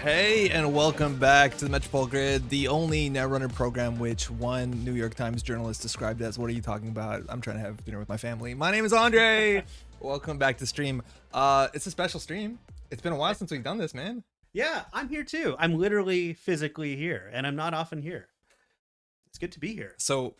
Hey, and welcome back to the Metropole Grid, the only Netrunner program which one New York Times journalist described as, what are you talking about? I'm trying to have dinner with my family. My name is Andre. Welcome back to stream. It's a special stream. It's been a while since we've done this, man. Yeah, I'm here too. I'm literally physically here, and I'm not often here. It's good to be here. So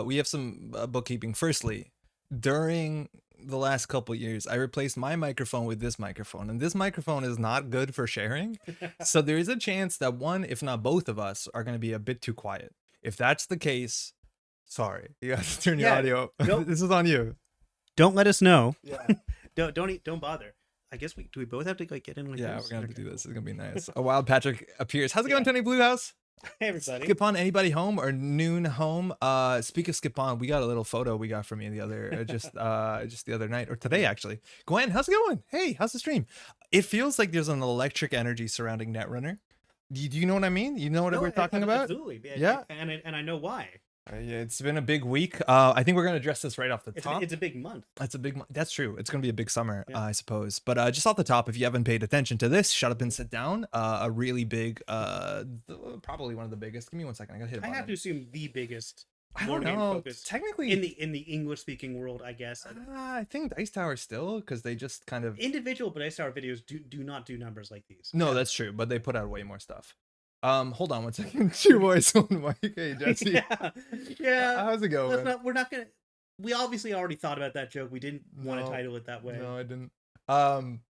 we have some bookkeeping. Firstly, during the last couple years, I replaced my microphone with this microphone, and this microphone is not good for sharing. So there is a chance that one, if not both of us, are going to be a bit too quiet. If that's the case, sorry, you have to turn your audio up. Nope. This is on you. Don't let us know. Yeah. Don't bother. I guess do we both have to like get in like Yeah, this? we're gonna have to do this. It's gonna be nice. A wild Patrick appears. How's it going, Tony Blue House? Hey everybody. Skip on, anybody home or noon home? Speak of skip on, we got a little photo we got from you the other just the other night or today actually. Gwen, how's it going? Hey, how's the stream? It feels like there's an electric energy surrounding Netrunner. Do you know what I mean? You know what we're talking about? Absolutely. Yeah. And I know why. Yeah, it's been a big week. I think we're gonna address this right off the top. It's a big month. That's a big month. That's true. It's gonna be a big summer, I suppose. But just off the top, if you haven't paid attention to this, shut up and sit down. A really big, probably one of the biggest. Give me 1 second. I gotta hit a button. I have to assume the biggest. I don't know. Technically, in the English speaking world, I guess. I think Dice Tower still, because they just kind of individual, but Dice Tower videos do not do numbers like these. No, that's true. But they put out way more stuff. Hold on 1 second. Your voice on mic. Hey, Jesse. Yeah. How's it going? We're not gonna. We obviously already thought about that joke. We didn't want to title it that way. No, I didn't.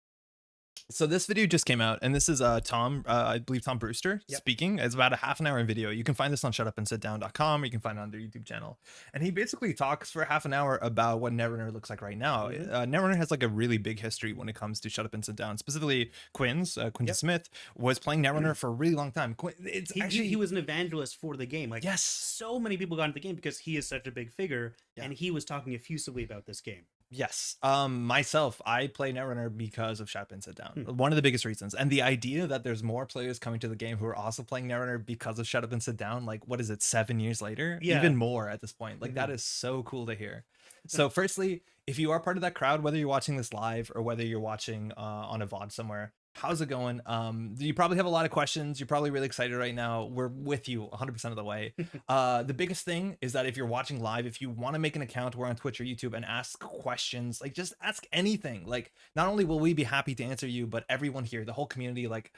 So this video just came out, and this is Tom, I believe Tom Brewster speaking. It's about a half an hour in video. You can find this on shutupandsitdown.com, or you can find it on their YouTube channel. And he basically talks for half an hour about what Netrunner looks like right now. Netrunner has like a really big history when it comes to Shut Up and Sit Down. Specifically, Quinn Smith was playing Netrunner for a really long time. He was an evangelist for the game. Like, yes, so many people got into the game because he is such a big figure, and he was talking effusively about this game. Yes. Myself, I play Netrunner because of Shut Up and Sit Down. One of the biggest reasons. And the idea that there's more players coming to the game who are also playing Netrunner because of Shut Up and Sit Down, like, what is it, 7 years later? Yeah. Even more at this point. Like, that is so cool to hear. So firstly, if you are part of that crowd, whether you're watching this live or whether you're watching on a VOD somewhere, how's it going? You probably have a lot of questions. You're probably really excited right now. We're with you 100% of the way. The biggest thing is that if you're watching live, if you want to make an account, we're on Twitch or YouTube, and ask questions, like just ask anything. Like, not only will we be happy to answer you, but everyone here, the whole community, like,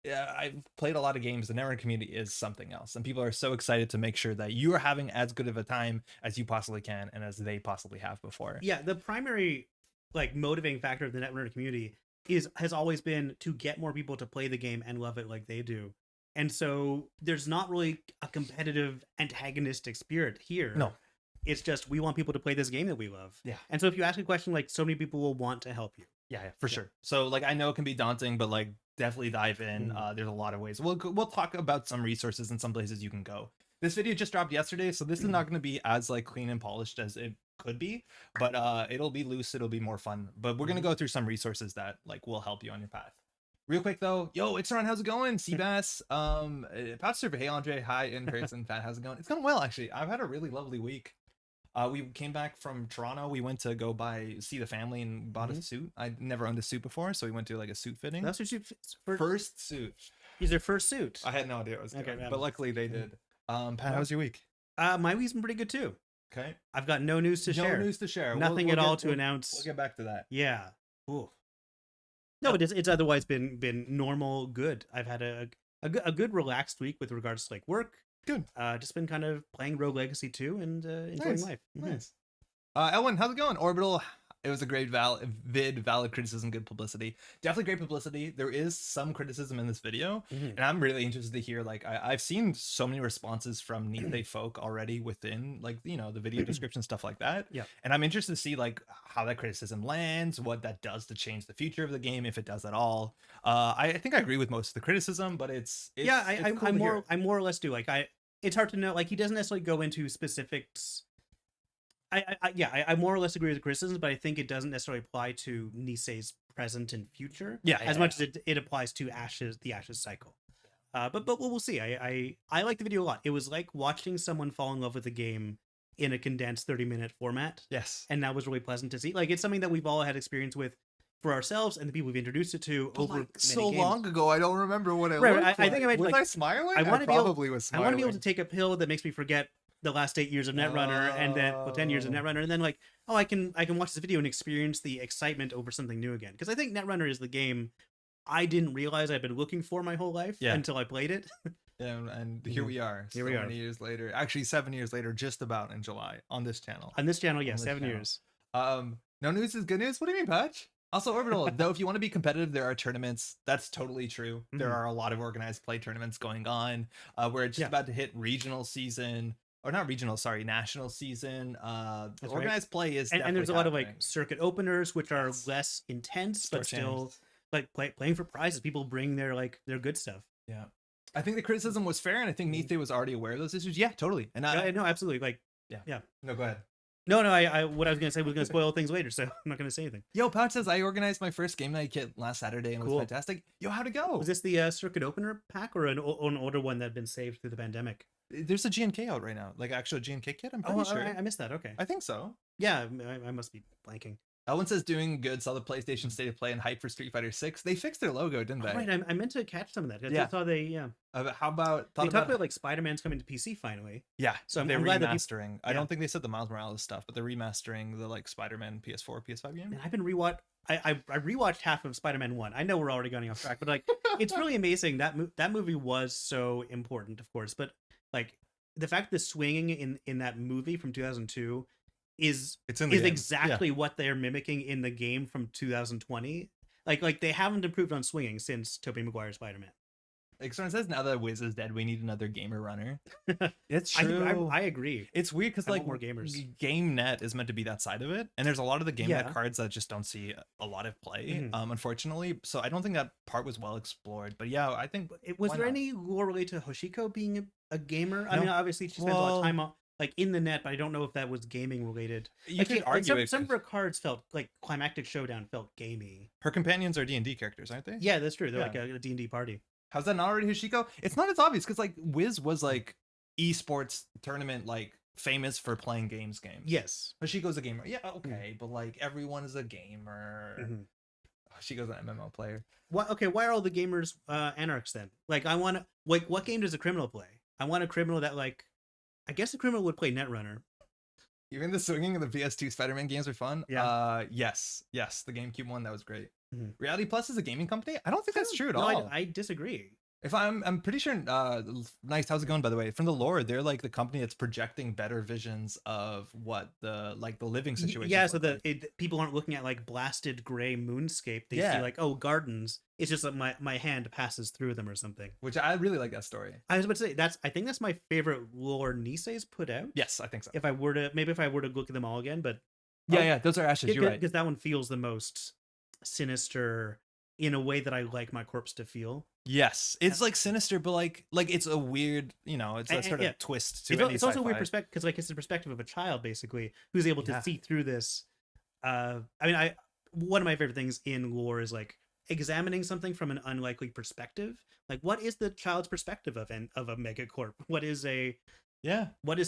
I've played a lot of games. The Netrunner community is something else, and people are so excited to make sure that you are having as good of a time as you possibly can and as they possibly have before. Yeah, the primary like motivating factor of the Netrunner community has always been to get more people to play the game and love it like they do. And so there's not really a competitive antagonistic spirit here. No. It's just we want people to play this game that we love. Yeah. And so if you ask a question, like, so many people will want to help you. Yeah, for sure. So like, I know it can be daunting, but like, definitely dive in. There's a lot of ways. We'll talk about some resources and some places you can go. This video just dropped yesterday, so this is not going to be as like clean and polished as it could be, but it'll be loose, it'll be more fun. But we're gonna go through some resources that like will help you on your path. Real quick though, yo, it's around. How's it going? Seabass, Pat Server. Hey Andre, hi in person. Pat, how's it going? It's going well actually. I've had a really lovely week. We came back from Toronto. We went to go see the family and bought a suit. I'd never owned a suit before, so we went to like a suit fitting. That's your first suit. Is their first suit? I had no idea it was okay, but luckily they did. Pat, how was your week? My week's been pretty good too. Okay. I've got no news to share. No news to share. Nothing at all to announce. We'll get back to that. Yeah. Ooh. No, but it's otherwise been normal, good. I've had a good relaxed week with regards to like work. Good. Just been kind of playing Rogue Legacy 2 and enjoying life. Nice. Elwin, how's it going? Orbital. It was a great valid criticism, good publicity. Definitely great publicity. There is some criticism in this video, and I'm really interested to hear, like, I've seen so many responses from NISEI'd folk already within, like, you know, the video description, stuff like that. Yeah. And I'm interested to see, like, how that criticism lands, what that does to change the future of the game, if it does at all. I think I agree with most of the criticism, but I more or less do. Like, it's hard to know. Like, he doesn't necessarily go into specifics. I more or less agree with the criticisms, but I think it doesn't necessarily apply to NISEI'd's present and future as much as it applies to the Ashes cycle. But we'll see. I like the video a lot. It was like watching someone fall in love with the game in a condensed 30-minute format. Yes. And that was really pleasant to see. Like, it's something that we've all had experience with for ourselves and the people we've introduced it to over many so games. long ago. I don't remember what it Right, looked like. I think I made was like I smiling? I want to be able, was I smiling. want to be able to take a pill that makes me forget the last 8 years of Netrunner and then 10 years of Netrunner, and then like, oh, I can watch this video and experience the excitement over something new again. Because I think Netrunner is the game I didn't realize I'd been looking for my whole life until I played it. And here we are. Here we are. Many years later. Actually, 7 years later, just about in July on this channel. On this channel, yeah, 7 years. No news is good news. What do you mean, Patch? Also, Orbital, though, if you want to be competitive, there are tournaments. That's totally true. There are a lot of organized play tournaments going on. We're just about to hit regional season. Or not regional, sorry, national season. Organized play is and there's a lot of like circuit openers, which are less intense, but still like playing for prizes. People bring their good stuff. Yeah. I think the criticism was fair, and I think NISEI'd was already aware of those issues. Yeah, totally. And no, absolutely. Like, yeah. No, go ahead. No, I what I was gonna say was gonna spoil things later, so I'm not gonna say anything. Yo, Pouch says I organized my first game night kit last Saturday and it was fantastic. Yo, how'd it go? Was this the circuit opener pack or an older one that had been saved through the pandemic? There's a GNK out right now, like actual GNK kit. I'm pretty sure. I missed that. Okay, I think so. Yeah, I must be blanking. Elwin says doing good. Saw the PlayStation State of Play and hype for Street Fighter 6. They fixed their logo, didn't they? Right, I meant to catch some of that. I thought they how about they talked about like Spider-Man's coming to PC finally? Yeah, so I'm glad remastering. I don't think they said the Miles Morales stuff, but they're remastering the like Spider-Man PS4, PS5 game. And I've been I rewatched half of Spider-Man 1. I know we're already going off track, but like it's really amazing that movie was so important, of course, but like the fact that swinging in that movie from 2002 is exactly what they're mimicking in the game from 2020. Like they haven't improved on swinging since Tobey Maguire's Spider-Man. Exorn says now that Wiz is dead, we need another gamer runner. It's true. I agree. It's weird because like more gamers. GameNet is meant to be that side of it, and there's a lot of the GameNet cards that just don't see a lot of play, unfortunately. So I don't think that part was well explored. But yeah, I think was there any lore related to Hoshiko being a gamer? No. I mean, obviously she spent a lot of time on like in the net, but I don't know if that was gaming related. You could argue some of her cards felt like Climactic Showdown felt gamey. Her companions are D&D characters, aren't they? Yeah, that's true. They're like a D&D party. How's that not already Hoshiko? It's not as obvious because like Wiz was like esports tournament like famous for playing games. Yes. Hoshiko's a gamer. Yeah, okay, but like everyone is a gamer. Hoshiko's an MMO player. Why are all the gamers anarchs then? Like I want to what game does a criminal play? I want a criminal that like I guess a criminal would play Netrunner. Even the swinging of the PS2 Spider-Man games are fun. Yeah. Yes, the GameCube one, that was great. Reality Plus is a gaming company? I don't think that's true at all. I disagree. If I'm pretty sure. Nice, how's it going, by the way? From the lore, they're like the company that's projecting better visions of what the living situation. Yeah, so people aren't looking at like blasted gray moonscape. They see like gardens. It's just that my hand passes through them or something. Which I really like that story. I was about to say I think that's my favorite lore NISEI'd's put out. Yes, I think so. If I were to look at them all again, but those are Ashes. You're right, because that one feels the most sinister in a way that I like my corpse to feel. Yes, it's like sinister, but like it's a weird, it's a sort of twist to it. It's also a weird perspective because like it's the perspective of a child basically who's able to see through this. I mean, one of my favorite things in lore is like examining something from an unlikely perspective. Like, what is the child's perspective of a megacorp? What is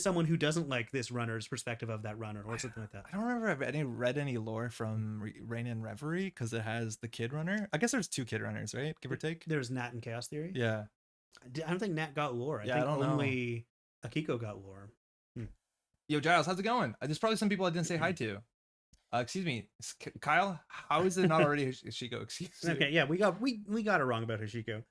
someone who doesn't like this runner's perspective of that runner or something like that? I don't remember I've read any lore from Rain and Reverie because it has the kid runner. I guess there's 2 kid runners, right? Give or take. There's Nat and Chaos Theory. Yeah. I don't think Nat got lore. I think only Akiko got lore. Yo, Giles, how's it going? There's probably some people I didn't say hi to. Excuse me, Kyle. How is it not already Hoshiko? Excuse me. Okay, yeah, we got it wrong about Hoshiko.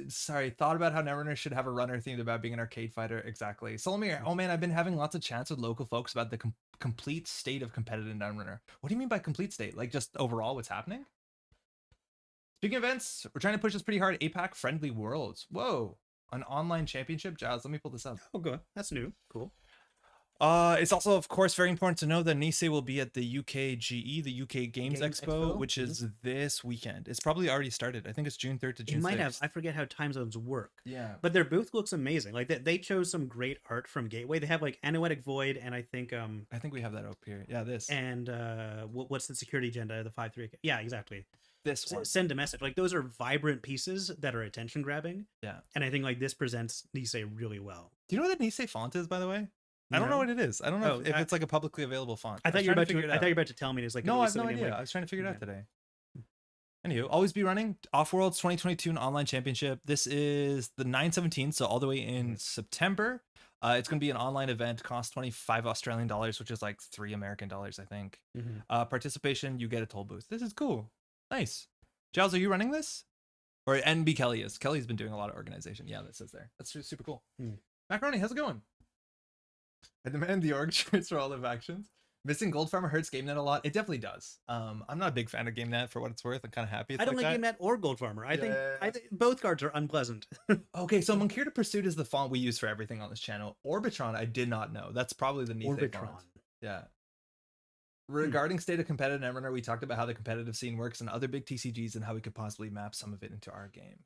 Sorry. Thought about how Netrunner should have a runner themed about being an arcade fighter. Exactly. Solomir. Oh man, I've been having lots of chats with local folks about the complete state of competitive Netrunner. What do you mean by complete state? Like just overall, what's happening? Speaking of events, we're trying to push this pretty hard. APAC Friendly Worlds. Whoa, an online championship. Giles, let me pull this up. Oh, good. That's new. Cool. It's also, of course, very important to know that NISEI'd will be at the UKGE, the UK Games Expo, which is this weekend. It's probably already started. I think it's June 3rd to June 6th. It might have. I forget how time zones work. Yeah. But their booth looks amazing. Like they chose some great art from Gateway. They have like Anoetic Void and I think we have that up here. Yeah, this. And what's the security agenda? The 5-3. Yeah, exactly. This one. Send a message. Like those are vibrant pieces that are attention grabbing. Yeah. And I think like this presents NISEI'd really well. Do you know what the NISEI'd font is, by the way? I don't know what it is. I don't know if it's like a publicly available font. I thought you were about to tell me. It's like no, I have no idea. I was trying to figure it out today. Anywho, always be running Offworld's 2022 online championship. This is the 9/17, so all the way in September. It's going to be an online event, cost 25 Australian dollars, which is like $3 American, I think. Participation, you get a toll booth. This is cool. Nice. Giles, are you running this? Or NB Kelly is. Kelly's been doing a lot of organization. Yeah, that says there. That's super cool. Macaroni, how's it going? I demand the org charts for all the factions. Missing Gold Farmer hurts GameNet a lot. It definitely does. I'm not a big fan of GameNet for what it's worth. I'm kind of happy. I don't like GameNet or Gold Farmer. I think both cards are unpleasant. Okay, so Monkey Pursuit is the font we use for everything on this channel. Orbitron, I did not know. That's probably the NISEI'd font. Yeah. Regarding state of competitive Netrunner, we talked about how the competitive scene works and other big TCGs and how we could possibly map some of it into our game.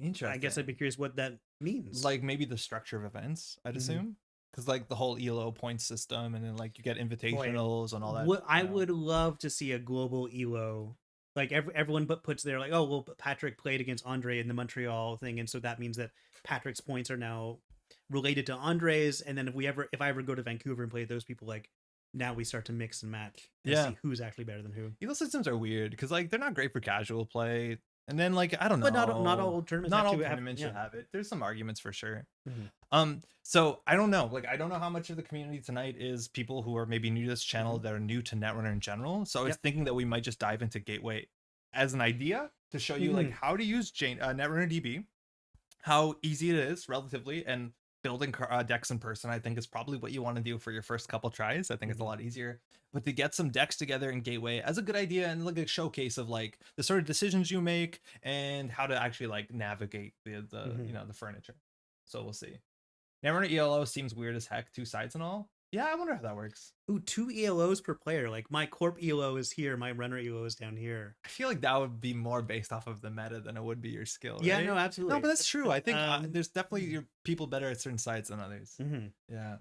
Interesting. I guess I'd be curious what that means. Like maybe the structure of events, I'd assume. Because like the whole ELO point system, and then like you get invitationals and all that. I would love to see a global ELO. Like everyone puts their like, oh well, Patrick played against Andre in the Montreal thing, and so that means that Patrick's points are now related to Andre's. And then if I ever go to Vancouver and play those people, like now we start to mix and match and see who's actually better than who. ELO systems are weird because like they're not great for casual play. And then like I don't know, but not all tournaments should have it. There's some arguments for sure. So I don't know. Like I don't know how much of the community tonight is people who are maybe new to this channel that are new to Netrunner in general. So I was thinking that we might just dive into Gateway as an idea to show you like how to use Netrunner DB, how easy it is relatively, and building decks in person. I think is probably what you want to do for your first couple tries. I think it's a lot easier. But to get some decks together in Gateway as a good idea and like a showcase of like the sort of decisions you make and how to actually like navigate the you know the furniture. So we'll see. Netrunner ELO seems weird as heck, 2 sides and all. Yeah, I wonder how that works. Ooh, 2 ELOs per player. Like my Corp ELO is here, my Runner ELO is down here. I feel like that would be more based off of the meta than it would be your skill. Right? Yeah, no, absolutely. No, but that's true. I think there's definitely your people better at certain sides than others. Yeah.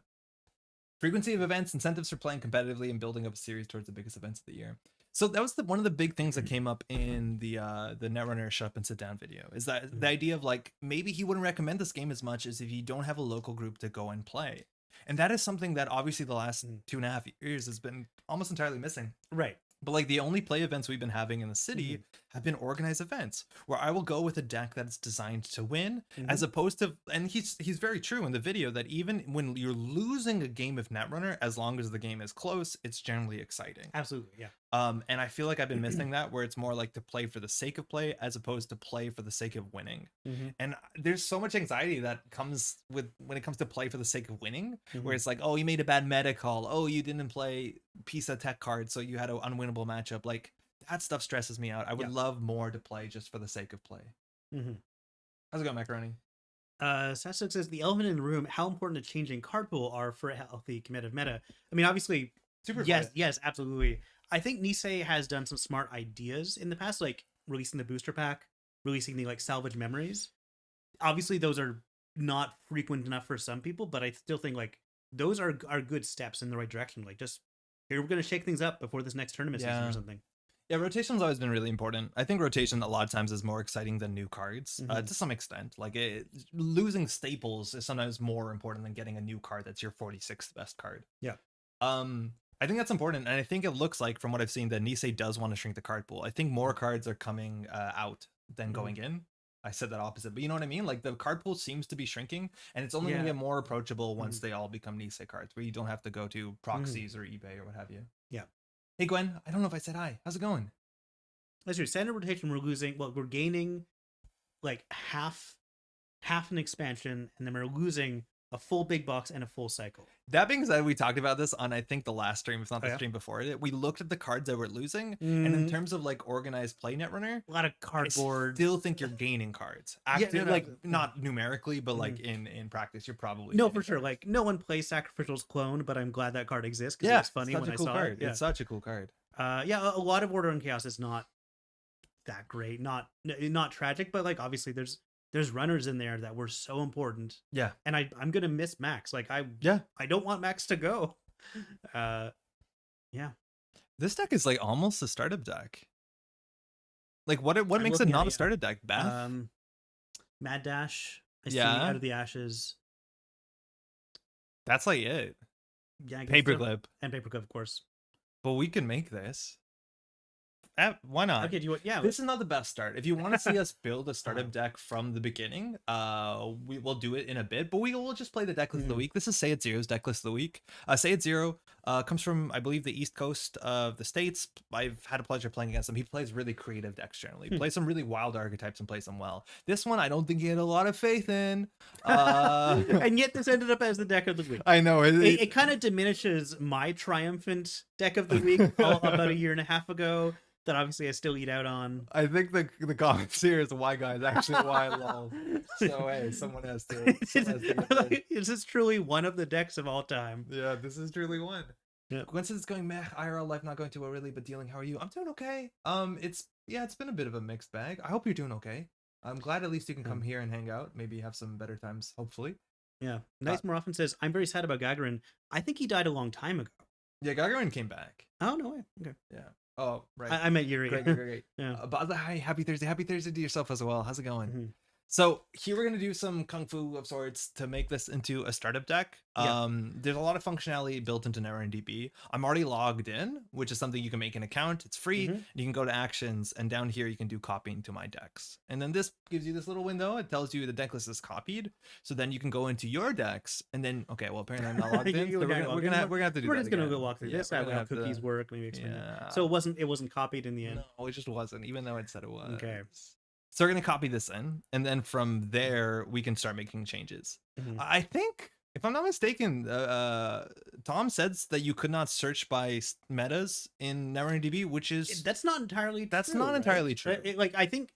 Frequency of events, incentives for playing competitively and building up a series towards the biggest events of the year. So that was one of the big things that came up in the Netrunner Shut Up and Sit Down video, is that the idea of like maybe he wouldn't recommend this game as much as if you don't have a local group to go and play. And that is something that obviously the last 2.5 years has been almost entirely missing. Right. But like the only play events we've been having in the city have been organized events where I will go with a deck that's designed to win, as opposed to, and he's very true in the video that even when you're losing a game of Netrunner, as long as the game is close, it's generally exciting. Absolutely, yeah. And I feel like I've been missing that, where it's more like to play for the sake of play as opposed to play for the sake of winning. And there's so much anxiety that comes with when it comes to play for the sake of winning, where it's like, oh, you made a bad meta call. Oh, you didn't play Pisa tech card, so you had an unwinnable matchup. Like that stuff stresses me out. I would love more to play just for the sake of play. How's it going, Macaroni? Sasuk says the elephant in the room, how important a changing card pool are for a healthy competitive meta. I mean, obviously, yes, absolutely. I think Nisei has done some smart ideas in the past, like releasing the booster pack, releasing the like salvage memories. Obviously, those are not frequent enough for some people, but I still think like those are good steps in the right direction. Like just here, we're going to shake things up before this next tournament season or something. Yeah, rotation's always been really important. I think rotation a lot of times is more exciting than new cards to some extent. Like losing staples is sometimes more important than getting a new card that's your 46th best card. Yeah. I think that's important, and I think it looks like from what I've seen that Nisei does want to shrink the card pool. I think more cards are coming out than going in. I said that opposite, but you know what I mean? Like the card pool seems to be shrinking, and it's only going to get more approachable once they all become Nisei cards, where you don't have to go to proxies or eBay or what have you. Yeah. Hey Gwen, I don't know if I said hi. How's it going? That's true. Standard rotation, we're gaining like half an expansion, and then we're losing a full big box and a full cycle. That being said, we talked about this on I think the last stream, if not the stream before it. We looked at the cards that we're losing, and in terms of like organized play Netrunner, a lot of cardboard. I still think you're gaining cards. Not numerically, but like in practice, you're probably for sure. Like no one plays Sacrificial's Clone, but I'm glad that card exists because it's funny when I saw it. It's such a cool card. A lot of Order and Chaos is not that great, not tragic, but like obviously there's runners in there that were so important. Yeah. And I'm gonna miss Max. Like I don't want Max to go. This deck is like almost a startup deck. Like what makes it not a startup deck? Bath? Mad Dash. I see Out of the Ashes. That's like it. Yeah, Paperclip. And Paperclip, of course. But we can make this. Why not? Okay, do you want? Yeah, this is not the best start. If you want to see us build a startup deck from the beginning, we will do it in a bit, but we will just play the deck list of the week. This is Say It Zero's deck list of the week. Say It Zero comes from, I believe, the East Coast of the States. I've had a pleasure playing against him. He plays really creative decks generally. Plays some really wild archetypes and plays them well. This one, I don't think he had a lot of faith in. And yet this ended up as the deck of the week. I know. It kind of diminishes my triumphant deck of the week about a year and a half ago. That obviously I still eat out on. I think the comments here is why guys actually why I love. So hey, someone has to. Is this truly one of the decks of all time? Yeah, this is truly one. Yeah. Coincidence going meh. IRL life not going too well really, but dealing. How are you? I'm doing okay. It's been a bit of a mixed bag. I hope you're doing okay. I'm glad at least you can come here and hang out. Maybe have some better times. Hopefully. Yeah. Nice more often says I'm very sad about Gagarin. I think he died a long time ago. Yeah, Gagarin came back. Oh no way. Okay. Yeah. Oh, right. I meant Yuri. Great. Yeah. Hi, happy Thursday. Happy Thursday to yourself as well. How's it going? So here we're going to do some Kung Fu of sorts to make this into a startup deck. There's a lot of functionality built into Netrunner DB. I'm already logged in, which is something you can make an account. It's free. And you can go to actions, and down here you can do copying to my decks. And then this gives you this little window. It tells you the deck list is copied. So then you can go into your decks, and then apparently I'm not logged in. So we're gonna have to do that. We're just gonna go walk through this. How cookies work. Maybe explain it. So it wasn't copied in the end. No, it just wasn't, even though it said it was. Okay. So we're going to copy this in, and then from there, we can start making changes. I think, if I'm not mistaken, Tom says that you could not search by metas in Netrunner DB, which is... That's not entirely true. That's not entirely true. I think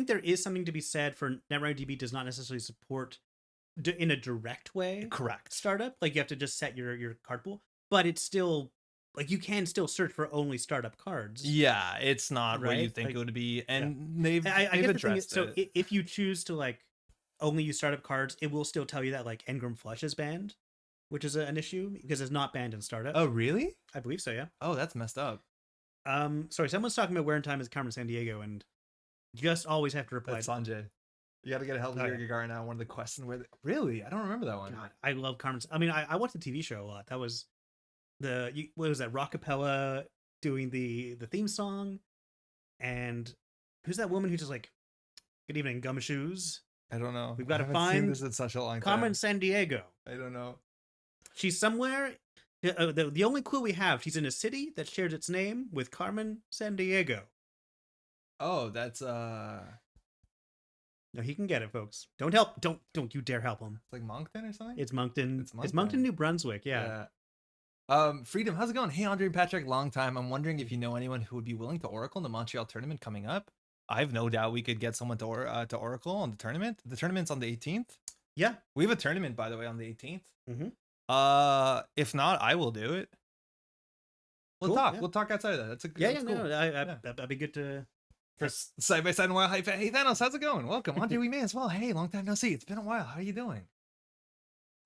there is something to be said for Netrunner DB does not necessarily support, in a direct way, correct startup. Like, you have to just set your card pool, but it's still... Like, you can still search for only startup cards. Yeah, it's not what you think it would be. And they've addressed it. So if you choose to, only use startup cards, it will still tell you that, Engram Flush is banned, which is an issue, because it's not banned in startup. Oh, really? I believe so, yeah. Oh, that's messed up. Sorry, someone's talking about Where in Time is Carmen Sandiego, and just always have to reply. That's Sanjay. You got to get a help with your Gagarin now. One of the questions really? I don't remember that one. God, I love Carmen. I mean, I watched the TV show a lot. That was... what was that, Rockapella doing the theme song, and who's that woman who's just good evening gumshoes, I don't know, we've got to find this in such a long time. Carmen Sandiego. I don't know, she's somewhere. The only clue we have, she's in a city that shares its name with Carmen Sandiego. Oh, that's no, he can get it, folks. Don't you dare help him. It's like Moncton or something. It's Moncton, New Brunswick. Yeah. Freedom, how's it going? Hey, Andre and Patrick, long time. I'm wondering if you know anyone who would be willing to Oracle in the Montreal tournament coming up. I have no doubt we could get someone to Oracle on the tournament. The tournament's on the 18th. Yeah, we have a tournament, by the way, on the 18th. If not, I will do it. We'll talk. Yeah. We'll talk outside of that. That's a good. Cool. No, that'd be good to. First side by side in a while. Hey Thanos, how's it going? Welcome, Andre. We may as well. Hey, long time no see. It's been a while. How are you doing?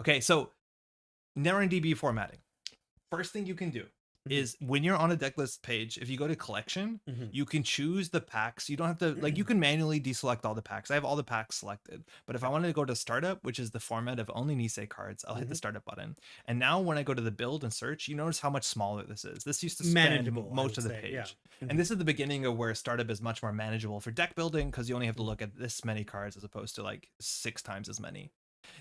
Okay, so Netrunner DB formatting. First thing you can do is when you're on a deck list page, if you go to collection, you can choose the packs. You don't have to, you can manually deselect all the packs. I have all the packs selected, but if I wanted to go to startup, which is the format of only Nisei cards, I'll hit the startup button. And now when I go to the build and search, you notice how much smaller this is. This used to span most of the page. Yeah. And this is the beginning of where startup is much more manageable for deck building, because you only have to look at this many cards as opposed to 6 times as many.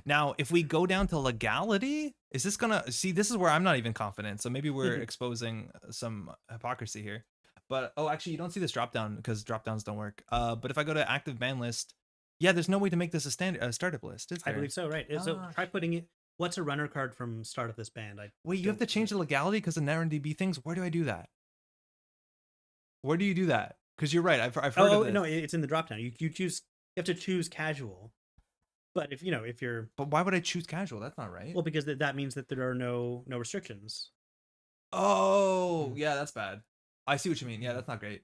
Now, if we go down to legality, is this gonna see? This is where I'm not even confident. So maybe we're exposing some hypocrisy here. But actually, you don't see this drop down because drop downs don't work. But if I go to active ban list, yeah, there's no way to make this a startup list. Is there? I believe so. Right. So try putting it. What's a runner card from start of this band? Wait, you have to change the legality because of Netrunner DB things. Where do I do that? Where do you do that? Because you're right. I've heard of this. No, it's in the drop down. You choose. You have to choose casual. But if you're... But why would I choose casual? That's not right. Well, because that means that there are no restrictions. Oh, yeah, that's bad. I see what you mean. Yeah, that's not great.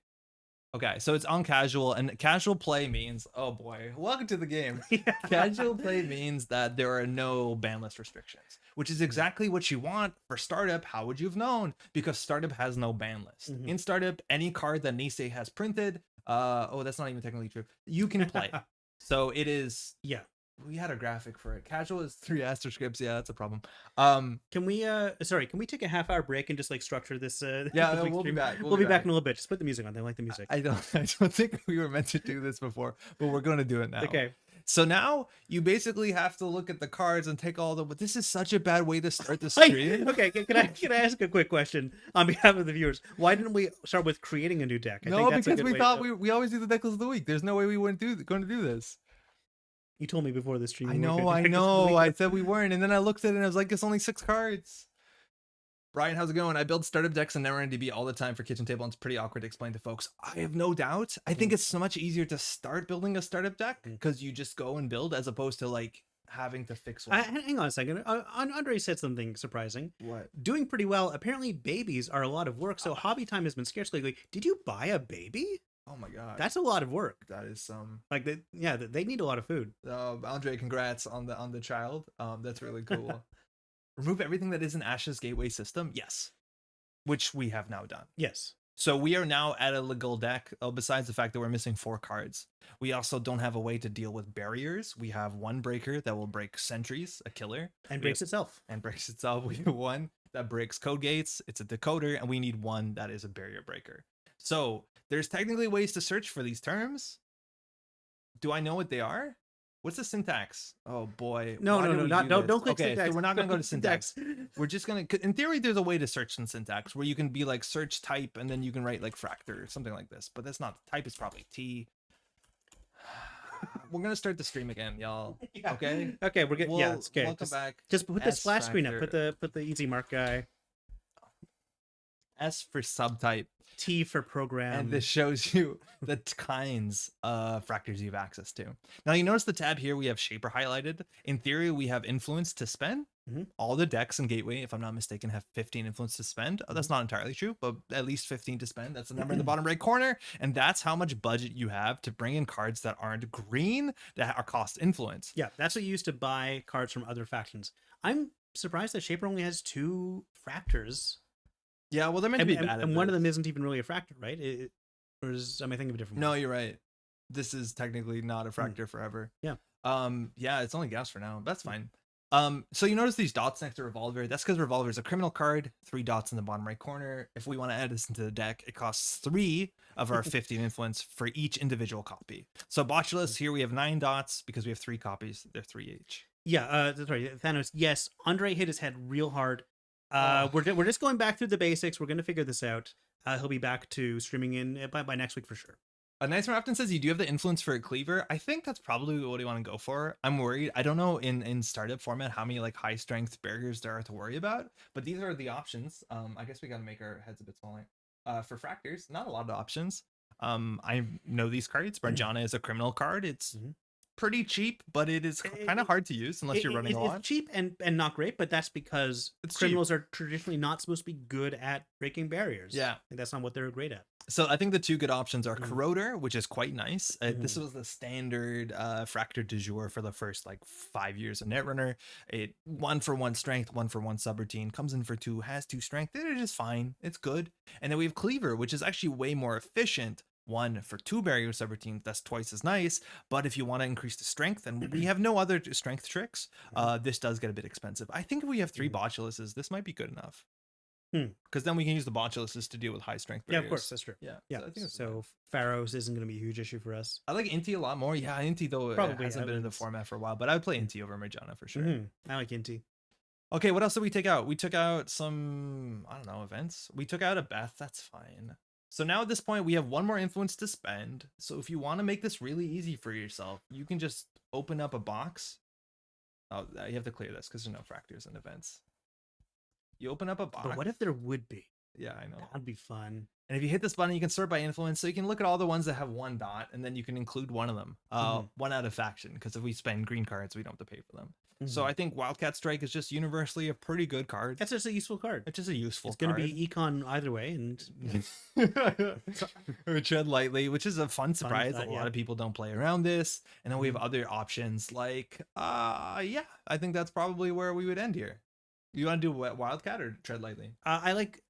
Okay, so it's on casual, and casual play means, oh boy, welcome to the game. Casual play means that there are no ban list restrictions, which is exactly what you want for startup. How would you have known? Because startup has no ban list. In startup, any card that Nisei has printed, that's not even technically true, you can play. So it is... Yeah. we had a graphic for it. Casual is 3 asterisks. Yeah, that's a problem. Can we can we take a half-hour break and just like structure this yeah, no, we'll be back. We'll be back in a little bit. Just put the music on. They like the music. I don't think we were meant to do this before, but we're going to do it now. Okay. So now you basically have to look at the cards and take all the. But this is such a bad way to start the stream. Okay, can I ask a quick question on behalf of the viewers? Why didn't we start with creating a new deck? No, because we thought we always do the deck list of the week. There's no way we weren't going to do this. You told me before the stream. I know. I said we weren't, and then I looked at it and I was like, it's only 6 cards. Brian, how's it going? I build startup decks and Netrunner DB all the time for Kitchen Table, and it's pretty awkward to explain to folks. I have no doubt. I think it's so much easier to start building a startup deck because you just go and build as opposed to like having to fix one. Hang on a second. Andre said something surprising. What? Doing pretty well. Apparently, babies are a lot of work, so hobby time has been scarce lately. Did you buy a baby? Oh my god, that's a lot of work. That is like they need a lot of food. Andre, congrats on the child. That's really cool. Remove everything that isn't Ash's gateway system. Yes. Which we have now done. Yes. So we are now at a legal deck. Besides the fact that we're missing 4 cards, we also don't have a way to deal with barriers. We have 1 breaker that will break sentries, a killer, and breaks itself. We have 1 that breaks code gates. It's a decoder, and we need 1 that is a barrier breaker. So there's technically ways to search for these terms. Do I know what they are? What's the syntax? Oh boy. No, don't click okay, syntax. So we're not gonna go to syntax. We're just gonna, in theory, there's a way to search in syntax where you can be like search type and then you can write like fractor or something like this, but that's not, type is probably T. We're gonna start the stream again, y'all. Yeah. Okay. Okay, we're good. Yeah, it's okay. Welcome back. Just put the splash screen up. Put the easy mark guy. S for subtype. T for program. And this shows you the kinds of fractors you have access to. Now you notice the tab here, we have Shaper highlighted. In theory, we have influence to spend. All the decks in Gateway, if I'm not mistaken, have 15 influence to spend. Oh, that's not entirely true, but at least 15 to spend. That's the number in the bottom right corner. And that's how much budget you have to bring in cards that aren't green, that are cost influence. Yeah, that's what you use to buy cards from other factions. I'm surprised that Shaper only has 2 fractors. Yeah, well, they're meant to be bad. And one of them isn't even really a fractor, right? Or am I thinking of a different one? No, you're right. This is technically not a fractor forever. Yeah. Yeah, it's only gas for now. That's fine. So you notice these dots next to Revolver. That's because Revolver is a criminal card. 3 dots in the bottom right corner. If we want to add this into the deck, it costs 3 of our 15 influence for each individual copy. So Botulus, here we have 9 dots because we have 3 copies. They're 3 each. Yeah, that's right. Thanos, yes. Andre hit his head real hard. We're just going back through the basics. We're going to figure this out. He'll be back to streaming in by next week for sure. Nice Rapton says you do have the influence for a cleaver. I think that's probably what you want to go for. I'm worried. I don't know in startup format how many like high strength barriers there are to worry about, but these are the options. I guess we got to make our heads a bit smaller. For fractors, not a lot of options. I know these cards. Branjana is a criminal card. It's pretty cheap, but it is kind of hard to use unless you're running a lot. It's cheap and not great, but that's because criminals are traditionally not supposed to be good at breaking barriers. Yeah, that's not what they're great at. So I think the 2 good options are Corroder, which is quite nice. This was the standard fractor du jour for the first like 5 years of Netrunner. It 1 for 1 strength, 1 for 1 subroutine, comes in for 2, has 2 strength. It is fine. It's good. And then we have Cleaver, which is actually way more efficient. 1 for 2 barrier subroutines, that's twice as nice. But if you want to increase the strength, and we have no other strength tricks, this does get a bit expensive. I think if we have 3 Botuluses, this might be good enough. Because then we can use the Botuluses to deal with high strength barriers. Yeah, of course, that's true. Yeah. So I think so Pharaohs isn't going to be a huge issue for us. I like Inti a lot more. Yeah, Inti though probably hasn't been in the format for a while, but I would play Inti over Marjana for sure. I like Inti. Okay, what else did we take out? We took out some, I don't know, events. We took out a Beth. That's fine. So now at this point, we have 1 more influence to spend. So if you want to make this really easy for yourself, you can just open up a box. Oh, you have to clear this because there's no fractors in events. You open up a box. But what if there would be? Yeah, I know. That'd be fun. And if you hit this button, you can sort by influence. So you can look at all the ones that have 1 dot, and then you can include one of them. 1 out of faction, because if we spend green cards, we don't have to pay for them. So I think Wildcat Strike is just universally a pretty good card. That's just a useful card. It's just a useful card. It's going to be econ either way. And or Tread Lightly, which is a fun surprise. A lot of people don't play around this. And then we have other options like, yeah, I think that's probably where we would end here. You want to do Wildcat or Tread Lightly? I like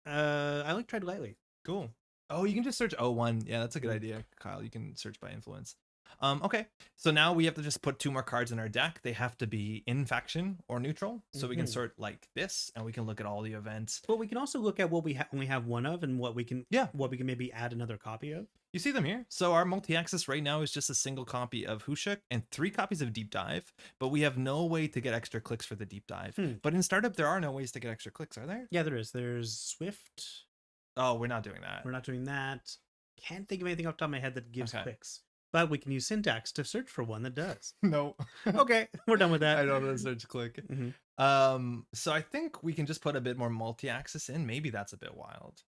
Tread Lightly. Cool. Oh, you can just search O1. Yeah, that's a good idea, Kyle. You can search by influence. Okay, so now we have to just put 2 more cards in our deck. They have to be in faction or neutral, so we can sort like this, and we can look at all the events. But we can also look at what we only have one of, and what we can maybe add another copy of. You see them here. So our multi-access right now is just a single copy of Hushuk and 3 copies of Deep Dive, but we have no way to get extra clicks for the Deep Dive. But in Startup, there are no ways to get extra clicks, are there? Yeah, there is. There's Swift. Oh, we're not doing that. We're not doing that. Can't think of anything off the top of my head that gives clicks. But we can use syntax to search for one that does. No. Okay, we're done with that. I don't know search click. So I think we can just put a bit more multi-access in. Maybe that's a bit wild.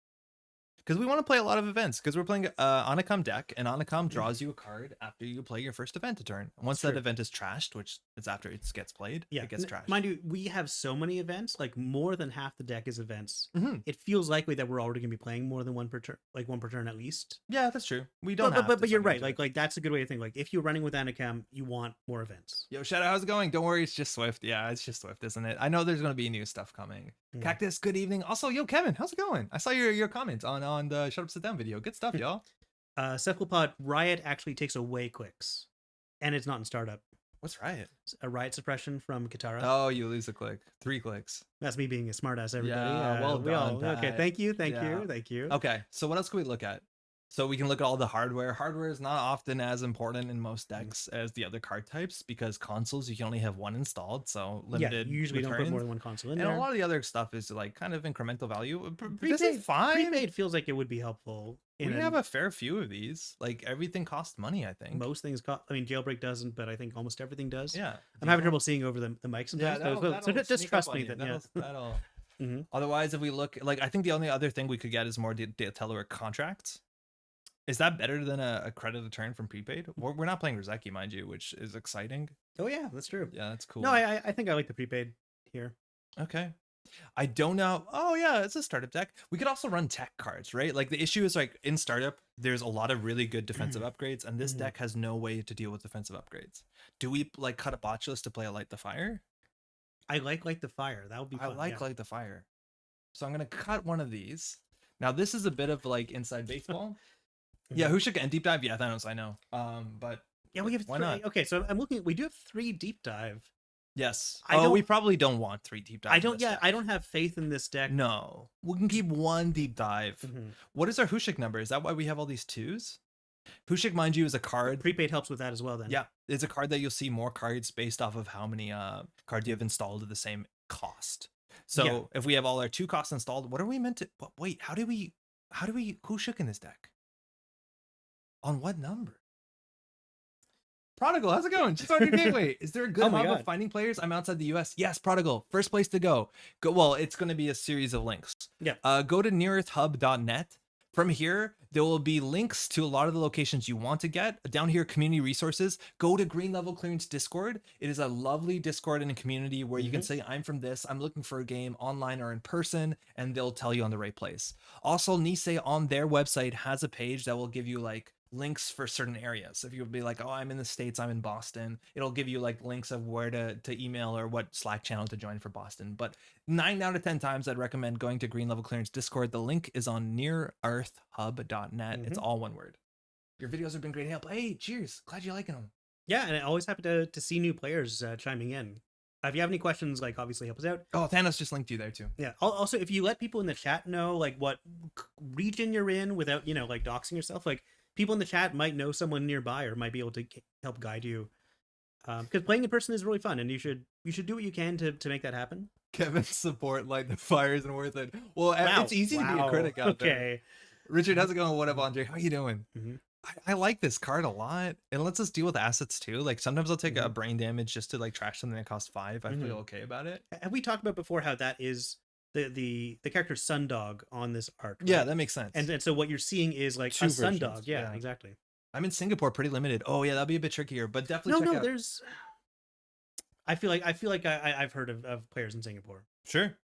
Because we want to play a lot of events. Because we're playing Onacom deck, and Onacom draws you a card after you play your first event a turn. Once that event is trashed, which is after it gets played, it gets trashed. Mind you, we have so many events, like more than half the deck is events. It feels likely that we're already going to be playing more than one per turn, like one per turn at least. Yeah, that's true. We don't but you're right. Like that's a good way to think. Like if you're running with Onacom, you want more events. Yo, Shadow, how's it going? Don't worry, it's just Swift. Yeah, it's just Swift, isn't it? I know there's going to be new stuff coming. Cactus, good evening. Also, yo, Kevin, how's it going? I saw your comment on the Shut Up Sit Down video. Good stuff, y'all. Cephalopod, Riot actually takes away clicks, and it's not in Startup. What's Riot? A Riot suppression from Katara. Oh, you lose a click. 3 clicks. That's me being a smartass, everybody. Yeah, well done, Pat. Okay, thank you. Okay, so what else can we look at? So we can look at all the hardware. Hardware is not often as important in most decks as the other card types, because consoles, you can only have 1 installed, so limited. Yeah, you usually don't put more than 1 console in there. And a lot of the other stuff is like kind of incremental value. This is fine. Prepaid feels like it would be helpful. We have a fair few of these. Like everything costs money, I think. Most things cost. I mean, Jailbreak doesn't, but I think almost everything does. Yeah. I'm having trouble seeing over the mic sometimes. So just trust me. That'll Otherwise, if we look, like, I think the only other thing we could get is more Telluric contracts. Is that better than a credit a turn from prepaid? We're not playing Rozeki, mind you, which is exciting. Oh yeah, that's true. Yeah, that's cool. No, I think I like the prepaid here. Okay. I don't know. Oh yeah, it's a startup deck. We could also run tech cards, right? Like the issue is like in startup, there's a lot of really good defensive upgrades, and this deck has no way to deal with defensive upgrades. Do we like cut a botchless to play a Light the Fire? I like Light the Fire. That would be fun. I like Light the Fire. So I'm gonna cut one of these. Now this is a bit of like inside baseball. Yeah, Hushuk and Deep Dive. Yeah, Thanos, I know. But yeah, we have why not? Okay, so I'm looking. We do have 3 Deep Dive. Yes. We probably don't want 3 Deep Dive. I don't. Yeah, I don't have faith in this deck. No, we can keep 1 Deep Dive. What is our Hushuk number? Is that why we have all these 2s? Hushuk, mind you, is a card. Prepaid helps with that as well. Then. Yeah, it's a card that you'll see more cards based off of how many cards you have installed at the same cost. So if we have all our 2 costs installed, what are we meant to? Wait, how do we Hushuk in this deck? On what number? Prodigal, how's it going? Just on your gateway. Is there a good hub of finding players? I'm outside the US. Yes, Prodigal. First place to go. Well, it's going to be a series of links. Yeah. Go to nearearthhub.net. From here, there will be links to a lot of the locations you want to get. Down here, community resources. Go to Green Level Clearance Discord. It is a lovely Discord and a community where you can say, I'm from this, I'm looking for a game online or in person, and they'll tell you on the right place. Also, NISEI'd on their website has a page that will give you like links for certain areas. If you would be like, oh, I'm in the States, I'm in Boston, it'll give you like links of where to email or what Slack channel to join for Boston. But 9 out of 10 times I'd recommend going to Green Level Clearance Discord. The link is on nearearthhub.net. It's all one word. Your videos have been great help. Hey, cheers. Glad you're liking them. Yeah, and I'm always happy to see new players chiming in. If you have any questions, like obviously help us out. Oh, Thanos just linked you there too. Yeah. Also, if you let people in the chat know like what region you're in without, like doxing yourself, like people in the chat might know someone nearby or might be able to help guide you. Because playing in person is really fun, and you should do what you can to make that happen. Kevin's support, Light the Fire, isn't worth it. Well, it's easy to be a critic out there. Richard, how's it going? What up, Andre? How are you doing? I like this card a lot. It lets us deal with assets too. Like sometimes I'll take a brain damage just to like trash something that costs 5. I feel okay about it. Have we talked about before how that is the character Sundog on this art? Right? Yeah, that makes sense. And so what you're seeing is like a Sundog. Yeah, exactly. I'm in Singapore, pretty limited. Oh yeah, that'll be a bit trickier, but definitely check out. There's. I feel like I've heard of players in Singapore. Sure.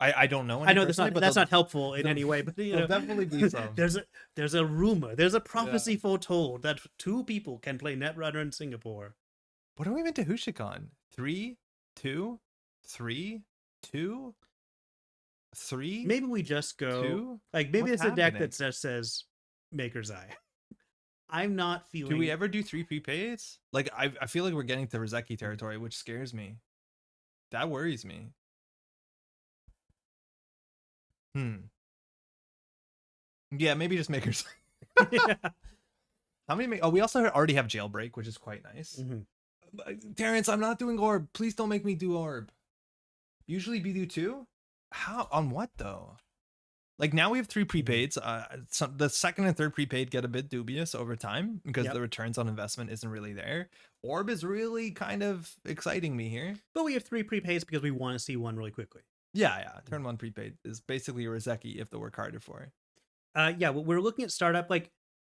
I don't know. I know that's not helpful in any way, but definitely be some. There's a rumor, there's a prophecy foretold that 2 people can play Netrunner in Singapore. What are we meant to Hushuk on? 3, 2, 3, 2, 3. Maybe we just go 2? like maybe it's a deck that just says Maker's Eye. I'm not feeling. Do we ever do 3 prepaids? Like I feel like we're getting to Rozeki territory, which scares me. That worries me. Yeah, maybe just makers. Yeah. How many? Oh, we also already have jailbreak, which is quite nice. Terrence, I'm not doing orb. Please don't make me do orb. Usually we do 2. How? On what though? Like now we have 3 prepaids. The second and third prepaid get a bit dubious over time because the returns on investment isn't really there. Orb is really kind of exciting me here. But we have 3 prepaids because we want to see one really quickly. Yeah. Turn 1 prepaid is basically a Rozeki if the work harder for it. Yeah, we're looking at startup. Like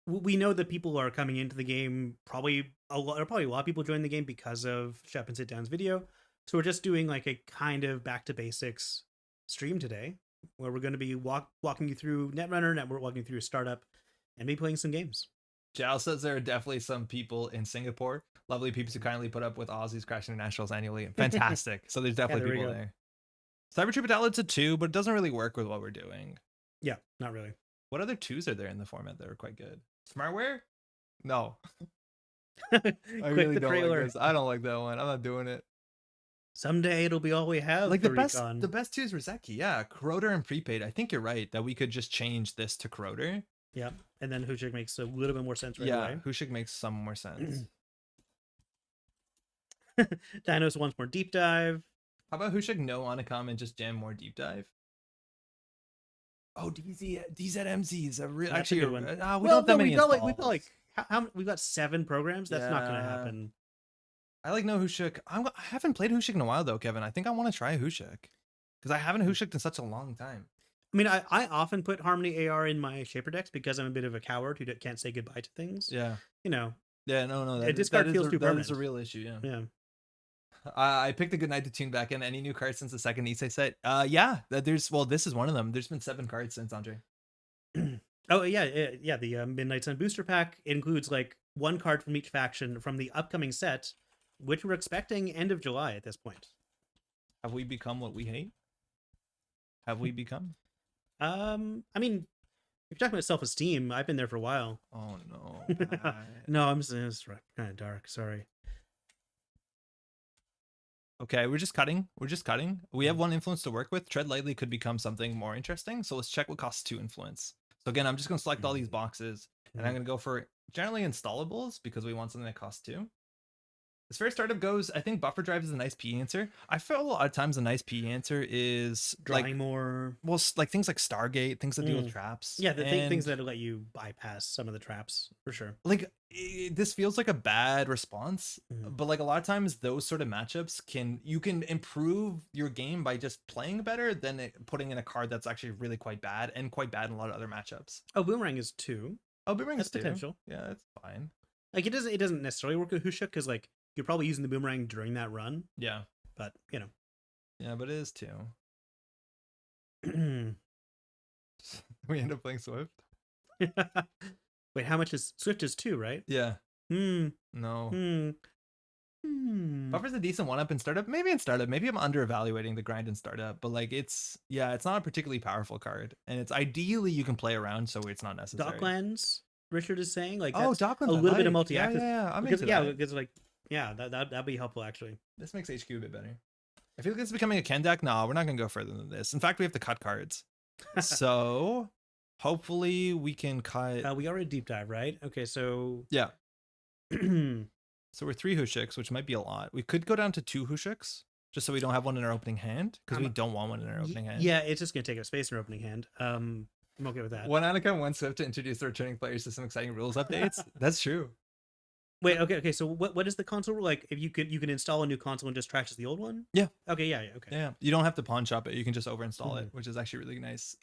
we know that people are coming into the game. Probably a lot of people join the game because of Shep and Sit Down's video. So we're just doing like a kind of back to basics stream today, where we're going to be walking you through Netrunner, we're walking you through a startup, and be playing some games. Jal says there are definitely some people in Singapore, lovely people who kindly put up with Aussies crashing nationals annually. Fantastic. So there's definitely people there. Cybertroop Dalits a 2, but it doesn't really work with what we're doing. Yeah, not really. What other 2s are there in the format that are quite good? Smartware? No. I really don't like this. I don't like that one. I'm not doing it. Someday it'll be all we have. Like the best 2 is Rozeki. Yeah, Corroder and prepaid. I think you're right that we could just change this to Corroder. Yeah, and then Hushik makes a little bit more sense right away. Yeah, Hushik makes some more sense. Dinos wants more deep dive. How about Hushik no Onacom and just jam more deep dive? Oh, DZMZ is actually a good one. We don't have that many installs. We've got 7 programs. That's not going to happen. I like no Hushik. I haven't played Hushik in a while though, Kevin. I think I want to try Hushik because I haven't Hushiked in such a long time. I mean, I often put Harmony AR in my Shaper decks because I'm a bit of a coward who can't say goodbye to things. Yeah. You know. Yeah, no. This card feels too permanent. That is a real issue, yeah. Yeah. I picked a good night to tune back in. Any new cards since the second Nisei set? Yeah. This is one of them. There's been 7 cards since, Andre. Oh, yeah. The Midnight Sun booster pack includes like 1 card from each faction from the upcoming set, which we're expecting end of July at this point. Have we become what we hate? Have we become? I mean, if you're talking about self-esteem, I've been there for a while. Oh no. No, I'm just kind of dark. Sorry. Okay, we're just cutting. We have 1 influence to work with. Tread lightly could become something more interesting. So let's check what costs 2 influence. So again, I'm just going to select all these boxes and I'm going to go for generally installables because we want something that costs 2. As far as startup goes, I think buffer drive is a nice P answer. I feel a lot of times a nice P answer is drawing more. Well, like things like Stargate, things that deal with traps. Yeah, things that let you bypass some of the traps for sure. Like this feels like a bad response, but like a lot of times those sort of matchups you can improve your game by just playing better than putting in a card that's actually really quite bad and quite bad in a lot of other matchups. Oh, Boomerang is 2. Oh, Boomerang is 2. Potential. Yeah, that's fine. Like it doesn't necessarily work with Hushik because like you're probably using the Boomerang during that run. Yeah. But, you know. Yeah, but it is 2. We end up playing Swift. Wait, how much is Swift is 2, right? Yeah. No. Buffer's a decent 1-up in startup. Maybe in startup. Maybe I'm under evaluating the grind in startup, but like it's not a particularly powerful card. And it's ideally you can play around so it's not necessary. Docklands, Richard is saying. Like that's Docklands, a little bit of multi-active. Yeah, I'm because, into that. Because like that'd be helpful actually. This makes HQ a bit better. I feel like it's becoming a Ken deck. No, we're not gonna go further than this. In fact, we have to cut cards. So hopefully we can cut. We already deep dive, right? Okay, so yeah. So we're 3 Hushiks, which might be a lot. We could go down to 2 Hushiks just so we don't have one in our opening hand because we don't want one in our opening hand. Yeah, it's just gonna take up space in our opening hand. I'm okay with that. One Anakin, 1 Swift to introduce the returning players to some exciting rules updates. That's true. Wait, okay. So what is the console like? If you can install a new console and just trashes the old one? Yeah. Okay. Yeah. Okay. Yeah. You don't have to pawn shop it. You can just overinstall it, which is actually really nice.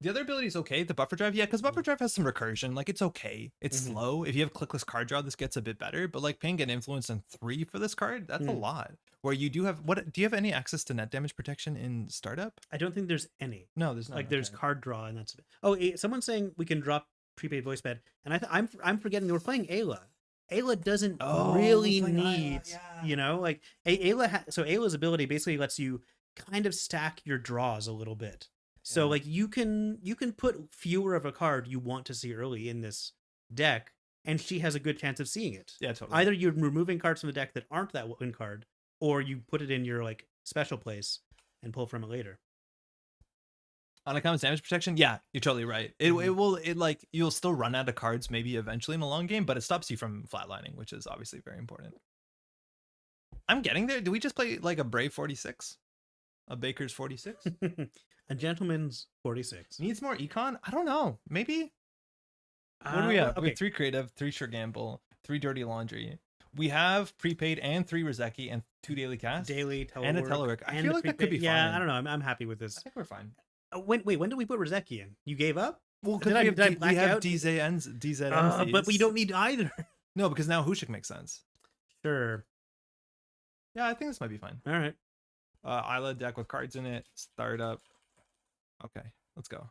The other ability is okay. The buffer drive, yeah, because buffer drive has some recursion. Like it's okay. It's slow. If you have clickless card draw, this gets a bit better. But like paying an influence in 3 for this card, that's a lot. Where you do have do you have any access to net damage protection in startup? I don't think there's any. No, there's not. Like there's card draw and that's it. Oh, someone's saying we can drop prepaid voice bed, and I'm forgetting that we're playing Ayla. Ayla doesn't really need, you know, like Ayla. So Ayla's ability basically lets you kind of stack your draws a little bit. So like you can put fewer of a card you want to see early in this deck, and she has a good chance of seeing it. Yeah, totally. Either you're removing cards from the deck that aren't that win card, or you put it in your like special place and pull from it later. On account of damage protection, yeah, you're totally right. It will like you'll still run out of cards maybe eventually in a long game, but it stops you from flatlining, which is obviously very important. I'm getting there. Do we just play like a Brave 46? A Baker's 46? A Gentleman's 46. Needs more econ? I don't know. Maybe. What do we have? Okay. We have 3 creative, 3 sure gamble, 3 dirty laundry. We have prepaid and 3 Rizeki and 2 daily cast. Daily telework. And a telework. I feel like that could be fine. Yeah, I don't know. I'm happy with this. I think we're fine. When did we put Rizeki in? You gave up? Well, because we have DZNs, but we don't need either. No, because now Hushik makes sense. Sure. Yeah, I think this might be fine. All right. Ayla deck with cards in it. Start up. Okay, let's go.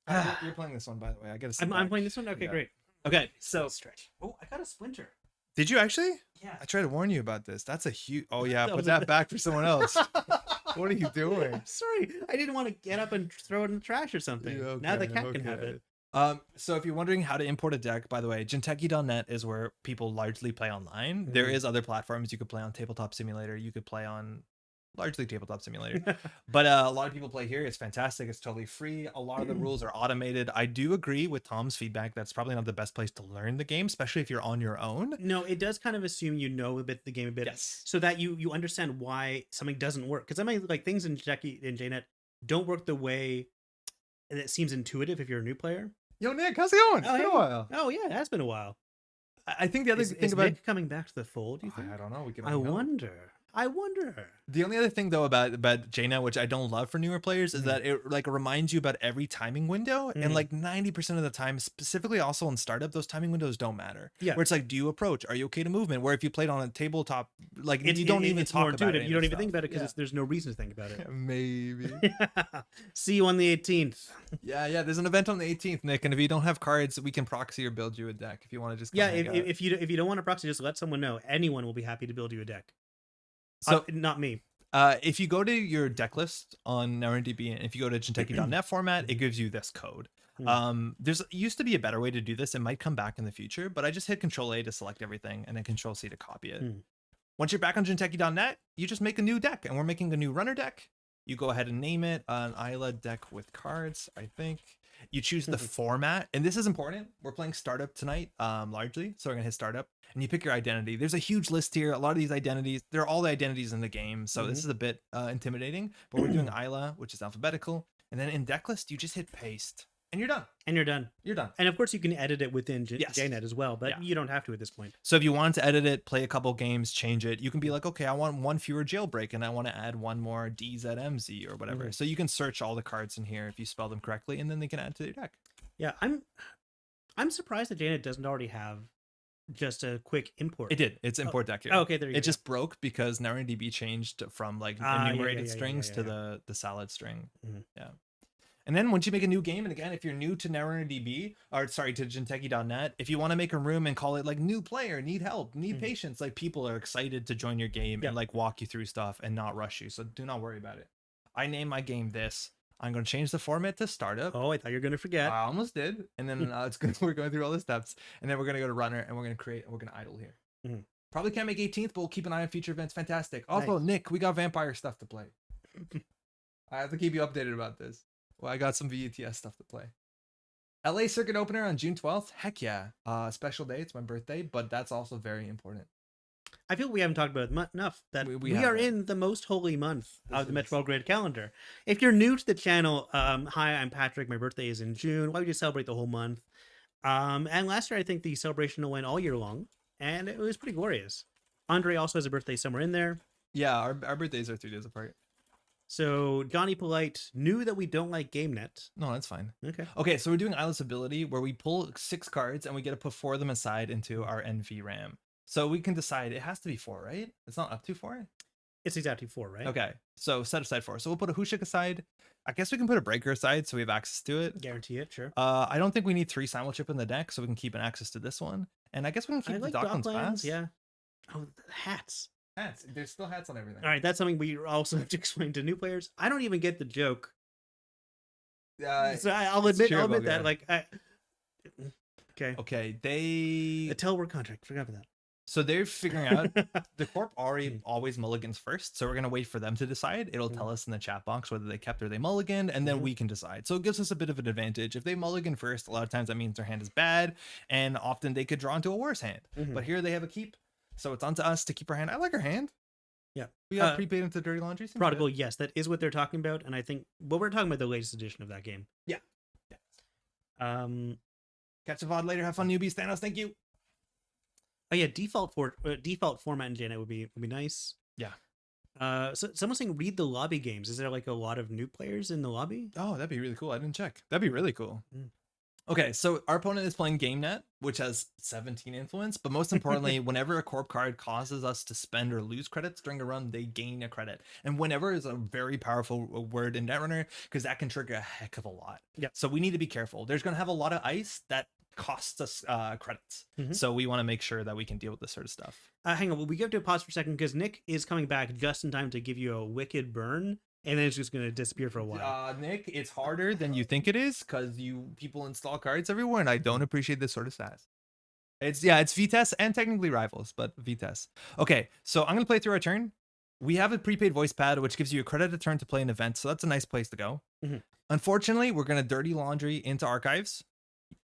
You're playing this one, by the way. I gotta see. I'm playing this one? Okay, great. Okay, so stretch. Oh, I got a splinter. Did you actually? Yeah. I tried to warn you about this. That's a huge... Oh, yeah. Put that back for someone else. What are you doing? I'm sorry. I didn't want to get up and throw it in the trash or something. Okay, now the cat can have it. So if you're wondering how to import a deck, by the way, Jinteki.net is where people largely play online. There is other platforms. You could play on Tabletop Simulator. You could play on largely Tabletop Simulator. But a lot of people play here. It's fantastic. It's totally free. A lot of the rules are automated. I do agree with Tom's feedback. That's probably not the best place to learn the game, especially if you're on your own. No, it does kind of assume you know the game a bit. Yes. So that you understand why something doesn't work. Because I mean, like things in JNet don't work the way that seems intuitive if you're a new player. Yo, Nick, how's it going? It's been a while. Oh, yeah, it has been a while. I think the other thing about Nick coming back to the fold, do you think? I don't know. We can. I wonder. The only other thing though about JNet, which I don't love for newer players, is that it like reminds you about every timing window, and like 90% of the time, specifically also in startup, those timing windows don't matter. Yeah. Where it's like, do you approach? Are you okay to movement? Where if you played on a tabletop, like you don't even talk about it. You don't even think about it because there's no reason to think about it. Maybe. See you on the 18th. Yeah. There's an event on the 18th, Nick, and if you don't have cards, we can proxy or build you a deck if you want to just. If you don't want to proxy, just let someone know. Anyone will be happy to build you a deck. So not me. If you go to your deck list on NetRunnerDB, and if you go to Jinteki.net format, it gives you this code. There's used to be a better way to do this. It might come back in the future, but I just hit Control A to select everything and then Control C to copy it. Once you're back on Jinteki.net, you just make a new deck, and we're making a new runner deck. You go ahead and name it an Ayla deck with cards, I think. You choose the format, and this is important. We're playing startup tonight, largely, so we're gonna hit startup, and you pick your identity. There's a huge list here. A lot of these identities, they're all the identities in the game, so this is a bit intimidating. But we're doing Ayla, which is alphabetical, and then in deck list, you just hit paste, and you're done. You're done. And of course, you can edit it within JNet as well, but you don't have to at this point. So if you want to edit it, play a couple games, change it, you can be like, okay, I want one fewer jailbreak, and I want to add one more DZMZ or whatever. So you can search all the cards in here if you spell them correctly, and then they can add to your deck. Yeah, I'm surprised that JNet doesn't already have just a quick import. It did. It's import deck here. Oh, okay, there you go. It just broke because NetRunnerDB changed from like enumerated strings to the salad string. Yeah. And then once you make a new game, and again, if you're new to NetRunnerDB, or sorry, to Jinteki.net, if you want to make a room and call it like new player, need help, need patience, like people are excited to join your game and like walk you through stuff and not rush you. So do not worry about it. I name my game this. I'm going to change the format to startup. Oh, I thought you were going to forget. I almost did. And then we're going through all the steps, and then we're going to go to runner, and we're going to create, and we're going to idle here. Probably can't make 18th, but we'll keep an eye on future events. Fantastic. Also, Nick, we got vampire stuff to play. I have to keep you updated about this. Well, I got some VETS stuff to play. LA Circuit Opener on June 12th. Heck yeah. Special day. It's my birthday, but that's also very important. I feel we haven't talked about it enough that we are in the most holy month of the Metro Grid calendar. If you're new to the channel, hi, I'm Patrick. My birthday is in June. Why would you celebrate the whole month? And last year, I think the celebration went all year long, and it was pretty glorious. Andre also has a birthday somewhere in there. Yeah, our birthdays are 3 days apart. So Johnny Polite knew that we don't like GameNet. No, that's fine. Okay, so we're doing Ayla's ability where we pull 6 cards and we get to put 4 of them aside into our NV RAM. So we can decide it has to be 4, right? It's not up to 4? It's exactly 4, right? Okay, so set aside 4. So we'll put a Hushik aside. I guess we can put a Breaker aside so we have access to it. Guarantee it, sure. I don't think we need 3 Simulchip in the deck, so we can keep an access to this one. And I guess we can keep the Docklands Pass. Yeah. Oh, hats. Hats. There's still hats on everything. All right, that's something we also have to explain to new players. I don't even get the joke. So I'll admit that. Like, Okay. Okay, they A telework contract. Forgot about that. So they're figuring out the corp always mulligans first. So we're going to wait for them to decide. It'll tell us in the chat box whether they kept or they mulliganed, and then we can decide. So it gives us a bit of an advantage. If they mulligan first, a lot of times that means their hand is bad, and often they could draw into a worse hand. But here they have a keep. So it's on to us to keep our hand. I like our hand. Yeah. We got prepaid into Dirty Laundry. Prodigal, yes, that is what they're talking about. And I think, we're talking about the latest edition of that game. Yeah. Catch a VOD later. Have fun, newbies. Thanos, thank you. Oh yeah, default format in JNet would be nice. Yeah. So someone's saying read the lobby games. Is there like a lot of new players in the lobby? Oh, that'd be really cool. I didn't check. That'd be really cool. Okay, so our opponent is playing GameNet, which has 17 influence, but most importantly, whenever a corp card causes us to spend or lose credits during a run, they gain a credit. And whenever is a very powerful word in Netrunner, because that can trigger a heck of a lot. Yeah. So we need to be careful. There's going to have a lot of ice that costs us credits. So we want to make sure that we can deal with this sort of stuff. Hang on, we have to pause for a second because Nick is coming back just in time to give you a wicked burn, and then it's just going to disappear for a while. Nick, it's harder than you think it is because people install cards everywhere, and I don't appreciate this sort of sass. It's VTES and technically Rivals, but VTES. Okay, so I'm going to play through our turn. We have a prepaid voice pad, which gives you a credit a turn to play an event, so that's a nice place to go. Unfortunately, we're going to Dirty Laundry into Archives.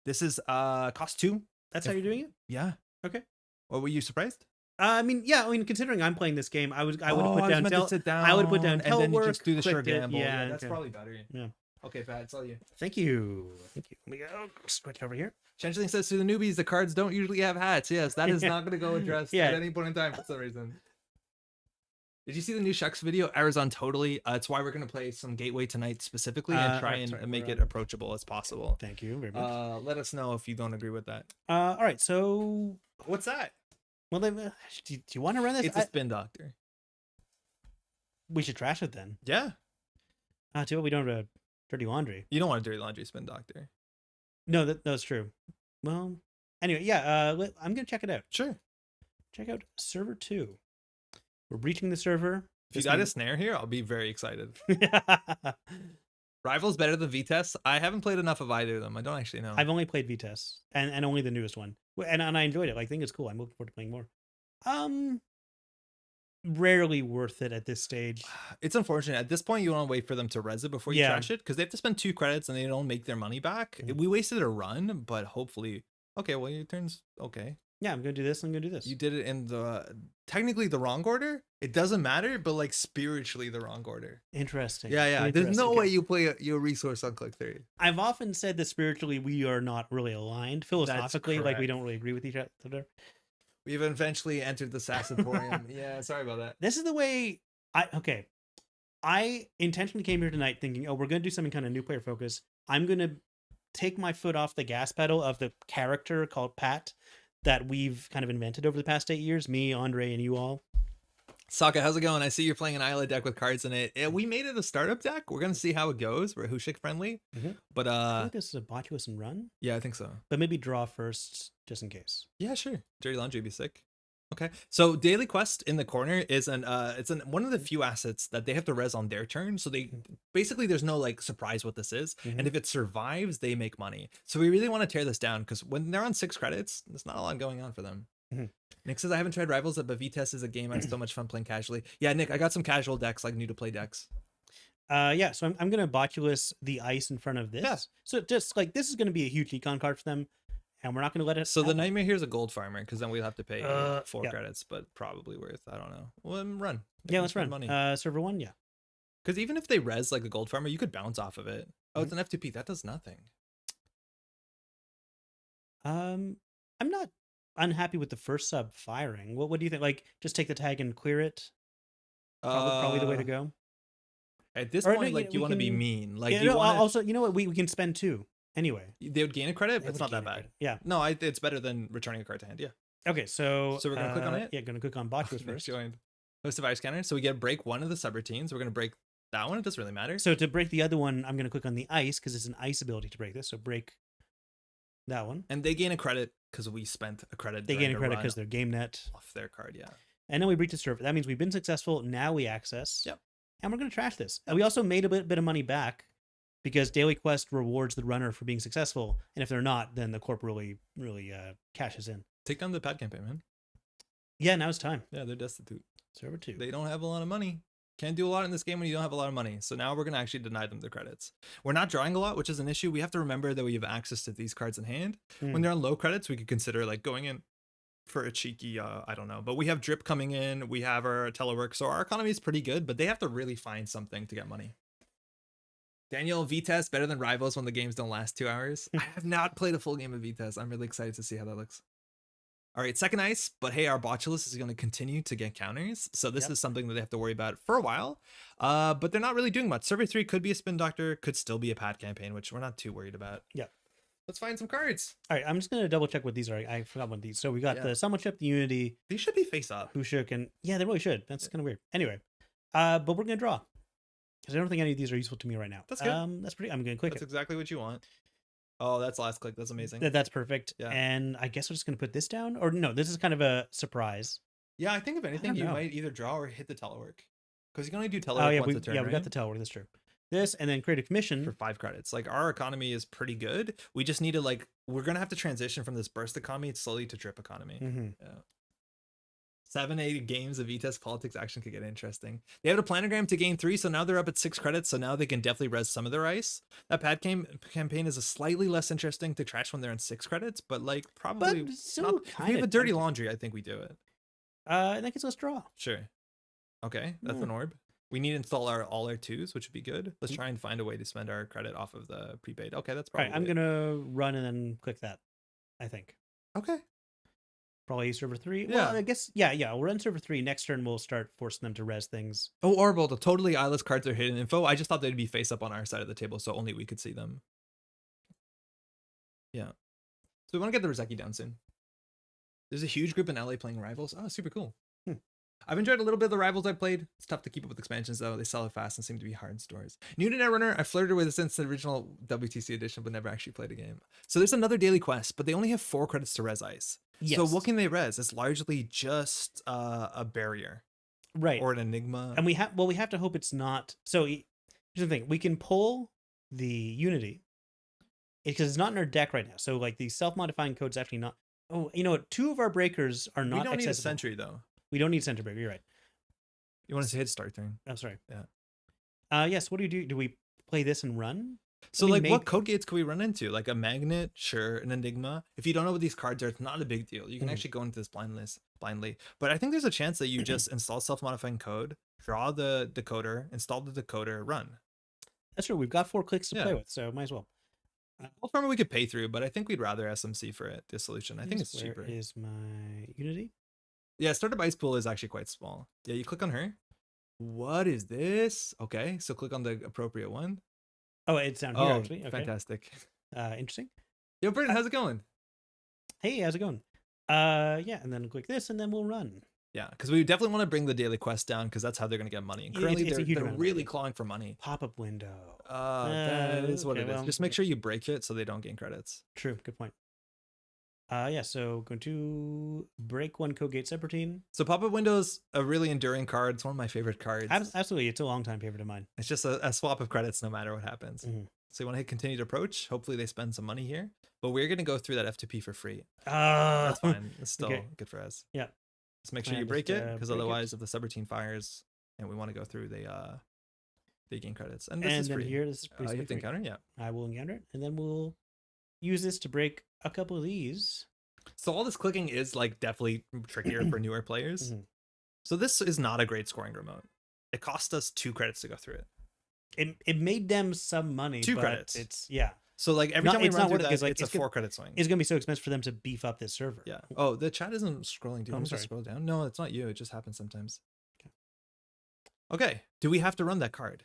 This is cost 2. That's how you're doing it? Yeah. Okay. Or were you surprised? Considering I'm playing this game, I would have put down I would put down and then you just telework, do the short clicked it. gamble. Yeah, That's okay. probably better. Yeah. Okay, Pat, it's all you. Thank you. Let me go switch over here. Changeling says to the newbies, the cards don't usually have hats. Yes, that is not going to go addressed at any point in time for some reason. Did you see the new Shucks video? Arizona totally. It's why we're going to play some Gateway tonight specifically and try and make it approachable as possible. Thank you very much. Let us know if you don't agree with that. All right, so what's that? Well, do you want to run this? It's a spin doctor. We should trash it then. Yeah. Too bad we don't have a Dirty Laundry. You don't want a Dirty Laundry spin doctor. No, that's true. Well, anyway, yeah. I'm gonna check it out. Sure. Check out server 2. We're breaching the server. If you got a snare here, I'll be very excited. Rivals better than VTES? I haven't played enough of either of them. I don't actually know. I've only played VTES and only the newest one. And I enjoyed it. I think it's cool. I'm looking forward to playing more. Rarely worth it at this stage. It's unfortunate. At this point, you want to wait for them to res it before you trash it, because they have to spend 2 credits and they don't make their money back. We wasted a run, but hopefully... Okay, well, your turn's okay. Yeah, I'm going to do this. I'm going to do this. You did it in technically the wrong order. It doesn't matter, but like spiritually the wrong order. Interesting. Yeah. Interesting. There's no way you play your resource on click 3. I've often said that spiritually we are not really aligned. Philosophically, like we don't really agree with each other. We've eventually entered the Sassaporium. Yeah, sorry about that. This is the way I intentionally came here tonight thinking, we're going to do something kind of new player focus. I'm going to take my foot off the gas pedal of the character called Pat that we've kind of invented over the past 8 years, me, Andre, and you all. Sokka, how's it going? I see you're playing an Ayla deck with cards in it. We made it a startup deck. We're going to see how it goes. We're Hushik friendly. But I think this is a botulous and run. Yeah, I think so. But maybe draw first, just in case. Yeah, sure. Dirty Laundry would be sick. Okay, so daily quest in the corner is one of the few assets that they have to res on their turn. So they basically there's no like surprise what this is, and if it survives, they make money. So we really want to tear this down because when they're on 6 credits, there's not a lot going on for them. Nick says I haven't tried Rivals, but VTES is a game I have so much fun playing casually. Yeah, Nick, I got some casual decks like new to play decks. Yeah, so I'm gonna botulous the ice in front of this. Yeah. So just like this is gonna be a huge econ card for them. And we're not going to let it. So the nightmare here is a gold farmer, because then we'll have to pay 4 credits, but probably worth, I don't know. Well, run. Let's run. Money. Server 1, yeah. Because even if they res like the gold farmer, you could bounce off of it. Oh, it's an F2P. That does nothing. I'm not unhappy with the first sub firing. What do you think? Like, just take the tag and clear it? Probably the way to go. At this point, like, you want to be mean. Like, also, you know what? We can spend 2. Anyway, they would gain a credit. It's not that bad. Yeah. No, it's better than returning a card to hand. Yeah. Okay, so we're gonna click on it. Yeah, gonna click on botulous first. Joined. Host of Ice Scanner. So we get to break one of the subroutines. We're gonna break that one. It doesn't really matter. So to break the other one, I'm gonna click on the ice because it's an ice ability to break this. So break that one. And they gain a credit because we spent a credit. They gain a credit because they're game net off their card. Yeah. And then we breach the server. That means we've been successful. Now we access. Yep. And we're gonna trash this. And we also made a bit of money back. because daily quest rewards the runner for being successful, and if they're not, then the corp really cashes in. Take down the Pat campaign, man. Yeah, now it's time. Yeah, they're destitute. Server 2. They don't have a lot of money. Can't do a lot in this game when you don't have a lot of money. So now we're going to actually deny them the credits. We're not drawing a lot, which is an issue. We have to remember that we have access to these cards in hand. When they're on low credits, we could consider like going in for a cheeky, I don't know. But we have drip coming in. We have our telework. So our economy is pretty good, but they have to really find something to get money. Daniel, V-Test better than Rivals when the games don't last 2 hours. I have not played a full game of V-Test. I'm really excited to see how that looks. All right, second ice, but hey, our botulus is going to continue to get counters. So this is something that they have to worry about for a while. But they're not really doing much. Survey 3 could be a Spin Doctor, could still be a Pat campaign, which we're not too worried about. Yeah. Let's find some cards. All right, I'm just going to double check what these are. I forgot what these. So we got the Summon Chip, the Unity. These should be face up. Hushuk, and yeah, they really should. That's kind of weird. Anyway, but we're going to draw. Because I don't think any of these are useful to me right now. That's good. That's pretty. I'm going to click That's exactly what you want. Oh, that's last click. That's amazing. That's perfect. Yeah. And I guess we're just going to put this down. Or no, this is kind of a surprise. Yeah, I think if anything, you might either draw or hit the telework. Because you can only do telework once a turn, we got the telework. That's true. This, and then creative commission. For 5 credits. Like, our economy is pretty good. We just need to, like, we're going to have to transition from this burst economy slowly to drip economy. Yeah. 7-8 games of V-Test politics action could get interesting. They have a planogram to gain 3, so now they're up at 6 credits, so now they can definitely res some of their ice. That Pat campaign is a slightly less interesting to trash when they're on 6 credits, but like probably still if we have a dirty laundry, I think we do it. In that case, let's draw. Sure. Okay, that's an orb. We need to install all our 2s, which would be good. Let's try and find a way to spend our credit off of the prepaid. Okay, that's probably all right. I'm gonna run and then click that, I think. Okay. Probably server 3. Yeah. Well, I guess, yeah. We'll run server 3. Next turn, we'll start forcing them to res things. Oh, Orbital. Totally Ayla's cards are hidden info. I just thought they'd be face up on our side of the table, so only we could see them. Yeah. So we want to get the Rizeki down soon. There's a huge group in LA playing Rivals. Oh, super cool. I've enjoyed a little bit of the Rivals I've played. It's tough to keep up with expansions, though. They sell it fast and seem to be hard stores. New to Netrunner, I flirted with it since the original WTC edition, but never actually played a game. So there's another daily quest, but they only have 4 credits to res ice. Yes. So what can they res? It's largely just a barrier. Right. Or an enigma. And we have to hope it's not. So here's the thing. We can pull the Unity because it's not in our deck right now. So like the self-modifying code's actually not. Oh, you know what? 2 of our breakers are not accessible. We don't need a sentry, though. We don't need Center Breaker, you're right. You want to hit start turn. I'm sorry. Yeah. Yes, what do you do? Do we play this and run? So like what code gates can we run into? Like a magnet, sure, an enigma. If you don't know what these cards are, it's not a big deal. You can actually go into this blindly. But I think there's a chance that you just install self-modifying code, draw the decoder, install the decoder, run. That's true. We've got 4 clicks to play with, so might as well. Well, from we could pay through, but I think we'd rather SMC for it, this solution. I think it's cheaper. Where is my Unity? Yeah, startup ice pool is actually quite small. Yeah, you click on her. What is this? Okay, so click on the appropriate one. Oh, it's down here, actually. Okay. Fantastic. Interesting. Yo, Britton, how's it going? Hey, how's it going? Yeah, and then click this, and then we'll run. Yeah, because we definitely want to bring the daily quest down because that's how they're going to get money. And currently, they're really clawing for money. Pop-up window. That is what it is. Just make sure you break it so they don't gain credits. True. Good point. Yeah, so going to break 1 code gate subroutine. So pop-up window's a really enduring card. It's one of my favorite cards. Absolutely. It's a long-time favorite of mine. It's just a swap of credits no matter what happens. So you want to hit continued approach. Hopefully they spend some money here. But we're going to go through that F2P for free. That's fine. It's still good for us. Yeah. Just make sure you break it, because otherwise if the subroutine fires and we want to go through, they gain credits. And this is free. Here, this is you have to encounter, yeah. I will encounter it. And then we'll use this to break a couple of these. So all this clicking is like definitely trickier for newer players. So this is not a great scoring remote. It cost us 2 credits to go through it. It made them some money. 2 credits. It's So like every time we run through that, it's a 4 credit swing. It's gonna be so expensive for them to beef up this server. Yeah. Oh, the chat isn't scrolling. Do you want to scroll down? No, it's not you. It just happens sometimes. Okay. Do we have to run that card?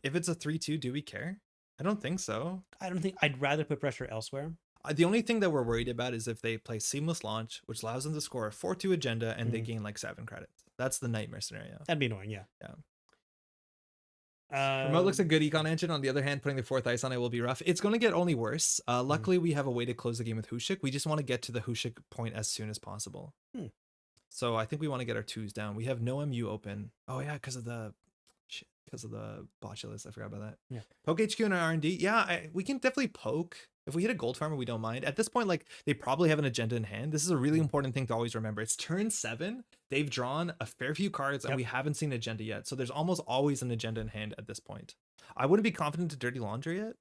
If it's a 3-2, do we care? I don't think so. I'd rather put pressure elsewhere. The only thing that we're worried about is if they play Seamless Launch, which allows them to score a 4-2 agenda and they gain like 7 credits. That's the nightmare scenario. That'd be annoying, yeah. Remote looks a good econ engine. On the other hand, putting the 4th ice on it will be rough. It's going to get only worse. Luckily, we have a way to close the game with Hushuk. We just want to get to the Hushuk point as soon as possible. So I think we want to get our 2s down. We have no MU open. Oh yeah, because of the because of the botulus. I forgot about that. Yeah. Poke HQ and R&D. Yeah, we can definitely poke. If we hit a gold farmer, we don't mind. At this point, like, they probably have an agenda in hand. This is a really important thing to always remember. It's turn 7. They've drawn a fair few cards, and we haven't seen an agenda yet. So there's almost always an agenda in hand at this point. I wouldn't be confident to Dirty Laundry yet.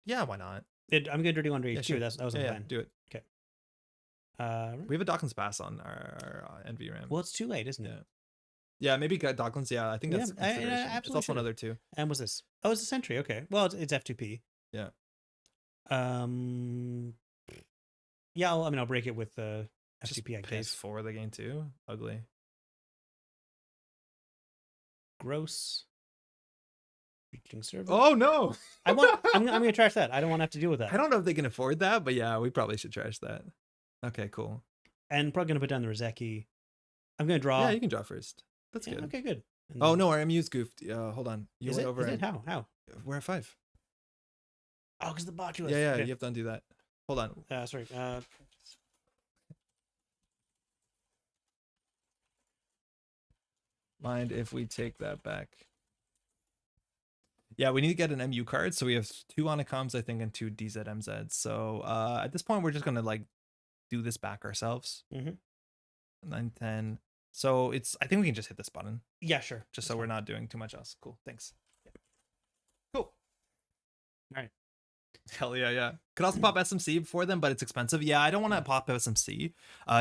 Yeah, why not? I'm good Dirty Laundry too. Sure. That was a plan. Do it. Okay. We have a Docklands Pass on our NVRAM. Well, it's too late, isn't it? Yeah, maybe Docklands. Yeah, I think that's a consideration. It's also another 2. And what's this? Oh, it's a Sentry. Okay. Well, it's F2P. Yeah. Yeah, I'll break it with the FTP, I guess. Pays for the game too. Ugly. Gross. Reaching server. Oh no! I'm gonna trash that. I don't want to have to deal with that. I don't know if they can afford that, but yeah, we probably should trash that. Okay, cool. And probably gonna put down the Rozeki. I'm gonna draw. Yeah, you can draw first. That's good. Okay, good. And oh no, our MU's goofed. Hold on. You went over. Is it? How? We're at 5. Oh, because the botulus. Yeah, okay. You have to undo that. Hold on. Sorry. Mind if we take that back? Yeah, we need to get an MU card. So we have 2 Anacoms, I think, and 2 DZMZs. So at this point, we're just gonna like do this back ourselves. 9, 10. So I think we can just hit this button. Yeah, sure. Just so we're not doing too much else. Cool. Thanks. Yeah. Cool. All right. Hell yeah. Could also pop SMC before them, but it's expensive. Yeah, I don't want to pop SMC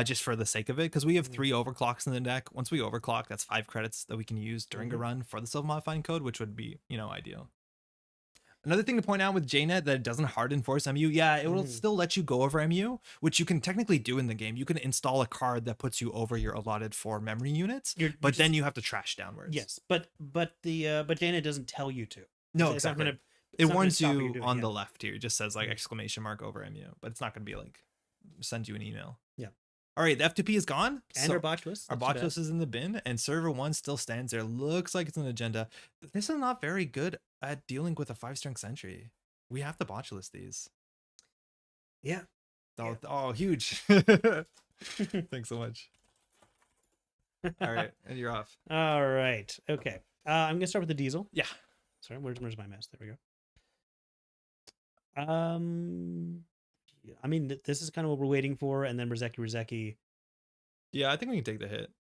just for the sake of it, because we have 3 overclocks in the deck. Once we overclock, that's 5 credits that we can use during a run for the self-modifying code, which would be, ideal. Another thing to point out with JNet that it doesn't hard enforce MU. Yeah, it will still let you go over MU, which you can technically do in the game. You can install a card that puts you over your allotted 4 memory units, but then you have to trash downwards. Yes, but JNet doesn't tell you to. No, so exactly. It warns you on the left here. It just says like exclamation mark over MU, but it's not going to be like send you an email. Yeah. All right, the F2P is gone. And our botulus. Our botulus is in the bin, and server 1 still stands there. Looks like it's an agenda. This is not very good at dealing with a 5-string sentry. We have to botulus these. Yeah. Oh, huge. Thanks so much. All right, and you're off. All right. Okay. I'm gonna start with the diesel. Yeah. Sorry, where's my mouse? There we go. I mean, this is kind of what we're waiting for, and then Rozeki. Yeah, I think we can take the hit.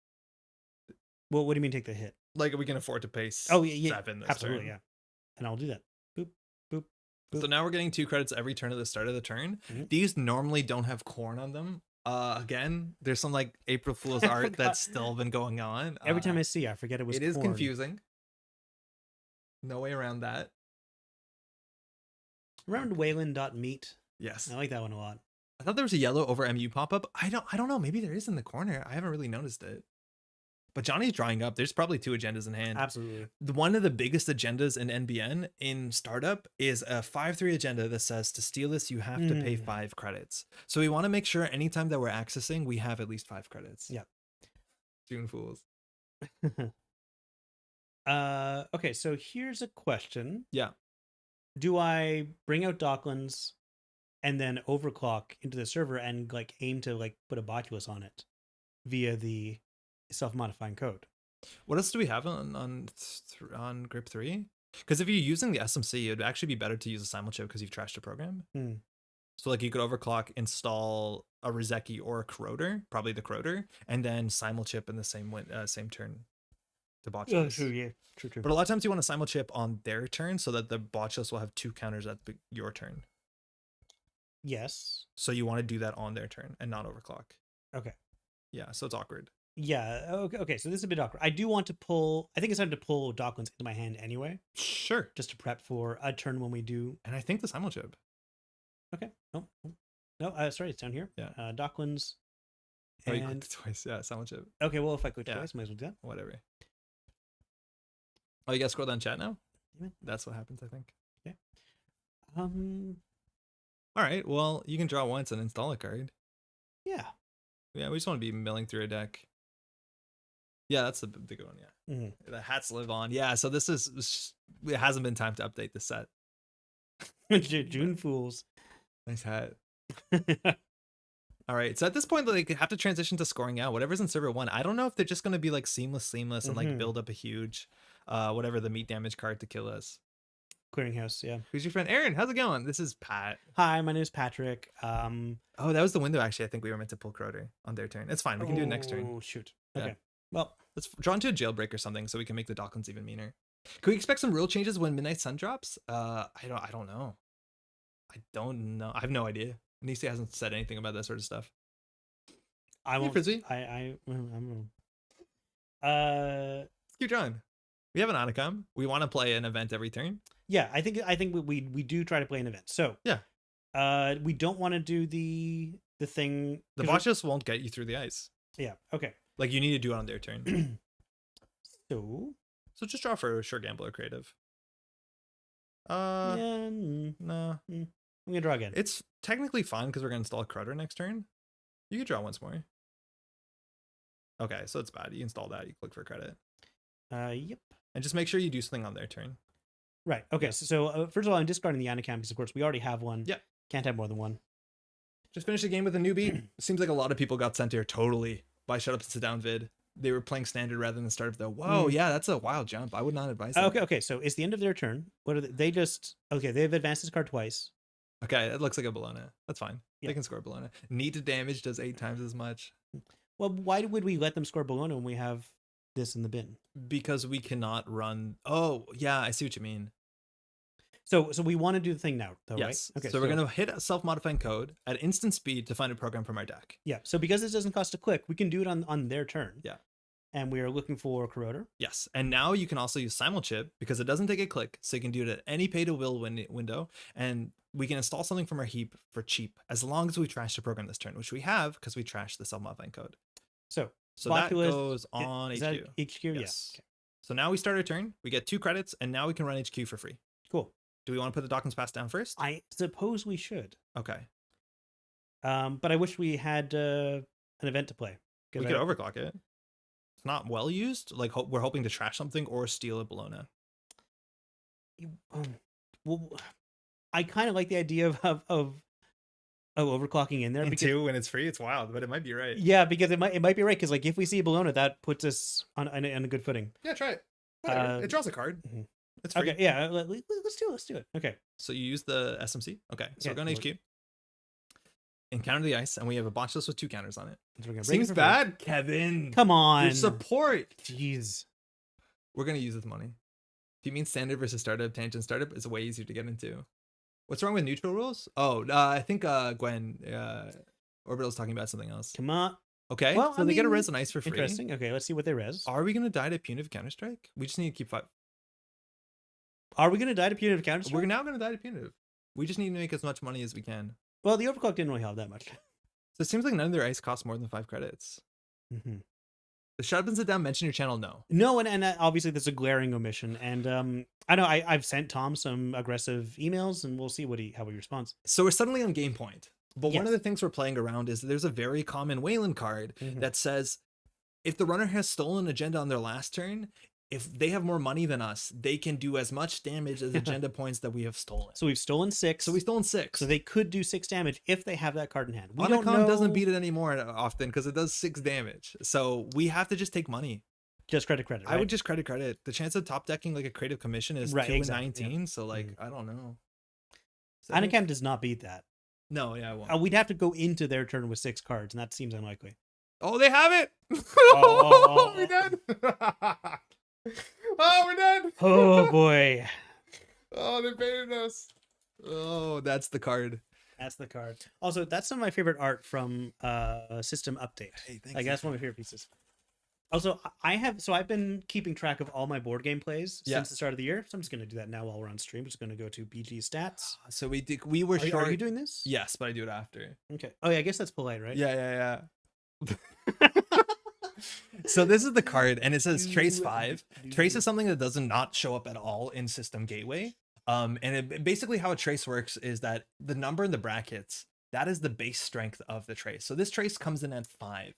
Well, what do you mean take the hit? Like we can afford to pay 7 this absolutely, turn. yeah. And I'll do that. Boop, boop, boop. So now we're getting 2 credits every turn at the start of the turn. These normally don't have corn on them. Again, there's some like April Fool's art that's still been going on. Every time I forget it was corn. It is confusing. No way around that. Remember Weyland.meet? Yes. I like that one a lot. I thought there was a yellow over MU pop-up. I don't know. Maybe there is in the corner. I haven't really noticed it. But Johnny's drawing up. There's probably 2 agendas in hand. Absolutely. One of the biggest agendas in NBN in startup is a 5-3 agenda that says to steal this, you have to pay 5 credits. So we want to make sure anytime that we're accessing, we have at least 5 credits. Yeah. June Fools. Okay, so here's a question. Yeah. Do I bring out Docklands and then overclock into the server and like aim to like put a botulus on it via the self-modifying code? What else do we have on grip 3? Because if you're using the SMC, it'd actually be better to use a simul chip because you've trashed the program. So like you could overclock, install a Rozeki or a Corroder, probably the Corroder, and then simul chip in the same turn to botulus. True. But a lot of times you want to simul chip on their turn so that the botulus will have 2 counters at your turn. Yes. So you want to do that on their turn and not overclock. Okay. Yeah, so it's awkward. Yeah. Okay. So this is a bit awkward. I do want to pull. I think it's time to pull Docklands into my hand anyway. Sure. Just to prep for a turn when we do. And I think the simul chip. Okay. No. Sorry, it's down here. Yeah. Docklands. Oh, you clicked twice. Yeah, simul chip. Okay. Well, if I click twice, might as well do that. Whatever. Oh, you guys scroll down chat now? Yeah. That's what happens, I think. Yeah. All right. Well, you can draw once and install a card. Yeah. Yeah, we just want to be milling through a deck. Yeah, that's the good one. Yeah. The hats live on. Yeah. So this is. It hasn't been time to update the set. June Fools. Nice hat. All right. So at this point, like, have to transition to scoring out whatever's in server 1. I don't know if they're just going to be like seamless and like build up a huge whatever the meat damage card to kill us. Clearinghouse, yeah. Who's your friend? Aaron, how's it going? This is Pat. Hi, my name is Patrick. Oh, that was the window, actually. I think we were meant to pull Crowder on their turn. It's fine. We can do it next turn. Oh, shoot. Okay. Yeah. Well, let's draw into a jailbreak or something so we can make the Docklands even meaner. Can we expect some rule changes when Midnight Sun drops? I don't know. I have no idea. Nisei hasn't said anything about that sort of stuff. I won't. Frizzy? I'm let's keep drawing. We have an Onacom. We want to play an event every turn. Yeah, I think we do try to play an event. So yeah, we don't want to do the thing. The boss just won't get you through the ice. Yeah. Okay. Like you need to do it on their turn. so just draw for sure, gamble or creative. Yeah, no. I'm gonna draw again. It's technically fine because we're gonna install Crowder next turn. You can draw once more. Okay, so it's bad. You install that. You click for credit. Yep. And just make sure you do something on their turn. Right. Okay. Yeah. So first of all, I'm discarding the Anacam because of course we already have one. Yeah. Can't have more than one. Just finish the game with a newbie. Seems like a lot of people got sent here totally by Shut Up and Sit Down vid. They were playing standard rather than startup though. Whoa, yeah, that's a wild jump. I would not advise that. Okay. So it's the end of their turn. What are they just? Okay, they've advanced this card twice. Okay, that looks like a Bologna. That's fine. Yeah. They can score Bologna. Need to damage does 8 times as much. Well, why would we let them score Bologna when we have this in the bin? Because we cannot run. Oh, yeah, I see what you mean. So we want to do the thing now, though, yes. right? Okay. So we're going to hit a self-modifying code at instant speed to find a program from our deck. Yeah. So because this doesn't cost a click, we can do it on their turn. Yeah. And we are looking for Corroder. Yes. And now you can also use Simulchip because it doesn't take a click. So you can do it at any pay-to-will window. And we can install something from our heap for cheap as long as we trash the program this turn, which we have because we trashed the self-modifying code. So that goes on HQ. Is that HQ? Yes. Yeah. Okay. So now we start our turn. We get 2 credits, and now we can run HQ for free. Cool. Do we want to put the Docklands Pass down first? I suppose we should. Okay. But I wish we had an event to play. We could overclock it. It's not well used. Like we're hoping to trash something or steal a Bologna. Well, I kind of like the idea of overclocking in there. Me too. When it's free, it's wild, but it might be right. Yeah, because it might be right. Because like if we see a Bologna, that puts us on a good footing. Yeah, try it. Whatever. It draws a card. Mm-hmm. It's free. Okay. Yeah. Let's do it. Okay. So you use the SMC. Okay. So yeah, we're going to HQ. Encounter the ice, and we have a bunch list with 2 counters on it. So Seems bad, Kevin. Come on. Your support. Jeez. We're going to use this money. If you mean standard versus startup, tangent startup is way easier to get into. What's wrong with neutral rules? Oh, I think Gwen, Orbital's talking about something else. Come on. Okay, well, so they get a res and ice for free. Interesting. Okay, let's see what they res. Are we going to die to punitive Counter-Strike? We just need to keep 5. Are we going to die to punitive Counter-Strike? We're now going to die to punitive. We just need to make as much money as we can. Well, the overclock didn't really help that much. So it seems like none of their ice costs more than 5 credits. Mm-hmm. The Shut Up and Sit Down mention your channel, no. No, and obviously that's a glaring omission. And I know I've sent Tom some aggressive emails, and we'll see how he responds. So we're suddenly on game point. But one of the things we're playing around is there's a very common Weyland card that says if the runner has stolen agenda on their last turn, if they have more money than us, they can do as much damage as agenda points that we have stolen. So we've stolen 6. So we've stolen 6. So they could do 6 damage if they have that card in hand. Onacom doesn't beat it anymore often because it does 6 damage. So we have to just take money. Just credit. Right? I would just credit. The chance of top decking like a creative commission is 2 in 19. Yeah. So like, I don't know. Anacam does not beat that. No, yeah, I won't. We'd have to go into their turn with 6 cards, and that seems unlikely. Oh, they have it! Oh, we're dead! Oh, we're dead! Oh, boy. Oh, they baited us. Oh, that's the card. That's the card. Also, that's some of my favorite art from System Update. Hey, thanks. Like, that's one of my favorite pieces. Also, I've been keeping track of all my board game plays since the start of the year. So I'm just going to do that now while we're on stream. I'm just going to go to BG stats. So we were short. Are you doing this? Yes, but I do it after. Okay. Oh yeah, I guess that's polite, right? Yeah. So this is the card, and it says Trace 5. Trace is something that does not show up at all in System Gateway. And basically how a trace works is that the number in the brackets, that is the base strength of the trace. So this trace comes in at 5.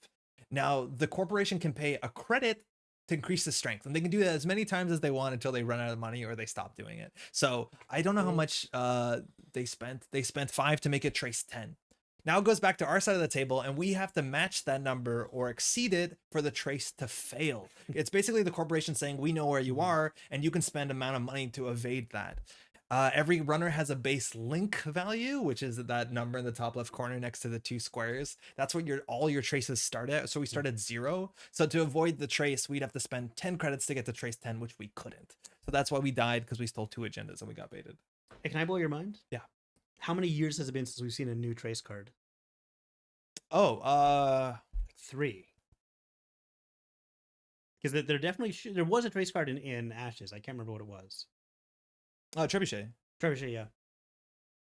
Now, the corporation can pay a credit to increase the strength, and they can do that as many times as they want until they run out of money or they stop doing it. So I don't know how much they spent. They spent 5 to make it trace 10. Now it goes back to our side of the table, and we have to match that number or exceed it for the trace to fail. It's basically the corporation saying, we know where you are, and you can spend amount of money to evade that. Every runner has a base link value, which is that number in the top left corner next to the 2 squares. That's what all your traces start at. So we start at 0. So to avoid the trace, we'd have to spend 10 credits to get to trace 10, which we couldn't. So that's why we died, because we stole 2 agendas and we got baited. Hey, can I blow your mind? Yeah. How many years has it been since we've seen a new trace card? Oh, 3. Because there definitely there was a trace card in Ashes. I can't remember what it was. Oh, Trebuchet. Trebuchet, yeah.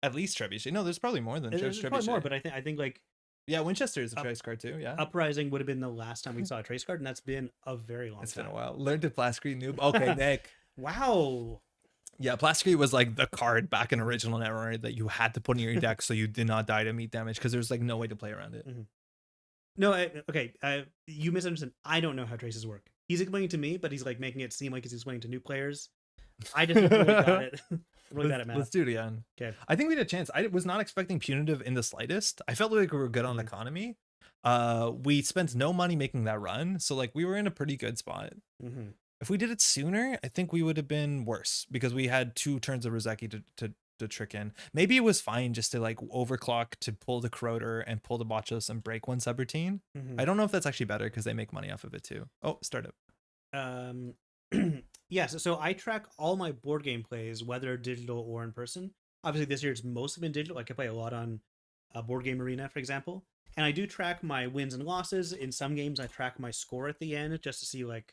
At least Trebuchet. No, there's probably more than There's Trebuchet. probably more, but I think like yeah, Winchester is a trace card too. Yeah, Uprising would have been the last time we saw a trace card, and that's been a very long time. It's been a while. Learn to Plascrete noob. Okay, Nick. Wow. Yeah, Plascrete was like the card back in original Netrunner that you had to put in your deck so you did not die to meat damage, because there's like no way to play around it. Mm-hmm. No, okay. You misunderstood. I don't know how traces work. He's explaining to me, but he's like making it seem like he's explaining to new players. I just really got it. Really bad at math. Let's do it again. Okay. I think we had a chance. I was not expecting punitive in the slightest. I felt like we were good on economy. We spent no money making that run, so like we were in a pretty good spot. Mm-hmm. If we did it sooner, I think we would have been worse, because we had 2 turns of Rozeki to trick in. Maybe it was fine just to like overclock to pull the Corroder and pull the Botchos and break 1 subroutine. Mm-hmm. I don't know if that's actually better, because they make money off of it too. Oh, startup. Yes, so I track all my board game plays, whether digital or in person. Obviously, this year it's mostly been digital. Like I play a lot on Board Game Arena, for example. And I do track my wins and losses. In some games, I track my score at the end just to see like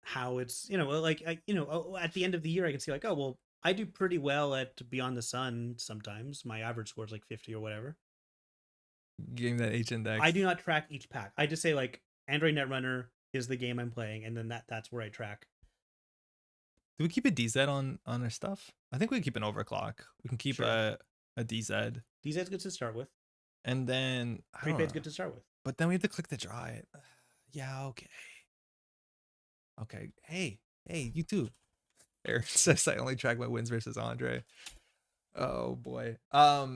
how it's, like, at the end of the year, I can see like, oh, well, I do pretty well at Beyond the Sun sometimes. My average score is like 50 or whatever. Game that H index. I do not track each pack. I just say like Android Netrunner is the game I'm playing, and then that's where I track. Do we keep a DZ on our stuff? I think we can keep an overclock. We can keep Sure. a DZ. DZ's good to start with. And then Prepaid's good to start with. But then we have to click the draw it. Yeah, okay. Okay. Hey, you too. Aaron says I only track my wins versus Andre. Oh boy. I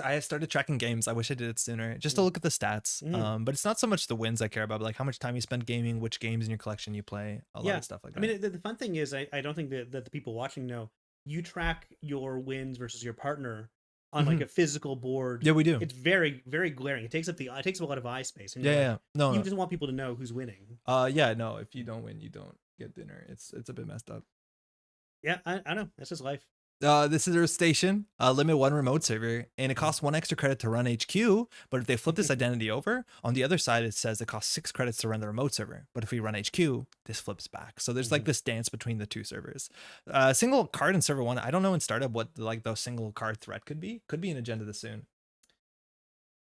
have started tracking games. I wish I did it sooner, just to look at the stats. But it's not so much the wins I care about, but like how much time you spend gaming, which games in your collection you play, a lot of stuff like that. I mean, the fun thing is, I don't think that the people watching know, you track your wins versus your partner on like a physical board. Yeah, we do. It's very, very glaring. It takes up a lot of eye space. And No, you just want people to know who's winning. No, if you don't win, you don't get dinner. It's a bit messed up. Yeah, I know. That's just life. This is our station, limit 1 remote server, and it costs 1 extra credit to run HQ. But if they flip this identity over, on the other side, it says it costs 6 credits to run the remote server. But if we run HQ, this flips back. So there's like this dance between the 2 servers. Single card in server 1, I don't know in startup what like the single card threat could be. Could be an agenda this soon.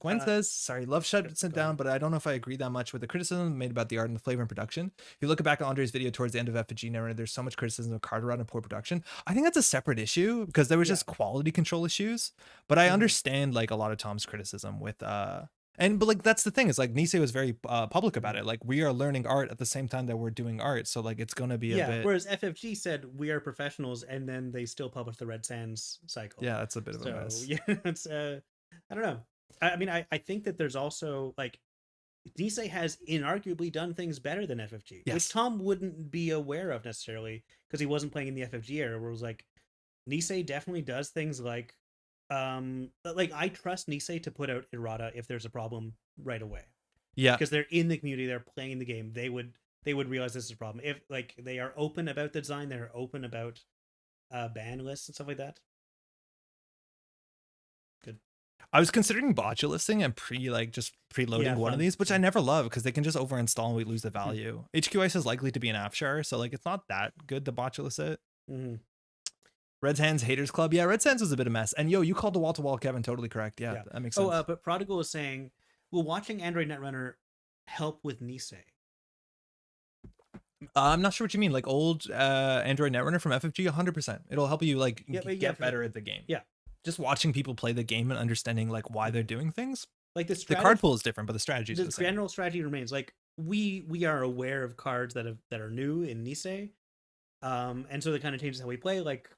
Gwen says, sorry, love shuts it down, but I don't know if I agree that much with the criticism made about the art and the flavor and production. If you look back at Andre's video towards the end of FG Netrunner, there's so much criticism of card run and poor production. I think that's a separate issue, because there was just quality control issues. But I understand like a lot of Tom's criticism with but like that's the thing, is like NISEI'd was very public about it. Like, we are learning art at the same time that we're doing art, so like it's gonna be a bit. Whereas FFG said we are professionals, and then they still publish the Red Sands cycle. Yeah, that's a bit of a mess. Yeah, it's I don't know. I mean, I think that there's also like NISEI'd has inarguably done things better than FFG, which Tom wouldn't be aware of necessarily because he wasn't playing in the FFG era, where it was like NISEI'd definitely does things like I trust NISEI'd to put out errata if there's a problem right away. Yeah, because they're in the community, they're playing the game. They would realize this is a problem if like they are open about the design, they're open about ban lists and stuff like that. I was considering botcha listing and preloading one of these, which I never love because they can just over install and we lose the value. HQ Ice is likely to be an Afshar, so like it's not that good to botcha list it. Red Sands Haters Club. Yeah, Red Sands was a bit of a mess. And you called the wall to wall, Kevin. Totally correct. Yeah, that makes sense. But Prodigal is saying, will watching Android Netrunner help with NISEI'd? I'm not sure what you mean. Like old Android Netrunner from FFG, 100%. It'll help you like get better at the game. Yeah. Just watching people play the game and understanding like why they're doing things. Like the card pool is different, but the strategy is the same. General strategy remains. Like we are aware of cards that are new in NISEI'd, and so that kind of changes how we play. Like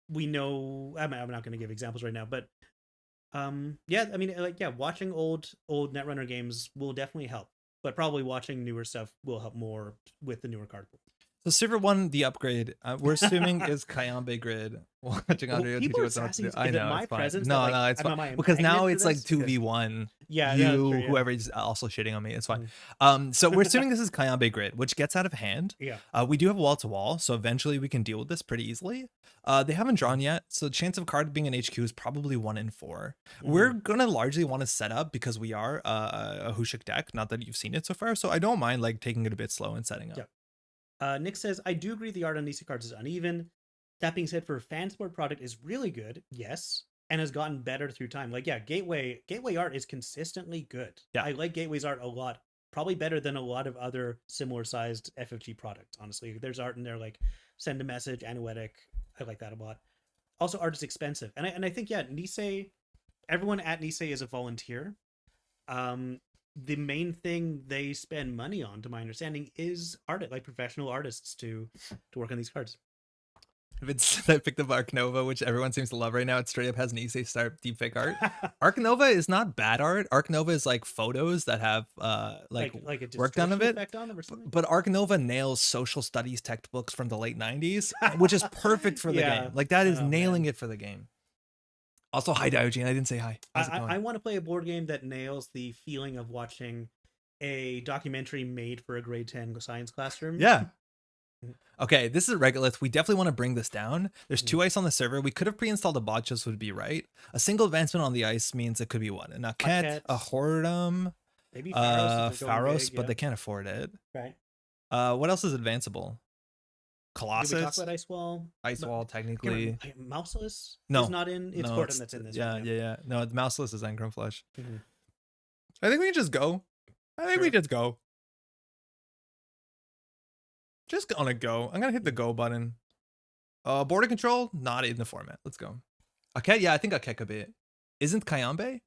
we know, I'm not going to give examples right now, but Yeah, I mean, like, yeah, watching old Netrunner games will definitely help, but probably watching newer stuff will help more with the newer card pool. So Server 1, the upgrade, we're assuming is Kayambe Grid. Watching Audio People teach are what to do. asking, I is it know, my it's fine. presence No, that, like, no, it's I'm fine. a Because now magnet it's for like this? 2v1. Yeah, You, that's true, yeah. whoever's also shitting on me, it's fine. So we're assuming this is Kayambe Grid, which gets out of hand. Yeah. We do have wall-to-wall, so eventually we can deal with this pretty easily. They haven't drawn yet, so the chance of card being an HQ is probably 1 in 4. We're going to largely want to set up because we are a Hushik deck, not that you've seen it so far, so I don't mind like taking it a bit slow and setting up. Yeah. Nick says, I do agree the art on NISEI'd cards is uneven. That being said, for fan support product is really good, yes, and has gotten better through time. Like, yeah, Gateway art is consistently good. Yeah. I like Gateway's art a lot, probably better than a lot of other similar sized FFG products, honestly. There's art in there like Send a Message, Anuetic. I like that a lot. Also, art is expensive. And I think, yeah, Nisei, everyone at Nisei is a volunteer. The main thing they spend money on, to my understanding, is art, like professional artists to work on these cards. I picked up Arc Nova, which everyone seems to love right now. It straight up has Nisei Star deepfake art. Arc Nova is not bad art. Arc Nova is like photos that have like a work done of it. On them or something? But Arc Nova nails social studies textbooks from the late 90s, which is perfect for the game. Like that is nailing it for the game. Also, hi Diogen. I didn't say hi. I want to play a board game that nails the feeling of watching a documentary made for a grade 10 science classroom. Yeah. Okay, this is a regolith. We definitely want to bring this down. There's 2 ice on the server. We could have pre-installed a bot, just would be right. A single advancement on the ice means it could be one. An Aket, a Hordum, maybe Pharos, but they can't afford it. Right. What else is advanceable? Colossus. Did we talk about Ice Wall? Ice Wall, technically. Mouseless? No. Is not in. It's Hordum that's in this. Yeah. No, Mouseless is Engram Flesh. I think we can just go. We just go. Just gonna go. I'm gonna hit the go button. Border control, not in the format. Let's go. Okay, yeah, I think Aket could be it. Isn't Kayambe?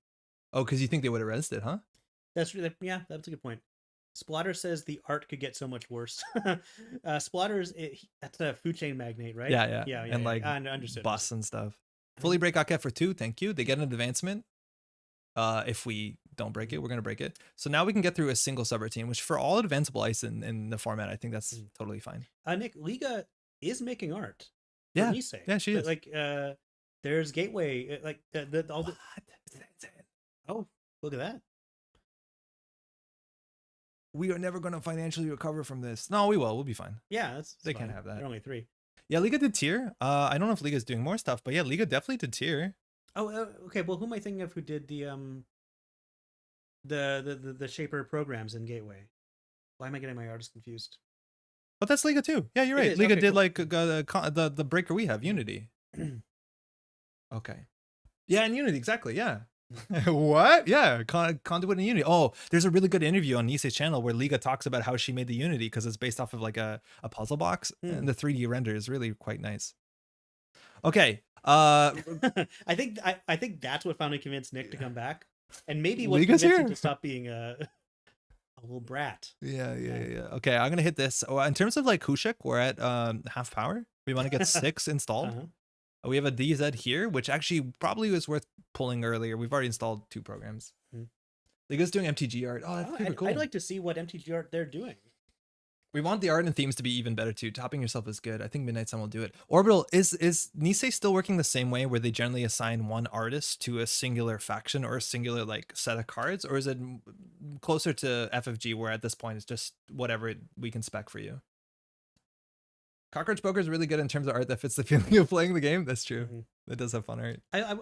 Oh, because you think they would have rezzed it, huh? That's really, yeah, that's a good point. Splatter says the art could get so much worse. Splatter's that's a food chain magnate, right? Yeah. And like understood. Bus and stuff. Fully break Aket for 2, thank you. They get an advancement. If we don't break it, we're gonna break it. So now we can get through a single subroutine, which for all advanceable ice in the format, I think that's totally fine. Nick, Liga is making art. Yeah, Nisei. Yeah, she is. Like, there's Gateway, like all the. Oh, look at that. We are never gonna financially recover from this. No, we will. We'll be fine. Yeah, they can't have that. They're only 3. Yeah, Liga did tier. I don't know if Liga's doing more stuff, but yeah, Liga definitely did tier. Oh, okay. Well, who am I thinking of who did the Shaper programs in Gateway? Why am I getting my artists confused? But that's Liga too. Yeah, you're right. Liga did like the breaker we have, Unity. Okay. Yeah, in Unity, exactly. Yeah. What? Yeah, conduit in Unity. Oh, there's a really good interview on Nisei's channel where Liga talks about how she made the Unity because it's based off of like a puzzle box, and the 3D render is really quite nice. Okay. I think that's what finally convinced Nick to come back, and maybe what convinced him to stop being a little brat. Yeah. Okay, I'm gonna hit this. Oh, in terms of like Hushik, we're at half power. We want to get 6 installed. We have a DZ here, which actually probably was worth pulling earlier. We've already installed 2 programs. Liga's doing MTG art. Oh, that's super cool. I'd like to see what MTG art they're doing. We want the art and themes to be even better too. Topping yourself is good. I think Midnight Sun will do it. Orbital, is Nisei still working the same way where they generally assign one artist to a singular faction or a singular like set of cards? Or is it closer to FFG where at this point it's just whatever we can spec for you? Cockroach Poker is really good in terms of art that fits the feeling of playing the game. That's true. It does have fun art. I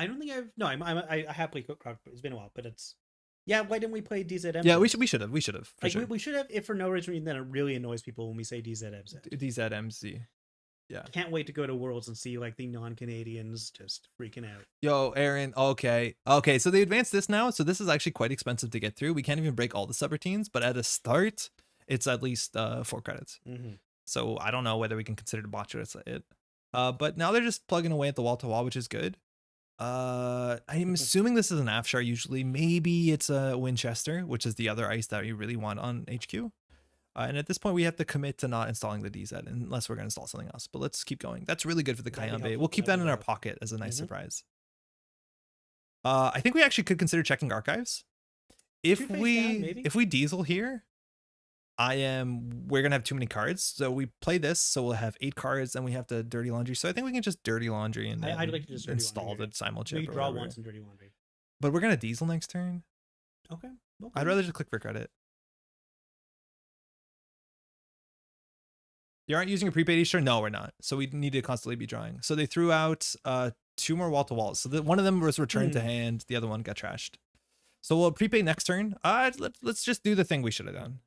don't think I have played Cockroach. It's been a while, but it's. Yeah, why didn't we play DZM? Yeah, we should have. Like, sure. we should have, if for no reason, then it really annoys people when we say DZMZ. DZMZ. Yeah. I can't wait to go to Worlds and see like the non-Canadians just freaking out. Yo, Aaron. Okay, so they advanced this now, so this is actually quite expensive to get through. We can't even break all the subroutines, but at a start, it's at least 4 credits. So I don't know whether we can consider the botch it. But now they're just plugging away at the wall-to-wall, which is good. I'm assuming this is an Afshar usually. Maybe it's a Winchester, which is the other ice that you really want on HQ. And at this point, we have to commit to not installing the DZ unless we're going to install something else. But let's keep going. That's really good for the Kayambe. We'll keep that in our pocket as a nice surprise. I think we actually could consider checking archives. If we diesel here, we're gonna have too many cards. So we play this, so we'll have 8 cards, and we have to dirty laundry. So I think we can just dirty laundry and I'd like to just install the simul chip. We draw once and dirty laundry. But we're gonna diesel next turn. Okay. I'd rather just click for credit. You aren't using a prepaid each turn? No, we're not. So we need to constantly be drawing. So they threw out 2 more wall to walls. So one of them was returned to hand. The other one got trashed. So we'll prepay next turn. Let's just do the thing we should have done.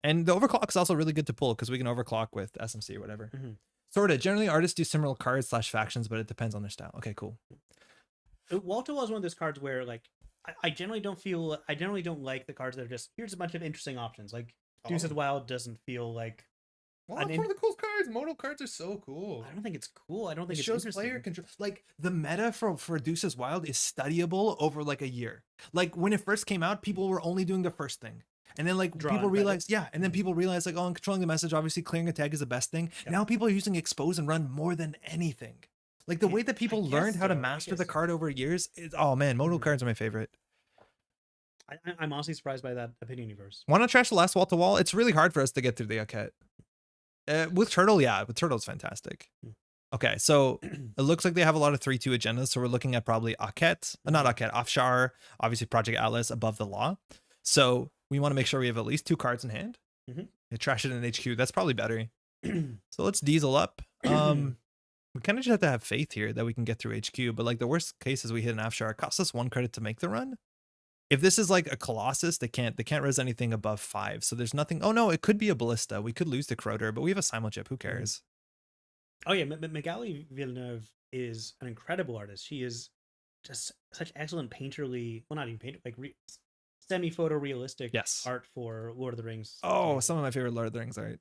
And the overclock is also really good to pull because we can overclock with SMC or whatever. Sort of. Generally, artists do similar cards / factions, but it depends on their style. Okay, cool. Wall to wall is one of those cards where, like, I generally don't like the cards that are just, here's a bunch of interesting options. Like, Deuces Wild doesn't feel like... Well, it's one of the cool cards. Modal cards are so cool. I don't think it's cool. I don't think it it's shows interesting. Player control. Like, the meta for Deuces Wild is studyable over like a year. Like, when it first came out, people were only doing the first thing. And then like people realized, and then people realized like, oh, I'm controlling the message. Obviously, clearing a tag is the best thing. Yep. Now people are using expose and run more than anything. Like the way that people learned how to master the card over years. Oh man, modal cards are my favorite. I'm honestly surprised by that opinion universe. Want to trash the last wall to wall? It's really hard for us to get through the Aket. With Turtle, with Turtle, it's fantastic. Okay, so it looks like they have a lot of 3/2 agendas. So we're looking at probably Aket, not Aket, Afshar, obviously Project Atlas above the law. So we want to make sure we have at least 2 cards in hand. Trash it in HQ. That's probably better. So let's diesel up. We kind of just have to have faith here that we can get through HQ. But like the worst case is we hit an Afshar. It costs us 1 credit to make the run. If this is like a Colossus, they can't res anything above 5. So there's nothing. Oh no, it could be a Ballista. We could lose the Crowder, but we have a simul chip. Who cares? Oh yeah, Magali Villeneuve is an incredible artist. She is just such excellent painterly, well, not even painter, like semi-photorealistic art for Lord of the Rings. Oh, some of my favorite Lord of the Rings art.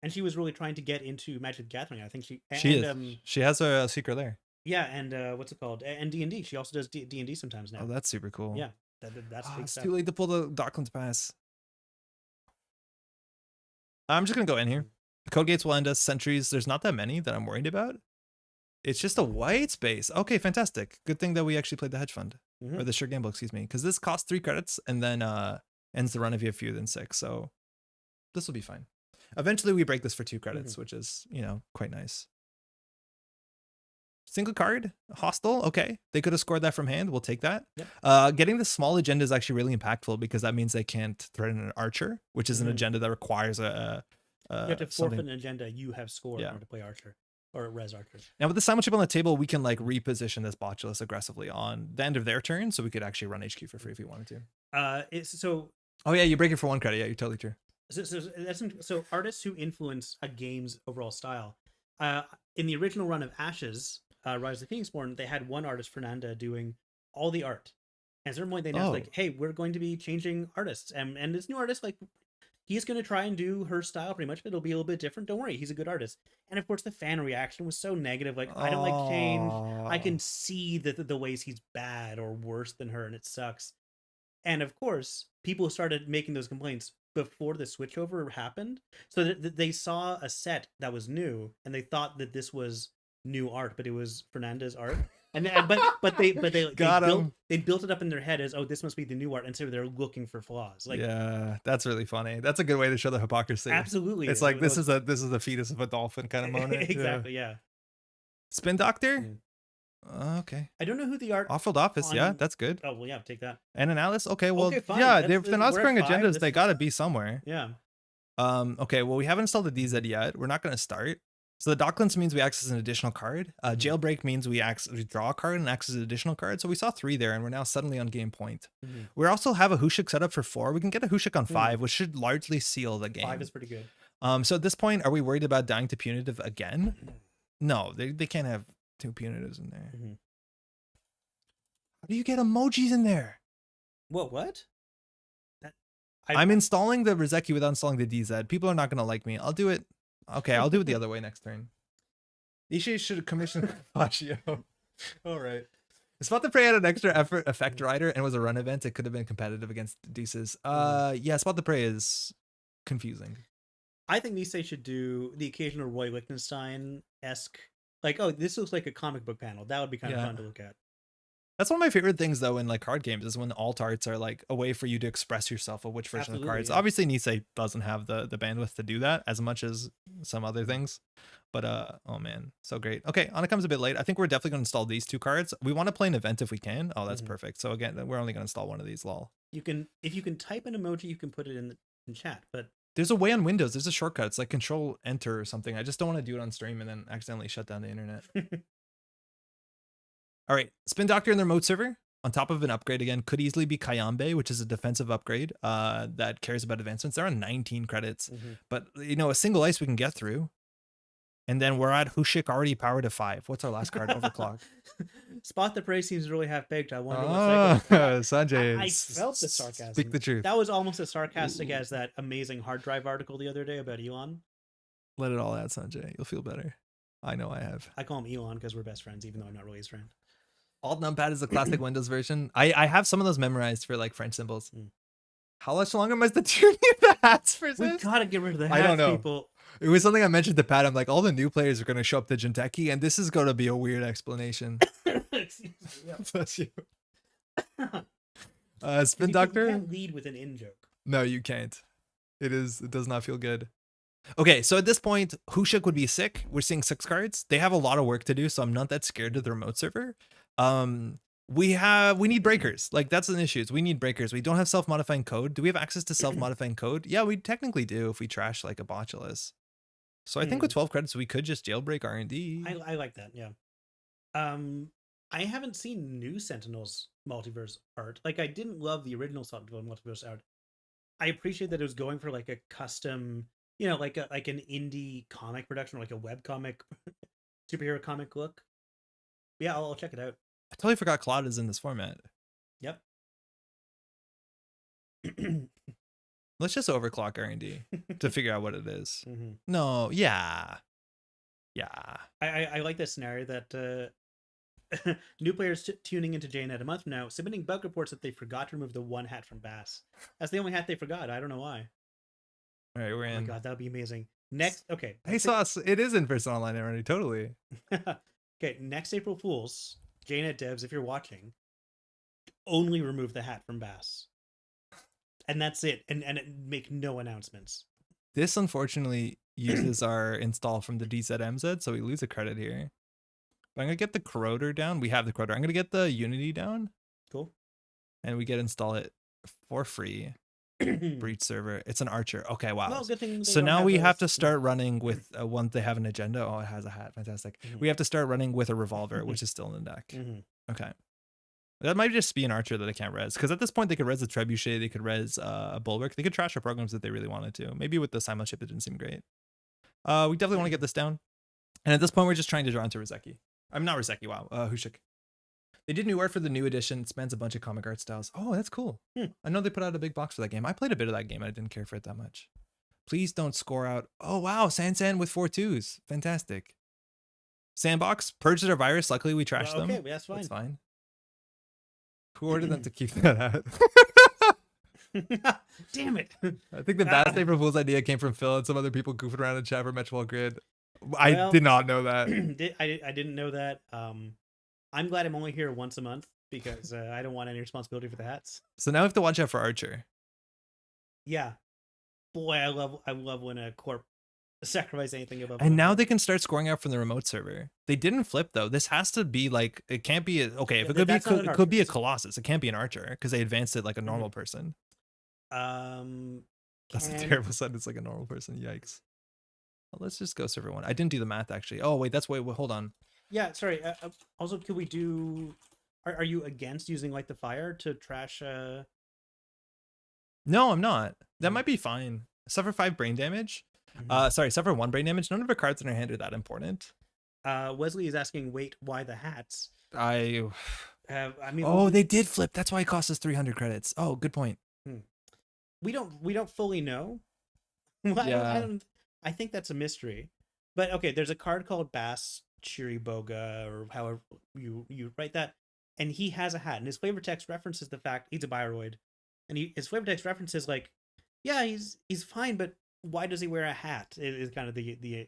And she was really trying to get into Magic the Gathering. I think she is. She has a secret there. Yeah, and what's it called? And D&D. She also does D&D sometimes now. Oh, that's super cool. Yeah, that's big it's stuff. too late to pull the DECKLISTS pass. I'm just gonna go in here. Code gates will end us. Sentries, there's not that many that I'm worried about. It's just a white space. Okay, fantastic. Good thing that we actually played the hedge fund. Or the sure gamble, excuse me. Because this costs 3 credits and then ends the run if you have fewer than 6. So this will be fine. Eventually we break this for 2 credits, which is, quite nice. Single card, hostile. Okay, they could have scored that from hand. We'll take that. Yep. Getting the small agenda is actually really impactful because that means they can't threaten an archer, which is an agenda that requires a you have to forfeit an agenda you have scored in order to play archer or res archer. Now with the simul chip on the table, we can like reposition this botulus aggressively on the end of their turn, so we could actually run HQ for free if we wanted to. Oh yeah, you break it for 1 credit. Yeah, you're totally true. So artists who influence a game's overall style. In the original run of Ashes, Rise of the Phoenixborn, they had one artist, Fernanda, doing all the art. And at a certain point, they announced like, "Hey, we're going to be changing artists," and this new artist, like, he's going to try and do her style pretty much, but it'll be a little bit different. Don't worry, he's a good artist. And of course, the fan reaction was so negative. Like, I don't like change. I can see the ways he's bad or worse than her, and it sucks. And of course, people started making those complaints before the switchover happened. So that they saw a set that was new, and they thought that this was new art, but it was Fernanda's art. And they built it up in their head as, oh, this must be the new art, and so they're looking for flaws. Like, yeah, that's really funny. That's a good way to show the hypocrisy. Absolutely, it's like this is a fetus of a dolphin kind of moment. Exactly, yeah. Spin Doctor. Okay. I don't know who the art. Off-field office, yeah, that's good. Oh well, yeah, take that. And an Atlas. Okay, well, yeah, if they're not scoring agendas, they gotta be somewhere. Yeah. Okay, well, we haven't installed the DZ yet. We're not gonna start. So the DECKLISTS means we access an additional card. Jailbreak means we draw a card and access an additional card. So we saw 3 there, and we're now suddenly on game point. We also have a Hushik set up for 4. We can get a Hushik on 5, which should largely seal the game. 5 is pretty good. So at this point, are we worried about dying to punitive again? No, they can't have 2 punitives in there. How do you get emojis in there? What? I'm installing the Rizeki without installing the DZ. People are not going to like me. I'll do it. Okay, I'll do it the other way next turn. Ishii should have commissioned Fashio. All right. Spot the Prey had an extra effect rider and was a run event. It could have been competitive against Deuces. Yeah, Spot the Prey is confusing. I think Nisei should do the occasional Roy Lichtenstein-esque, like, oh, this looks like a comic book panel. That would be kind of fun to look at. That's one of my favorite things though in like card games is when alt arts are like a way for you to express yourself of which version of cards. Yeah. Obviously Nisei doesn't have the bandwidth to do that as much as some other things. But oh man, so great. Okay, Anna comes a bit late. I think we're definitely gonna install these 2 cards. We want to play an event if we can. Oh, that's perfect. So again, we're only gonna install one of these, lol. You can, if you can type an emoji, you can put it in chat, but there's a way on Windows, there's a shortcut. It's like Control Enter or something. I just don't want to do it on stream and then accidentally shut down the internet. All right, Spin Doctor in the remote server. On top of an upgrade again, could easily be Kayambe, which is a defensive upgrade that cares about advancements. They're on 19 credits, but you know, a single ice we can get through. And then we're at Hushik already powered to 5. What's our last card? Overclock. Spot the Prey seems really half-baked. I wonder what Sanjay. I felt the sarcasm. Speak the truth. That was almost as sarcastic as that amazing hard drive article the other day about Elon. Let it all out, Sanjay. You'll feel better. I know I have. I call him Elon because we're best friends, even though I'm not really his friend. Alt numpad is the classic Windows version. I have some of those memorized for like French symbols. How much longer am I to tune the hats for this? We've got to get rid of the hats, I don't know. people. It was something I mentioned to Pat. I'm like, all the new players are going to show up to Jinteki, and this is going to be a weird explanation. Excuse me. Bless you. Spin Doctor? You can't lead with an in joke. No, you can't. It does not feel good. Okay, so at this point, Hushik would be sick. We're seeing 6 cards. They have a lot of work to do, so I'm not that scared of the remote server. We need breakers. Like, that's an issue. We need breakers. We don't have self-modifying code. Do we have access to self-modifying code? Yeah, we technically do if we trash like a botulus. So I think with 12 credits, we could just jailbreak R&D. I like that, yeah. I haven't seen new Sentinels multiverse art. Like, I didn't love the original Sentinel multiverse art. I appreciate that it was going for like a custom, you know, like an indie comic production, or like a webcomic superhero comic look. Yeah, I'll check it out. I totally forgot Claude is in this format. Yep. Let's just overclock R&D to figure out what it is. No, yeah. I like this scenario that new players tuning into JNet a month from now submitting bug reports that they forgot to remove the 1 hat from Bass. That's the only hat they forgot. I don't know why. All right, we're in. Oh my god, that would be amazing. Next, okay. Hey, Sauce, it is in person online already, totally. Okay, next April Fools, JNet devs, if you're watching, only remove the hat from Bass. And that's it. And make no announcements. This unfortunately uses our install from the DZMZ, so we lose a credit here. But I'm gonna get the corroder down. We have the corroder. I'm gonna get the Unity down. Cool. And we get install it for free. Breach server. It's an archer. Okay, wow. Well, good thing so now we have to start running with once they have an agenda. Oh, it has a hat. Fantastic. We have to start running with a revolver, which is still in the deck. Okay. That might just be an archer that I can't res, because at this point they could res a trebuchet, they could res a bulwark, they could trash our programs if they really wanted to. Maybe with the simul ship it didn't seem great. We definitely want to get this down. And at this point we're just trying to draw into Rizeki. I'm not Rizeki, wow. Hushik. They did new art for the new edition. It spans a bunch of comic art styles. Oh, that's cool. I know they put out a big box for that game. I played a bit of that game. I didn't care for it that much. Please don't score out. Oh, wow. San with 4 2s. Fantastic. Sandbox. Purged their virus. Luckily, we trashed them. Okay, that's fine. That's fine. Who ordered them to keep that hat? Damn it. I think the Bass April Fool's idea came from Phil and some other people goofing around in chat for Metrowall Grid. I did not know that. I didn't know that. I'm glad I'm only here once a month because I don't want any responsibility for the hats. So now we have to watch out for Archer. Yeah. Boy, I love when a corp sacrifice anything above. And now they can start scoring out from the remote server. They didn't flip though. This has to be like, it can't be okay. If it could be a Colossus. It can't be an Archer because they advanced it like a normal person. That's a terrible sentence, like a normal person. Yikes. Well, let's just go server 1. I didn't do the math actually. Oh wait, that's hold on. Yeah, sorry. Also, could we do? Are you against using like the fire to trash? No, I'm not. That might be fine. Suffer 5 brain damage. Sorry, suffer 1 brain damage. None of our cards in our hand are that important. Wesley is asking, wait, why the hats? I mean, oh, they did flip. That's why it cost us 300 credits. Oh, good point. We don't fully know. Yeah. I think that's a mystery. But okay, there's a card called Bass Chiriboga, or however you write that, and he has a hat, and his flavor text references the fact he's a Bioroid, and his flavor text references like, yeah, he's fine, but why does he wear a hat? It is kind of the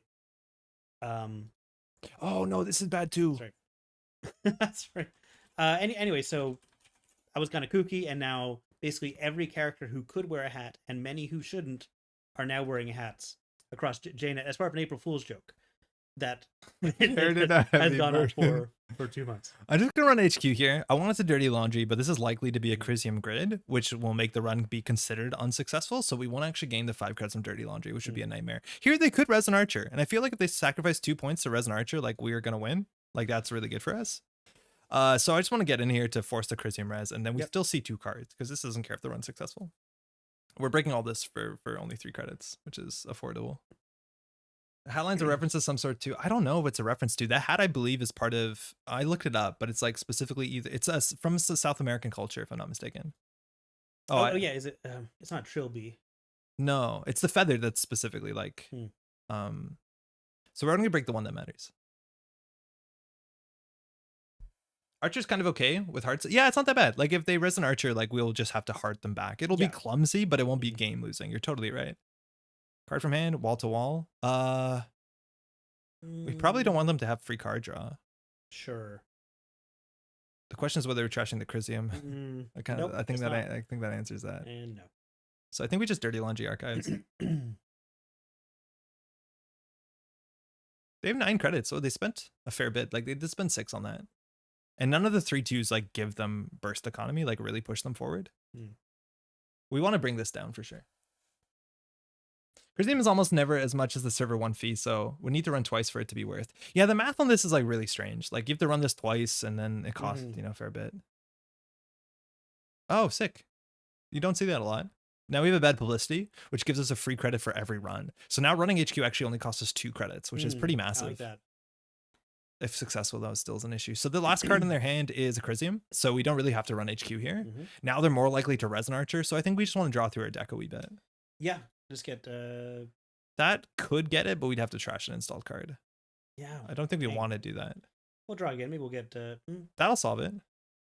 Oh no, this is bad too. Sorry. That's right. Anyway, so I was kind of kooky, and now basically every character who could wear a hat and many who shouldn't are now wearing hats across Jaina as part of an April Fool's joke that has gone on for 2 months. I'm just gonna run HQ here. I want it to dirty laundry, but this is likely to be a Crisium grid, which will make the run be considered unsuccessful. So we won't actually gain the 5 credits from dirty laundry, which would be a nightmare. Here they could res an archer, and I feel like if they sacrifice 2 points to res an archer, like we are gonna win. Like that's really good for us. So I just want to get in here to force the Crisium res, and then we still see 2 cards because this doesn't care if the run's successful. We're breaking all this for only 3 credits, which is affordable. Hatline's a reference to some sort too. I don't know if it's a reference to that hat. I believe is part of. I looked it up, but it's like specifically either it's from the South American culture, if I'm not mistaken. Oh yeah, is it? It's not trilby. No, it's the feather that's specifically like. So we're only gonna break the one that matters. Archer's kind of okay with hearts. Yeah, it's not that bad. Like if they res an archer, like we'll just have to heart them back. It'll be clumsy, but it won't be game losing. You're totally right. Card from hand, wall to wall. We probably don't want them to have free card draw. Sure. The question is whether we're trashing the Crisium. I think that answers that. And no. So I think we just dirty laundry archives. They have 9 credits, so they spent a fair bit. Like they did spend 6 on that. And none of the 3/2s like give them burst economy, like really push them forward. We want to bring this down for sure. Crisium is almost never as much as the server 1 fee, so we need to run twice for it to be worth. Yeah, the math on this is like really strange. Like you have to run this twice and then it costs, a fair bit. Oh, sick. You don't see that a lot. Now we have a bad publicity, which gives us a free credit for every run. So now running HQ actually only costs us 2 credits, which is pretty massive. I like that. If successful, though, still is an issue. So the last card in their hand is a Crisium, so we don't really have to run HQ here. Now they're more likely to res an archer, so I think we just want to draw through our deck a wee bit. Yeah, just get... That could get it, but we'd have to trash an installed card. Yeah. I don't think we want to do that. We'll draw again. Maybe we'll get... That'll solve it.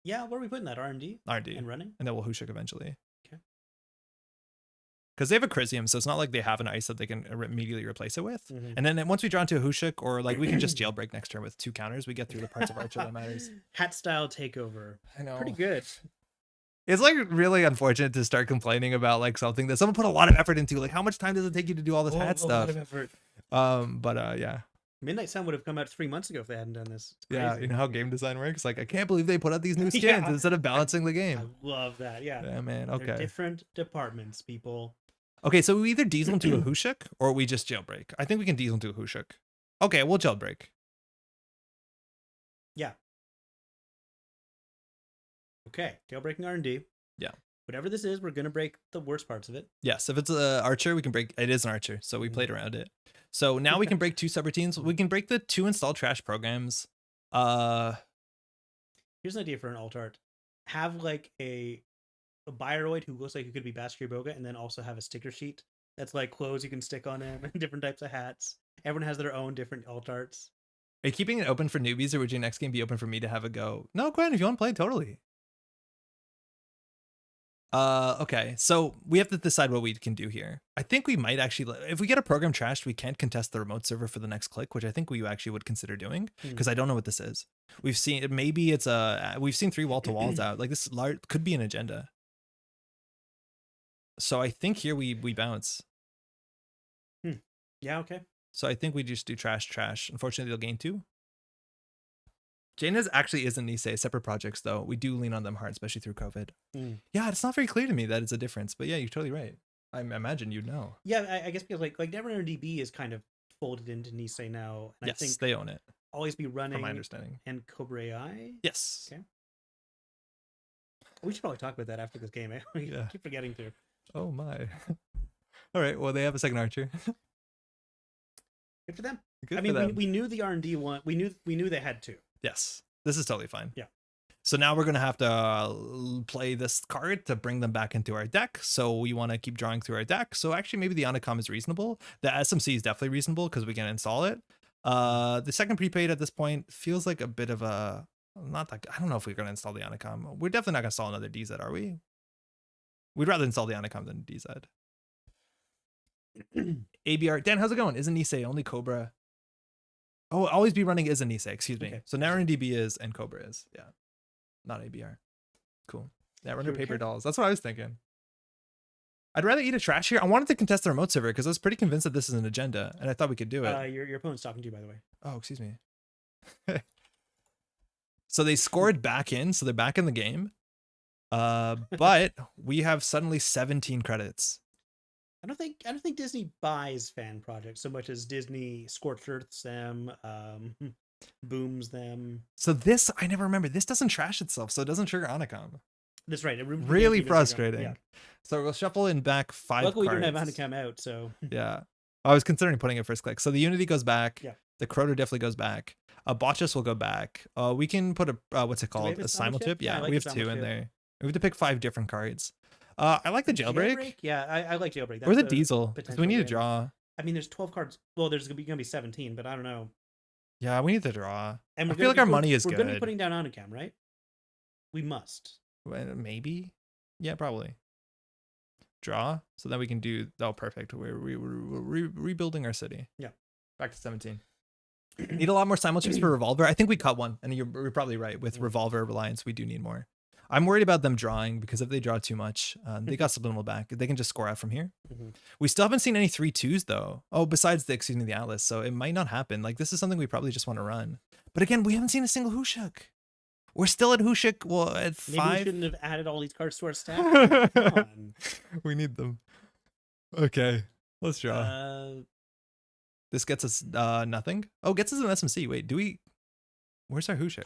Yeah, where are we putting that? R&D? R&D. And running? And then we'll Hushik eventually. Okay. Because they have a Crisium, so it's not like they have an ice that they can immediately replace it with. And then once we draw into a Hushik, or like we can just jailbreak next turn with 2 counters, we get through the parts of Archer that matters. Hat style takeover. I know. Pretty good. It's like really unfortunate to start complaining about like something that someone put a lot of effort into. Like how much time does it take you to do all this hat stuff? A lot of effort. Yeah. Midnight Sun would have come out 3 months ago if they hadn't done this. Yeah, you know how game design works? Like I can't believe they put out these new skins instead of balancing the game. I love that. Yeah. Yeah, man. Okay. They're different departments, people. Okay, so we either diesel into a Hushik or we just jailbreak. I think we can diesel into a Hushik. Okay, we'll jailbreak. Yeah. Okay, jailbreaking R&D. Yeah. Whatever this is, we're going to break the worst parts of it. Yes, if it's an archer, we can break... It is an archer, so we played around it. So now we can break 2 subroutines. We can break the 2 installed trash programs. Here's an idea for an alt art. Have like a Bioroid who looks like he could be Bastry Boga, and then also have a sticker sheet that's like clothes you can stick on him and different types of hats. Everyone has their own different alt arts. Are you keeping it open for newbies, or would your next game be open for me to have a go? No, Gwen, if you want to play, totally. Okay, so we have to decide what we can do here. I think we might actually, if we get a program trashed, we can't contest the remote server for the next click, which I think we actually would consider doing, because I don't know what this is. We've seen, maybe it's we've seen 3 wall-to-walls out. Like this could be an agenda. So I think here we bounce. Yeah, okay. So I think we just do trash. Unfortunately, they'll gain 2. Jaina's actually isn't NISEI'd, separate projects though. We do lean on them hard, especially through COVID. Yeah, it's not very clear to me that it's a difference, but yeah, you're totally right. I imagine you'd know. Yeah, I guess because like Netrunner DB is kind of folded into Nisei now. And yes, I think they own it. Always be running. From my understanding. And Cobra AI? Yes. Okay. We should probably talk about that after this game. We keep forgetting to. Oh my. All right. Well, they have a second archer. Good for them. We knew the R&D one. We knew they had 2. Yes. This is totally fine. Yeah. So now we're going to have to play this card to bring them back into our deck. So we want to keep drawing through our deck. So actually maybe the Anacom is reasonable. The SMC is definitely reasonable because we can install it. The second prepaid at this point feels like a bit of a, I don't know if we're going to install the Anacom. We're definitely not going to install another DZ, are we? We'd rather install the Anacom than DZ. ABR. Dan, how's it going? Isn't Nisei only Cobra? Oh, always be running is a Nisei, excuse me. Okay. So Netrunner DB is and Cobra is. Yeah. not ABR. Cool. Netrunner paper dolls. That's what I was thinking. I'd rather eat a trash here. I wanted to contest the remote server because I was pretty convinced that this is an agenda, and I thought we could do it. Your opponent's talking to you, by the way. Oh, excuse me. So they scored back in, so they're back in the game. But we have suddenly 17 credits. I don't think Disney buys fan projects so much as Disney scorched earths them, booms them. So this, I never remember. This doesn't trash itself, so it doesn't trigger Onacom. That's right. It really frustrating. Yeah. So we'll shuffle in back 5 Luckily, cards. we don't have Onacom out, so. Yeah. I was considering putting it first click. So the Unity goes back. Yeah. The Crota definitely goes back. Botchus will go back. We can put a, what's it called? A simulchip? Yeah, like we have 2 in there. We have to pick 5 different cards. I like the jailbreak. Yeah, I like jailbreak. That's or the diesel. Because we need to draw. I mean, there's 12 cards. Well, there's going to be 17, but I don't know. Yeah, we need to draw. And I feel like our money is good. We're going to be putting down Onacam, right? We must. Maybe. Yeah, probably. Draw. So that we can do... Oh, perfect. We're rebuilding our city. Yeah. Back to 17. Need a lot more simulchips for Revolver. I think we cut one. And you're probably right. With Revolver Reliance, we do need more. I'm worried about them drawing because if they draw too much, they got subliminal back. They can just score out from here. We still haven't seen any 3-2s though. Oh, besides the Atlas. So it might not happen. Like this is something we probably just want to run. But again, we haven't seen a single Hushuk. We're still at Hushuk. Well, at 5. Maybe we shouldn't have added all these cards to our stack. Come on. We need them. Okay, let's draw. This gets us nothing. Oh, gets us an SMC. Wait, do we? Where's our Hushuk?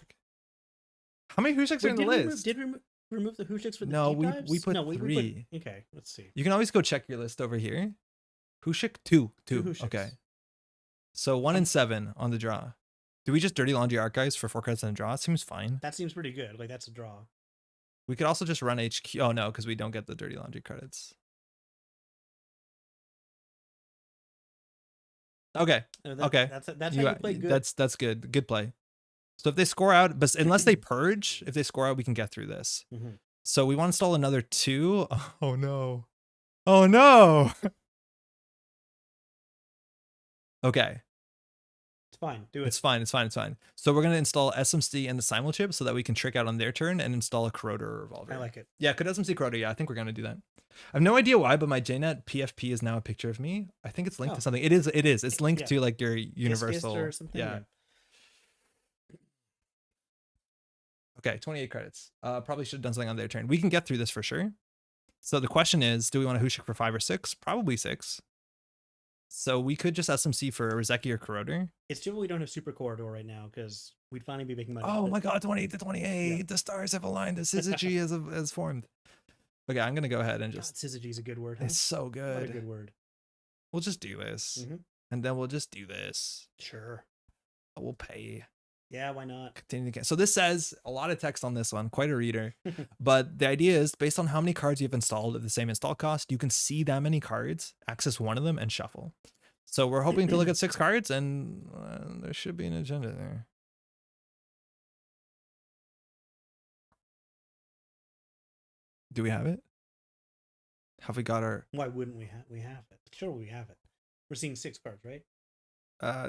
How many Hushuks are in the list? Did we remove the Hushuks for the No, deep dives? we put 3. Okay, let's see. You can always go check your list over here. Hushuk 2. Okay. So 1 and 7 on the draw. Do we just Dirty Laundry Archives for 4 cards and a draw? Seems fine. That seems pretty good. Like that's a draw. We could also just run HQ. Oh no, because we don't get the Dirty Laundry credits. Okay. Okay. That's how you play good. That's good. Good play. So if they score out, but unless they purge, if they score out, we can get through this. So we want to install another 2. Oh no. Oh no. Okay. It's fine. Do it. It's fine. It's fine. It's fine. So we're going to install SMC and the simulchip so that we can trick out on their turn and install a Crota or Revolver. I like it. Yeah, could SMC Crota. Yeah, I think we're going to do that. I have no idea why, but my JNet PFP is now a picture of me. I think it's linked to something. It is. It's linked to like your universal. Or something. Yeah. Okay, 28 credits. Probably should have done something on their turn. We can get through this for sure. So the question is, do we want a Hushuk for 5 or 6? Probably 6. So we could just SMC for Rozeki or Corroder. It's too bad we don't have Super Corridor right now because we'd finally be making money. Oh my god, 28 to 28. Yeah. The stars have aligned. The syzygy has formed. Okay, I'm going to go ahead and just... Syzygy is a good word. Huh? It's so good. What a good word. We'll just do this. And then we'll just do this. Sure. We'll pay. Yeah, why not? Continue to. So this says a lot of text on this one, quite a reader. But the idea is based on how many cards you've installed at the same install cost, you can see that many cards, access one of them, and shuffle. So we're hoping to look at 6 cards, and there should be an agenda there. Do we have it? Have we got our... Why wouldn't we have it? Sure, we have it. We're seeing 6 cards, right?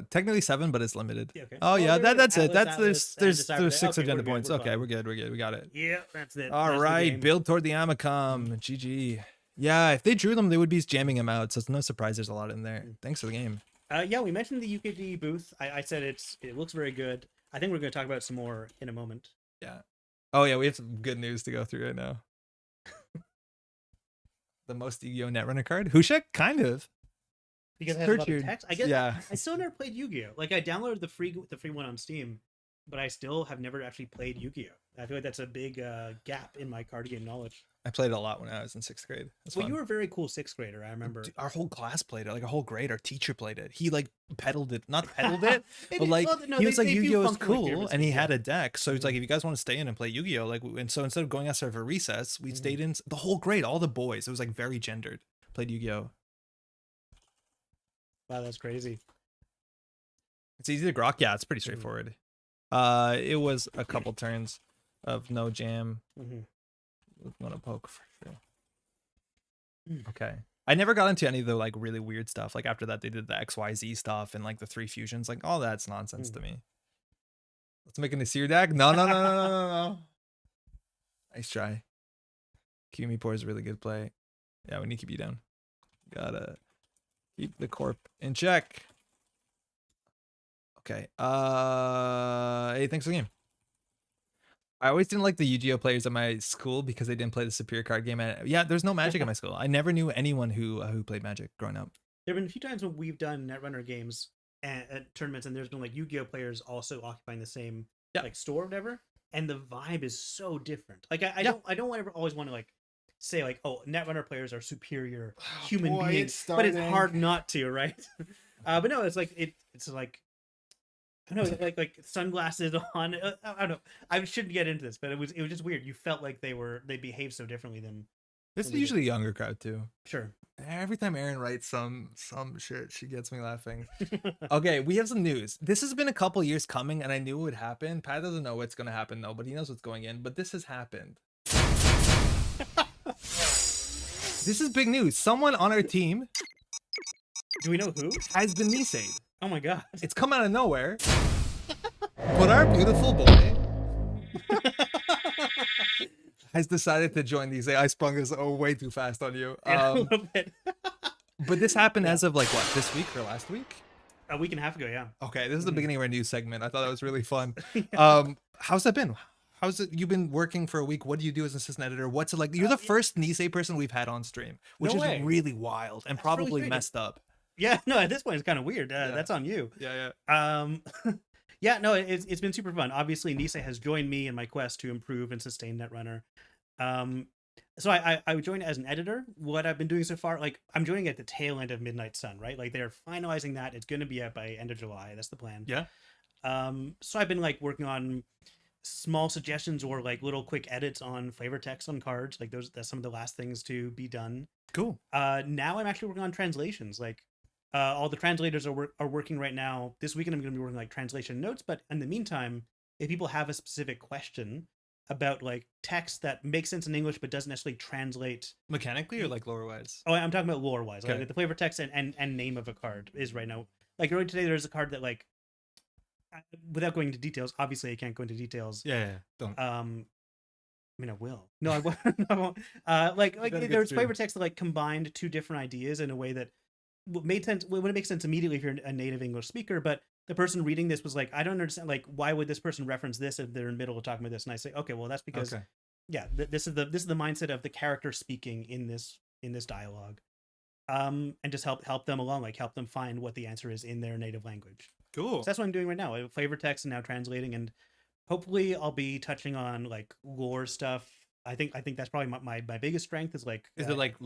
Technically 7, but it's limited. Yeah, okay. Oh yeah, that's it. Atlas, there's 6 okay, agenda we're points. good, Okay, we're good. We got it. Yeah, that's it. All right, build toward the Amacom. GG. Yeah, if they drew them, they would be jamming them out. So it's no surprise there's a lot in there. Thanks for the game. Yeah, we mentioned the UKG booth. I said it looks very good. I think we're going to talk about it some more in a moment. Yeah. Oh yeah, we have some good news to go through right now. The most Yu-Gi-Oh! Netrunner card? Hushuk? Kind of. Because it has a lot of text. I guess yeah. I still never played Yu-Gi-Oh! Like I downloaded the free one on Steam, but I still have never actually played Yu-Gi-Oh! I feel like that's a big gap in my card game knowledge. I played it a lot when I was in 6th grade. Well, you were a very cool 6th grader, I remember. Dude, our whole class played it, like a whole grade. Our teacher played it. He like peddled it, not peddled it, but like he was like Yu-Gi-Oh! Is cool, like and he had a deck. So he's like, if you guys want to stay in and play Yu-Gi-Oh! Like, and so instead of going outside for recess, we stayed in the whole grade, all the boys. It was like very gendered. Played Yu-Gi-Oh! Wow, that's crazy. It's easy to grok. Yeah, it's pretty straightforward. It was a couple turns of no jam. Want to poke for sure. Okay. I never got into any of the like really weird stuff. Like after that, they did the XYZ stuff and like the 3 fusions. Like all that's nonsense to me. Let's make an Nasir deck. No. Nice try. Keeping me poor is a really good play. Yeah, we need to keep you down. Gotta keep the corp in check. Okay. Hey, thanks for the game. I always didn't like the Yu-Gi-Oh players at my school because they didn't play the superior card game. Yeah, there's no Magic at my school. I never knew anyone who played Magic growing up. There have been a few times when we've done Netrunner games at tournaments, and there's been like Yu-Gi-Oh players also occupying the same like store or whatever, and the vibe is so different. Like I don't ever always want to like say like, oh, Netrunner players are superior human beings, but it's hard not to, right? But no, it's like it's like I don't know, like sunglasses on. I don't know. I shouldn't get into this, but it was just weird. You felt like they behaved so differently than. It's usually a younger crowd too. Sure. Every time Erin writes some shit, she gets me laughing. Okay, we have some news. This has been a couple years coming, and I knew it would happen. Pat doesn't know what's going to happen though, but he knows what's going in. But this has happened. This is big news. Someone on our team. Do we know who? Has been NISEI'd. Oh my god. It's come out of nowhere. But our beautiful boy has decided to join these. I sprung this way too fast on you. Yeah, a little bit. But this happened as of like what, this week or last week? A week and a half ago, yeah. Okay, this is the beginning of our new segment. I thought that was really fun. How's that been? How's it? You've been working for a week. What do you do as an assistant editor? What's it like? You're the first NISEI'd person we've had on stream, which is really wild and probably really messed up. Yeah, no, at this point it's kind of weird. That's on you. Yeah. Yeah, no, it's been super fun. Obviously, NISEI'd has joined me in my quest to improve and sustain Netrunner. So I joined as an editor. What I've been doing so far, like I'm joining at the tail end of Midnight Sun, right? Like they're finalizing that. It's going to be out by end of July. That's the plan. Yeah. So I've been like working on small suggestions or like little quick edits on flavor text on cards. Like that's some of the last things to be done. Cool. Now I'm actually working on translations. Like all the translators are working right now. This weekend I'm going to be working like translation notes. But in the meantime, if people have a specific question about like text that makes sense in English but doesn't necessarily translate mechanically or like lore wise. Oh, I'm talking about lore wise. Okay. Like the flavor text and name of a card is right now. Like earlier today, there's a card that like, without going into details, obviously I can't go into details. Yeah, don't. I mean, I will. No, I won't. I won't. Like there's flavor text that like combined two different ideas in a way that made sense. Wouldn't make sense immediately if you're a native English speaker, but the person reading this was like, I don't understand. Like, why would this person reference this if they're in the middle of talking about this? And I say, okay, well, that's because, this is the mindset of the character speaking in this dialogue, and just help them along, like help them find what the answer is in their native language. Cool. So that's what I'm doing right now. Flavor text and now translating, and hopefully I'll be touching on like lore stuff. I think that's probably my biggest strength is like. Is it like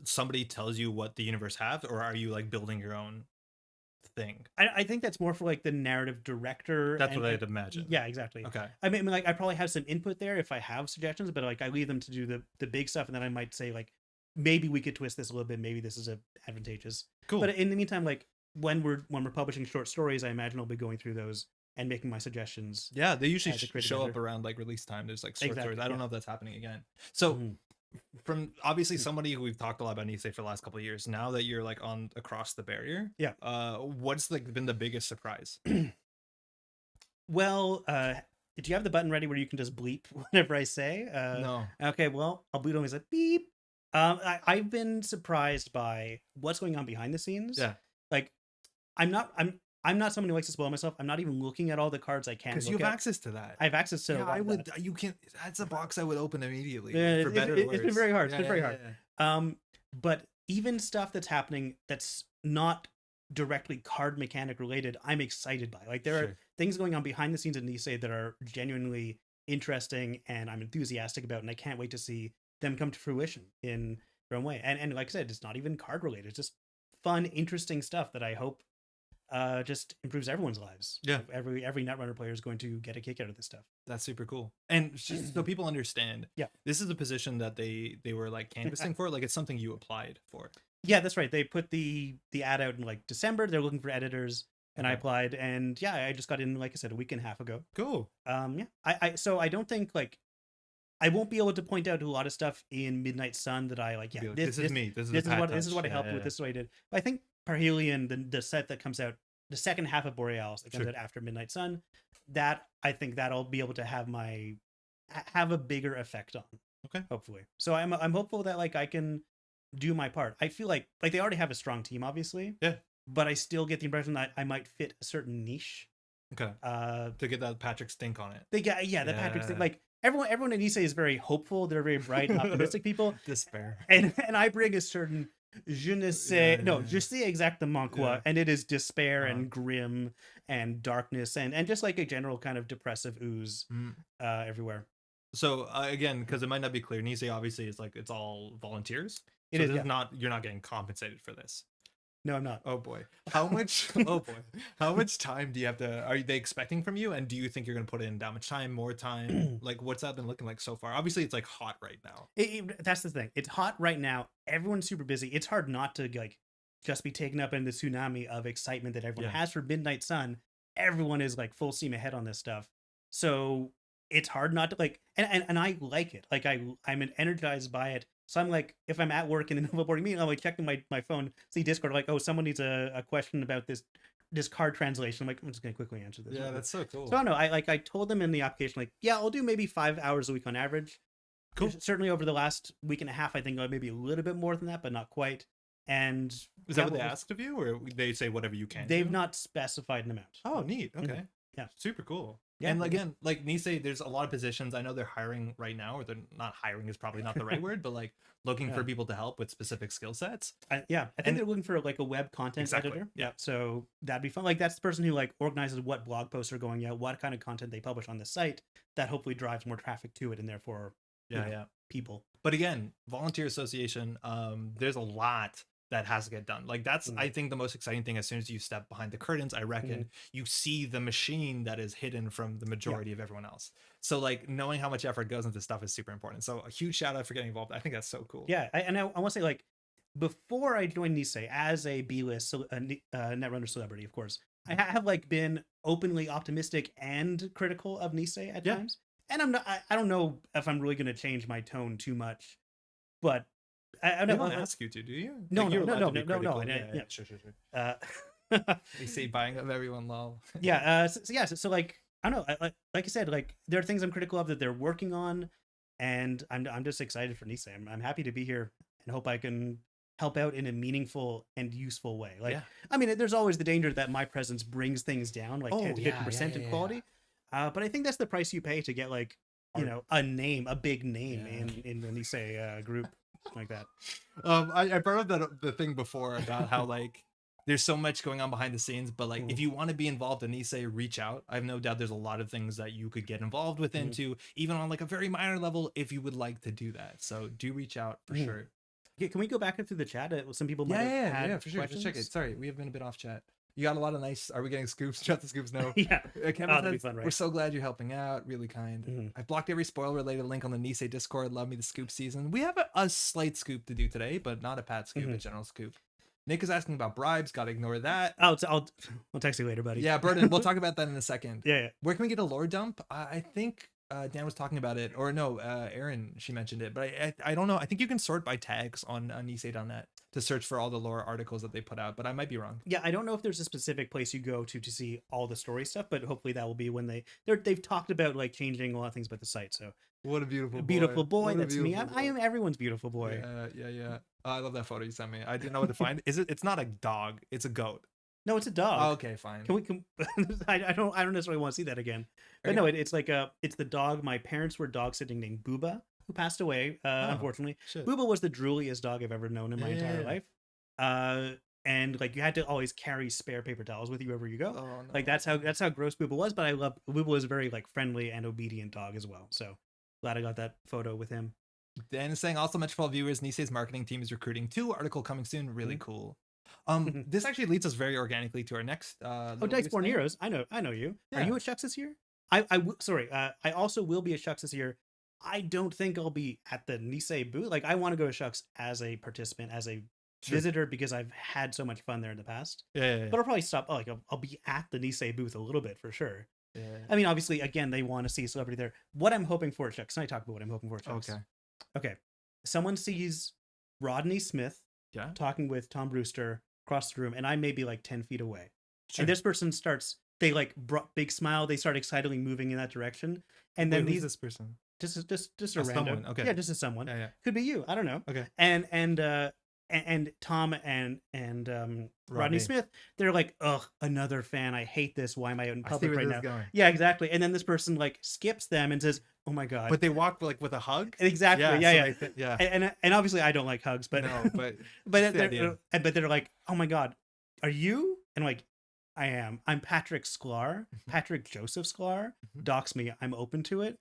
somebody tells you what the universe has, or are you like building your own thing? I think that's more for like the narrative director. That's what I'd imagine. Yeah, exactly. Okay. I mean, like I probably have some input there if I have suggestions, but like I leave them to do the big stuff, and then I might say like maybe we could twist this a little bit. Maybe this is advantageous. Cool. But in the meantime, like when we're publishing short stories, I imagine I'll be going through those and making my suggestions. Yeah, they usually show up around like release time. There's like short stories. I don't know if that's happening again. So from obviously somebody who we've talked a lot about NISEI'd for the last couple of years, now that you're like on across the barrier, what's like been the biggest surprise? Well, did you have the button ready where you can just bleep whenever I say? No. Okay, well, I'll bleep always like beep. I've been surprised by what's going on behind the scenes. Yeah. Like I'm not someone who likes to spoil myself. I'm not even looking at all the cards I can. Because you have access to that. I have access to. Yeah, I would. You can't. That's a box I would open immediately. Yeah, for better or worse. It's been very hard. It's been very hard. But even stuff that's happening that's not directly card mechanic related, I'm excited by. Like there are things going on behind the scenes in NISEI'd that are genuinely interesting, and I'm enthusiastic about, and I can't wait to see them come to fruition in their own way. And like I said, it's not even card related. It's just fun, interesting stuff that I hope just improves everyone's lives. Yeah. Every Netrunner player is going to get a kick out of this stuff. That's super cool. And just so people understand, this is a position that they were like canvassing for. Like it's something you applied for. Yeah, that's right. They put the ad out in like December. They're looking for editors, and I applied, and I just got in, like I said, a week and a half ago. Cool. So I don't think like I won't be able to point out a lot of stuff in Midnight Sun that I like. Yeah, this is me. This is what I helped with. This is what I did. But I think Parhelion, the set that comes out, the second half of Borealis that comes out after Midnight Sun, that I think that I'll be able to have my have a bigger effect on. Okay. Hopefully. So I'm hopeful that like I can do my part. I feel like they already have a strong team, obviously. Yeah. But I still get the impression that I might fit a certain niche. Okay. To get that Patrick stink on it. The Patrick stink. Like everyone in Nisei is very hopeful. They're very bright and optimistic people. Despair. And I bring a certain je sais exactement quoi, and it is despair and grim and darkness and just like a general kind of depressive ooze everywhere. So again, because it might not be clear, Nisei obviously is like it's all volunteers. It is not, you're not getting compensated for this. No, I'm not. Oh boy. How much how much time do you have to, are they expecting from you, and do you think you're going to put in that much time, more time? Like what's that been looking like so far? Obviously it's like hot right now. That's the thing. It's hot right now. Everyone's super busy. It's hard not to like just be taken up in the tsunami of excitement that everyone has for Midnight Sun. Everyone is like full steam ahead on this stuff. So it's hard not to like, and I like it. Like I'm energized by it. So I'm like, if I'm at work in the middle of a boarding meeting, I'm like checking my phone, see Discord, like, oh, someone needs a question about this card translation. I'm like, I'm just gonna quickly answer this. Yeah, that's so cool. So I don't know. I told them in the application, like, yeah, I'll do maybe 5 hours a week on average. Cool. Certainly over the last week and a half, I think maybe a little bit more than that, but not quite. And is that what they asked of you, or they say whatever you can? They've not specified an amount. Oh, neat. Okay. Mm-hmm. Yeah. Super cool. Yeah, and again, like Nisei, there's a lot of positions. I know they're hiring right now, or they're not hiring is probably not the right word, but like looking for people to help with specific skill sets. I think they're looking for like a web content editor. Yeah. So that'd be fun. Like that's the person who like organizes what blog posts are going out, what kind of content they publish on the site that hopefully drives more traffic to it and therefore people. But again, volunteer association, there's a lot that has to get done. Like that's I think the most exciting thing. As soon as you step behind the curtains, I reckon you see the machine that is hidden from the majority of everyone else. So like knowing how much effort goes into stuff is super important. So a huge shout out for getting involved. I think that's so cool. Yeah, I want to say like before I joined Nisei as a B-list Netrunner celebrity, of course, I have like been openly optimistic and critical of Nisei at times. And I'm not. I don't know if I'm really going to change my tone too much, but I don't ask you to, do you? No, like, no. Yeah, sure. They say buying of everyone, lol. So like I don't know. Like I said, like there are things I'm critical of that they're working on, and I'm just excited for Nisei. I'm happy to be here and hope I can help out in a meaningful and useful way. Like I mean, there's always the danger that my presence brings things down, like 10 to 50% in quality. But I think that's the price you pay to get like a big name in the Nisei group. Like that. I brought up the thing before about how like there's so much going on behind the scenes, but like if you want to be involved in Nisei, reach out. I have no doubt there's a lot of things that you could get involved with into, even on like a very minor level, if you would like to do that. So do reach out for sure. Yeah, can we go back into the chat? Some people might have had for sure. Just check it. Sorry, we have been a bit off chat. You got a lot of nice. Are we getting scoops? Shut the scoops. No. Kevin says, fun, right? We're so glad you're helping out. Really kind. I blocked every spoiler related link on the Nisei Discord. Love me the scoop season. We have a slight scoop to do today, but not a Pat scoop, a general scoop. Nick is asking about bribes. Got to ignore that. I'll text you later, buddy. Yeah, Burden. We'll talk about that in a second. Yeah. Where can we get a lore dump? I think Dan was talking about it, or no, Erin, she mentioned it, but I don't know. I think you can sort by tags on NISEI'd.net to search for all the lore articles that they put out, but I might be wrong. Yeah, I don't know if there's a specific place you go to see all the story stuff, but hopefully that will be when they've talked about like changing a lot of things about the site. So what a beautiful boy. That's me. I am everyone's beautiful boy. Yeah. Oh, I love that photo you sent me. I didn't know what to find. It's not a dog. It's a goat. No, it's a dog. Oh, okay, fine. I don't necessarily want to see that again. But no, it's like it's the dog. My parents were dog sitting named Booba, who passed away, unfortunately. Shit. Booba was the drooliest dog I've ever known in my entire life. And like you had to always carry spare paper towels with you wherever you go. Oh, no. Like that's how gross Booba was. But Booba was a very like friendly and obedient dog as well. So glad I got that photo with him. Dan is saying also Metropole viewers, Nisei's marketing team is recruiting 2 article coming soon. Really cool. This actually leads us very organically to our next Diceborn Heroes. I know you. Are you at Shucks this year? I also will be at Shucks this year. I don't think I'll be at the Nisei booth. Like I want to go to Shucks as a participant, as a visitor, because I've had so much fun there in the past. But I'll probably stop. I'll be at the Nisei booth a little bit for sure. I mean, obviously, again, they want to see a celebrity there. What I'm hoping for at Shucks. Can I talk about what I'm hoping for at Shucks? Okay. Someone sees Rodney Smith talking with Tom Brewster across the room, and I may be like 10 feet away. And this person starts, they like big smile, they start excitedly moving in that direction. And then who's this person? just a random. Someone. Okay. Yeah, just a someone. Yeah. Could be you. I don't know. Okay. And Tom and Rodney Smith, they're like, ugh, another fan. I hate this. Why am I out in public right now? Going. Yeah, exactly. And then this person like skips them and says, "Oh my god!" But they walk like with a hug. Exactly. Yeah. Yeah. And obviously I don't like hugs, but no, but they're like, "Oh my god, are you?" And I'm like, I am. I'm Patrick Sklar, Patrick Joseph Sklar. Dox me. I'm open to it.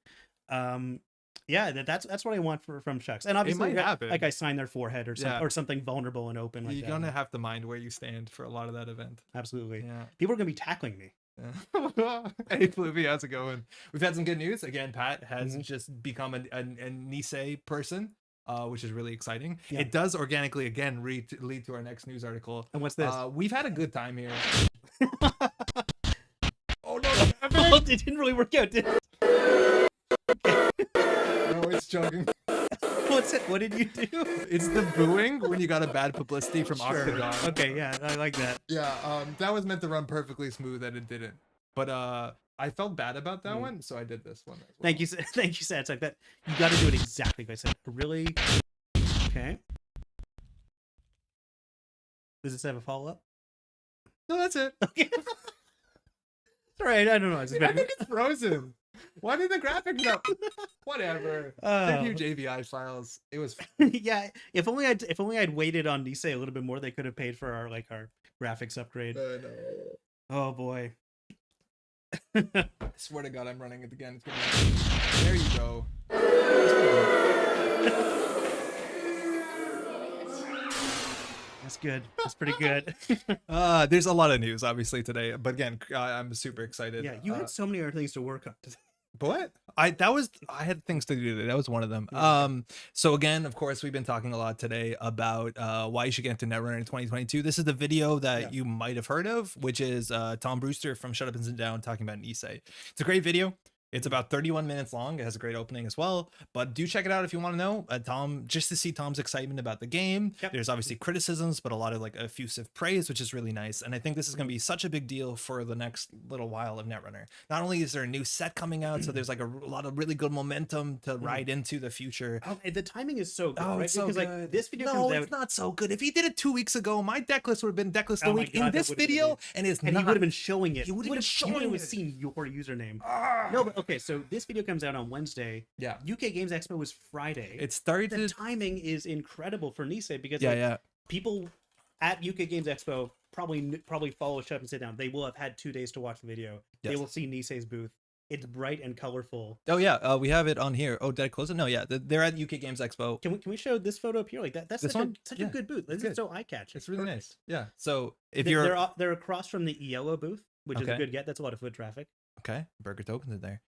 Yeah, that's what I want from Chucks. And obviously, like I sign their forehead or something vulnerable and open. Like you're gonna have to mind where you stand for a lot of that event. Absolutely. Yeah. People are gonna be tackling me. Yeah. Hey, Floopy, how's it going? We've had some good news. Again, Pat has just become a NISEI'd person, which is really exciting. Yeah. It does organically, again, lead to our next news article. And what's this? We've had a good time here. Oh, no. It didn't really work out, did it? No, it's joking. What's it? What did you do? It's the booing when you got a bad publicity from Octagon. Okay, yeah, I like that. Yeah, that was meant to run perfectly smooth and it didn't. But I felt bad about that one, so I did this one as well. Thank you, Sad. It's like that. You got to do it exactly like I said. Really? Okay. Does this have a follow-up? No, that's it. Okay. Sorry, I don't know. I think it's frozen. Why did the graphics up? Whatever. They're huge AVI files. It was yeah. If only I'd waited on Nisei a little bit more, they could have paid for our graphics upgrade. No. Oh boy. I swear to God, I'm running it again. There you go. That's good. That's pretty good. There's a lot of news, obviously, today. But again, I'm super excited. Yeah, you had so many other things to work on today. What? I had things to do today. That was one of them. So again, of course, we've been talking a lot today about why you should get into Netrunner in 2022. This is the video that you might have heard of, which is Tom Brewster from Shut Up and Sit Down talking about Nisei. It's a great video. It's about 31 minutes long. It has a great opening as well, but do check it out if you want to know. Tom, just to see Tom's excitement about the game. Yep. There's obviously criticisms, but a lot of like effusive praise, which is really nice. And I think this is going to be such a big deal for the next little while of Netrunner. Not only is there a new set coming out, so there's like a lot of really good momentum to ride into the future. Oh, and the timing is so good, right? It's so because good. Like this video comes out. It's not so good. If he did it 2 weeks ago, my deck list would have been deck list the week in this video, and he would have been showing it. He would have seen your username. No, but okay, so this video comes out on Wednesday. Yeah. UK Games Expo was Friday. It started. The timing is incredible for Nisei because people at UK Games Expo probably follow Shut Up and Sit Down. They will have had 2 days to watch the video. Yes. They will see Nisei's booth. It's bright and colorful. Oh yeah, we have it on here. Oh, did I close it? No, yeah, they're at UK Games Expo. Can we show this photo up here? Like that's such a good booth. This is so eye catching. It's really nice. Yeah. So if they're across from the Yellow booth, which is a good get. That's a lot of foot traffic. Okay, burger tokens are there.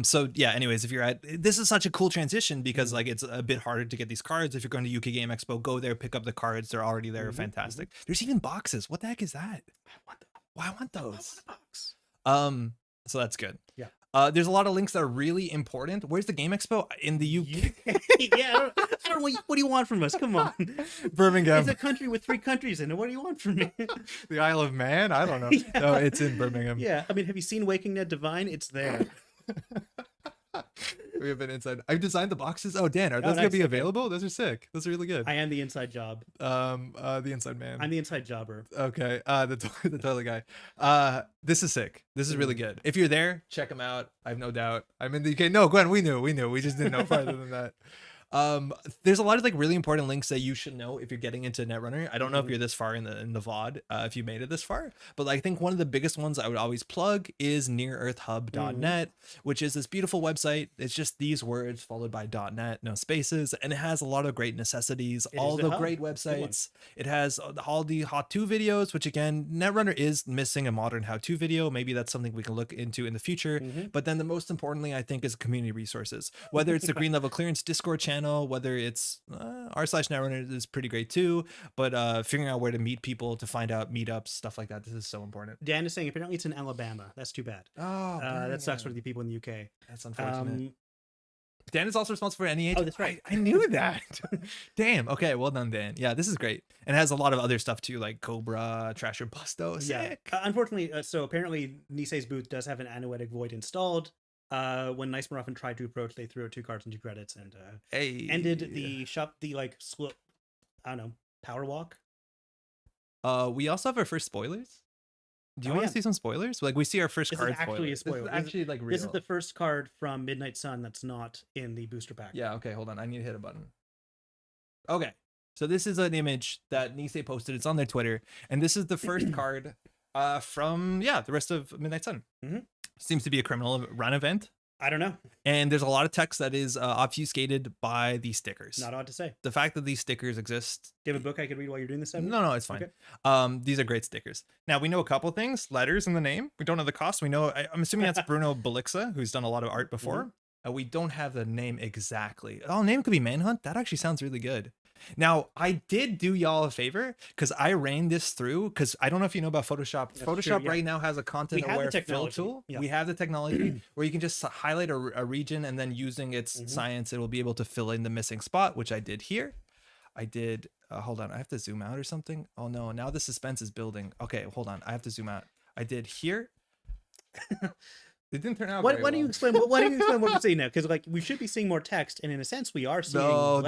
So yeah, anyways, if you're at, this is such a cool transition because like it's a bit harder to get these cards. If you're going to UK Game Expo, go there, pick up the cards. They're already there. Fantastic. There's even boxes. What the heck is that? I want those. I want a box. So that's good. Yeah. There's a lot of links that are really important. Where's the Game Expo? In the UK. Yeah, I don't know. What do you want from us? Come on. Birmingham. It's a country with 3 countries in it. What do you want from me? The Isle of Man? I don't know. Yeah. No, it's in Birmingham. Yeah. I mean, have you seen Waking Ned Divine? It's there. We have been inside. I've designed the boxes. Oh, Dan, are those gonna be available? Those are sick. Those are really good. I am the inside job. The inside man. I'm the inside jobber. Okay. The toilet guy. This is sick. This is really good. If you're there, check them out. I have no doubt. I'm in the UK. No, Gwen, we knew. We just didn't know farther than that. There's a lot of like really important links that you should know if you're getting into Netrunner. I don't know if you're this far in the VOD, if you made it this far, but I think one of the biggest ones I would always plug is nearearthhub.net, which is this beautiful website. It's just these words followed by .net, no spaces, and it has a lot of great necessities, all the great websites. It has all the how-to videos, which again, Netrunner is missing a modern how-to video. Maybe that's something we can look into in the future. But then the most importantly, I think, is community resources, whether it's the Green Level Clearance Discord channel, whether it's r/Netrunner is pretty great too, but figuring out where to meet people, to find out meetups, stuff like that. This is so important. Dan is saying apparently it's in Alabama. That's too bad. Oh, that sucks for the people in the UK. That's unfortunate. Dan is also responsible for NEH. Oh, that's right. I knew that. Damn. Okay. Well done, Dan. Yeah, this is great. And it has a lot of other stuff too, like Cobra, Trasher Busto. Sick. Yeah. Unfortunately, so apparently Nisei's booth does have an Anoetic Void installed. When Nice Muffin tried to approach, they threw out 2 cards and 2 credits and Hey. the like slow, I don't know, power walk. We also have our first spoilers. Do you want to see some spoilers? Like, we see our first card. This is actually a spoiler. This is actually like real. This is the first card from Midnight Sun that's not in the booster pack. Yeah. Okay. Hold on. I need to hit a button. Okay. So this is an image that Nisei posted. It's on their Twitter, and this is the first card from the rest of Midnight Sun. Seems to be a criminal run event. I don't know. And there's a lot of text that is obfuscated by these stickers. Not odd to say. The fact that these stickers exist. Do you have a book I could read while you're doing this? No, it's fine. Okay. These are great stickers. Now, we know a couple things. Letters in the name. We don't know the cost. We know, I'm assuming that's Bruno Belixa, who's done a lot of art before. We don't have the name exactly. Oh, name could be Manhunt. That actually sounds really good. Now, I did do y'all a favor because I ran this through because I don't know if you know about Photoshop. That's Photoshop true, right now has a content-aware fill tool. Yeah. We have the technology where you can just highlight a region and then using its science, it will be able to fill in the missing spot, which I did here. I did, hold on, I have to zoom out or something. Oh no, now the suspense is building. Okay, hold on, I have to zoom out. I did here. It didn't turn out. Why don't you explain? Why don't you explain what we're seeing now? Because like we should be seeing more text, and in a sense, we are seeing. No.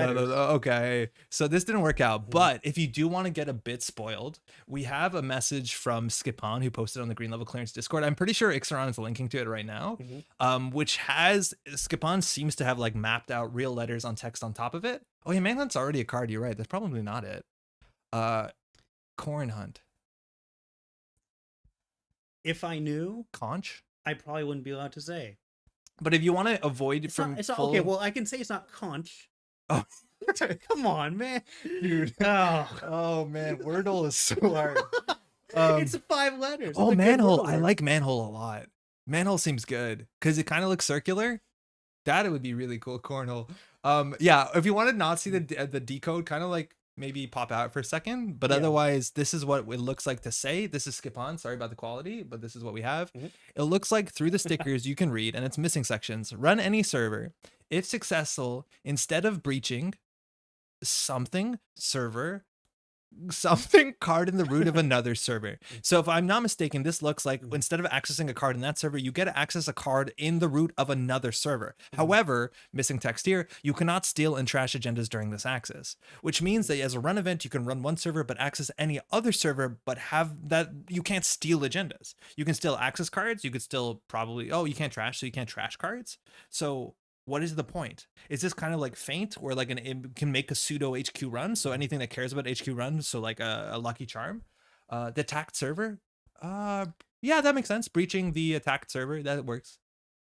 Okay, so this didn't work out. But if you do want to get a bit spoiled, we have a message from Skipon who posted on the Green Level Clearance Discord. I'm pretty sure Ixaron is linking to it right now, which has Skipon seems to have like mapped out real letters on text on top of it. Oh yeah, Manhunt's already a card. You're right. That's probably not it. Corn Hunt. If I knew, Conch. I probably wouldn't be allowed to say. But if you want to avoid it's not, okay, well, I can say it's not conch. Oh, come on, man, dude. Oh man, Wordle is so hard. It's 5 letters. Oh, manhole. I like manhole a lot. Manhole seems good because it kind of looks circular. That would be really cool. Cornhole. Yeah. If you want to not see the decode, kind of like maybe pop out for a second, but otherwise this is what it looks like to say. This is skip on, sorry about the quality, but this is what we have. It looks like through the stickers you can read, and it's missing sections. Run any server. If successful, instead of breaching something card in the root of another server. So if I'm not mistaken, this looks like instead of accessing a card in that server, you get to access a card in the root of another server. However, missing text here, you cannot steal and trash agendas during this access, which means that as a run event, you can run one server but access any other server, but have that you can't steal agendas. You can still access cards. You could still probably, you can't trash, so you can't trash cards. So what is the point? Is this kind of like Feint, where like it can make a pseudo HQ run? So anything that cares about HQ runs, so like a lucky charm, the attacked server. Yeah, that makes sense. Breaching the attacked server, that works.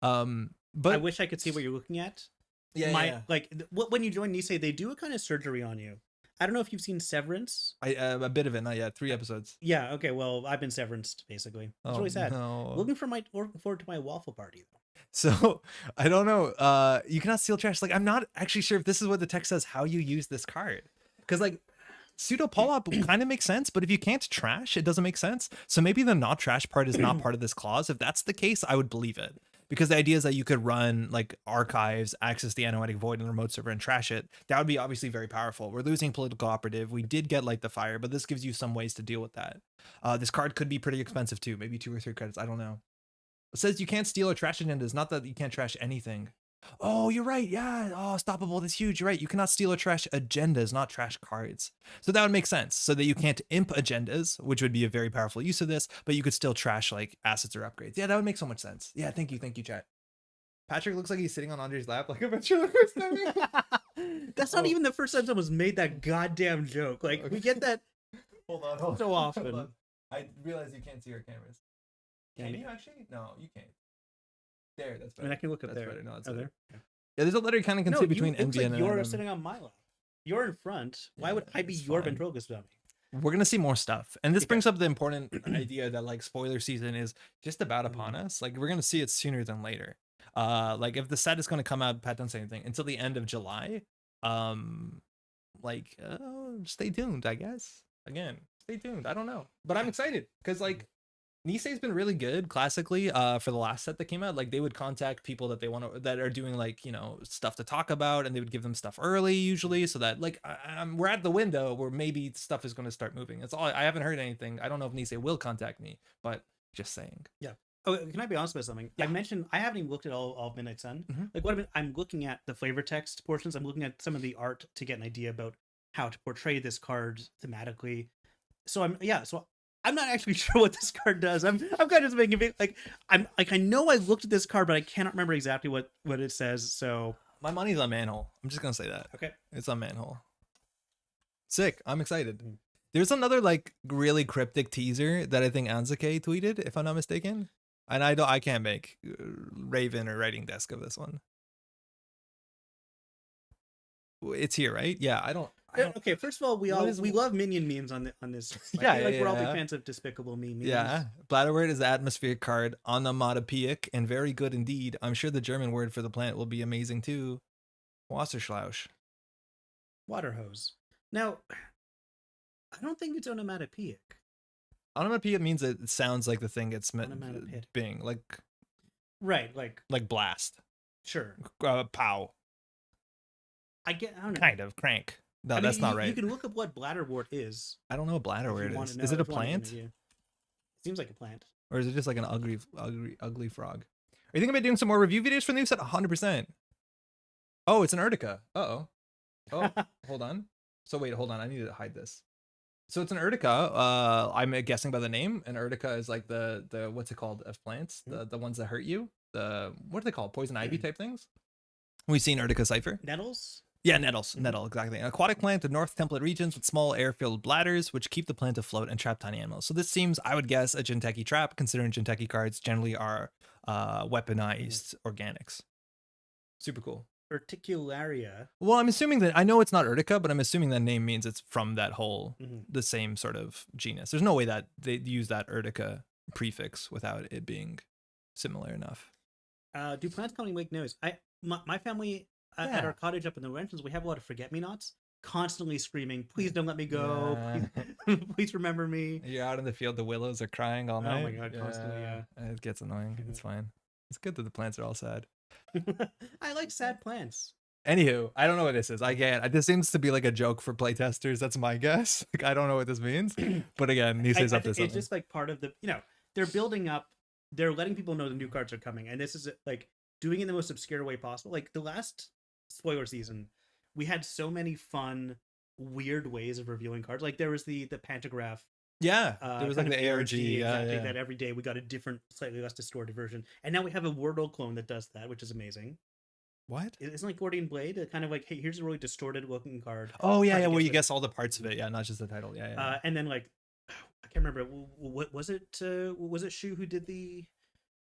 But I wish I could see what you're looking at. Like when you join Nisei, they do a kind of surgery on you. I don't know if you've seen Severance. A bit of it, not yet. 3 episodes. Yeah. Okay. Well, I've been severanced basically. It's really sad. No. Looking forward to my waffle party though. So I don't know. You cannot steal trash. Like, I'm not actually sure if this is what the text says, how you use this card. Because like pseudo pull-up kind of makes sense, but if you can't trash, it doesn't make sense. So maybe the not trash part is not part of this clause. If that's the case, I would believe it. Because the idea is that you could run like archives, access the Anoetic Void in the remote server and trash it. That would be obviously very powerful. We're losing political operative. We did get Light the Fire, but this gives you some ways to deal with that. This card could be pretty expensive too. Maybe 2 or 3 credits. I don't know. It says you can't steal or trash agendas, not that you can't trash anything. Oh, you're right. Yeah. Oh, stoppable. That's huge. You're right. You cannot steal or trash agendas, not trash cards. So that would make sense. So that you can't imp agendas, which would be a very powerful use of this, but you could still trash like assets or upgrades. Yeah, that would make so much sense. Yeah, thank you, chat. Patrick looks like he's sitting on Andre's lap like a ventriloquist. That's not even the first time someone's made that goddamn joke. Like, we get that hold on, so often. Hold on. I realize you can't see our cameras. Can you actually? No, you can't. There, that's better. I mean, I can look up there. Better. No, that's better. There. Yeah, there's a letter you kind of can see between NV and you're sitting on my lap. You're in front. Why would I be your ventriloquist dummy? We're gonna see more stuff, and this brings up the important idea that like spoiler season is just about upon us. Like we're gonna see it sooner than later. Like if the set is gonna come out, Pat don't say anything until the end of July. Stay tuned. I guess again, stay tuned. I don't know, but I'm excited because like. Nisei's been really good classically for the last set that came out. Like they would contact people that they want to that are doing like, you know, stuff to talk about, and they would give them stuff early usually, so that like we're at the window where maybe stuff is going to start moving. That's all. I haven't heard anything. I don't know if Nisei will contact me, but just saying. Yeah. Oh, can I be honest about something? Yeah. I mentioned I haven't even looked at all of Midnight Sun. Like what I'm looking at the flavor text portions. I'm looking at some of the art to get an idea about how to portray this card thematically. So I'm not actually sure what this card does. I'm kind of just making it like I know I looked at this card, but I cannot remember exactly what it says. So my money's on Manhole. I'm just gonna say that. Okay. It's on Manhole. Sick. I'm excited. There's another like really cryptic teaser that I think Anzuke tweeted, if I'm not mistaken. And I can't make Raven or writing desk of this one. It's here, right? Yeah, I don't. Okay, first of all, we love minion memes on this. We're all big fans of Despicable Me memes. Yeah, Bladderwort is the atmospheric card, onomatopoeic, and very good indeed. I'm sure the German word for the plant will be amazing too. Wasserschlauch. Water hose. Now, I don't think it's onomatopoeic. Onomatopoeia means it sounds like the thing it's meant being like. Right, like blast. Sure. Pow. I don't know. Kind of crank. No, that's not right. You can look up what bladderwort is. I don't know what bladderwort is. Is it a plant? It seems like a plant. Or is it just like an ugly frog? Are you thinking about doing some more review videos for the new set? 100%. Oh, it's an Urtica. Oh, hold on. So wait, hold on. I need to hide this. So it's an Urtica. I'm guessing by the name. An Urtica is like the what's it called of plants? The ones that hurt you. What are they called? Poison ivy type things. We've seen Urtica Cypher. Nettles? Yeah, nettles. Nettle, exactly. An aquatic plant of North Template regions with small air-filled bladders, which keep the plant afloat and trap tiny animals. So this seems, I would guess, a Jinteki trap, considering Jinteki cards generally are weaponized organics. Super cool. Urticularia. Well, I'm assuming that, I know it's not Urtica, but I'm assuming that name means it's from that whole, the same sort of genus. There's no way that they use that Urtica prefix without it being similar enough. Do plants commonly make noise? My family... At our cottage up in the Laurentians, we have a lot of forget-me-nots constantly screaming, "Please don't let me go! Please remember me!" You're out in the field, the willows are crying all night. Oh my god, constantly, yeah. It gets annoying. It's fine. It's good that the plants are all sad. I like sad plants. Anywho, I don't know what this is. I can't. This seems to be like a joke for playtesters. That's my guess. Like, I don't know what this means. But again, Nisei's up to something. It's just like part of the, they're building up, they're letting people know the new cards are coming. And this is like doing it in the most obscure way possible. Like the last spoiler season, we had so many fun, weird ways of revealing cards. Like there was the pantograph. Yeah, there was like the ARG. Exactly, that every day we got a different, slightly less distorted version. And now we have a Wordle clone that does that, which is amazing. What? Isn't like Gordian Blade kind of like, hey, here's a really distorted looking card. Oh yeah, where you guess all the parts of it. Yeah, not just the title. Yeah. And then like, I can't remember. What was it? Was it Shu who did the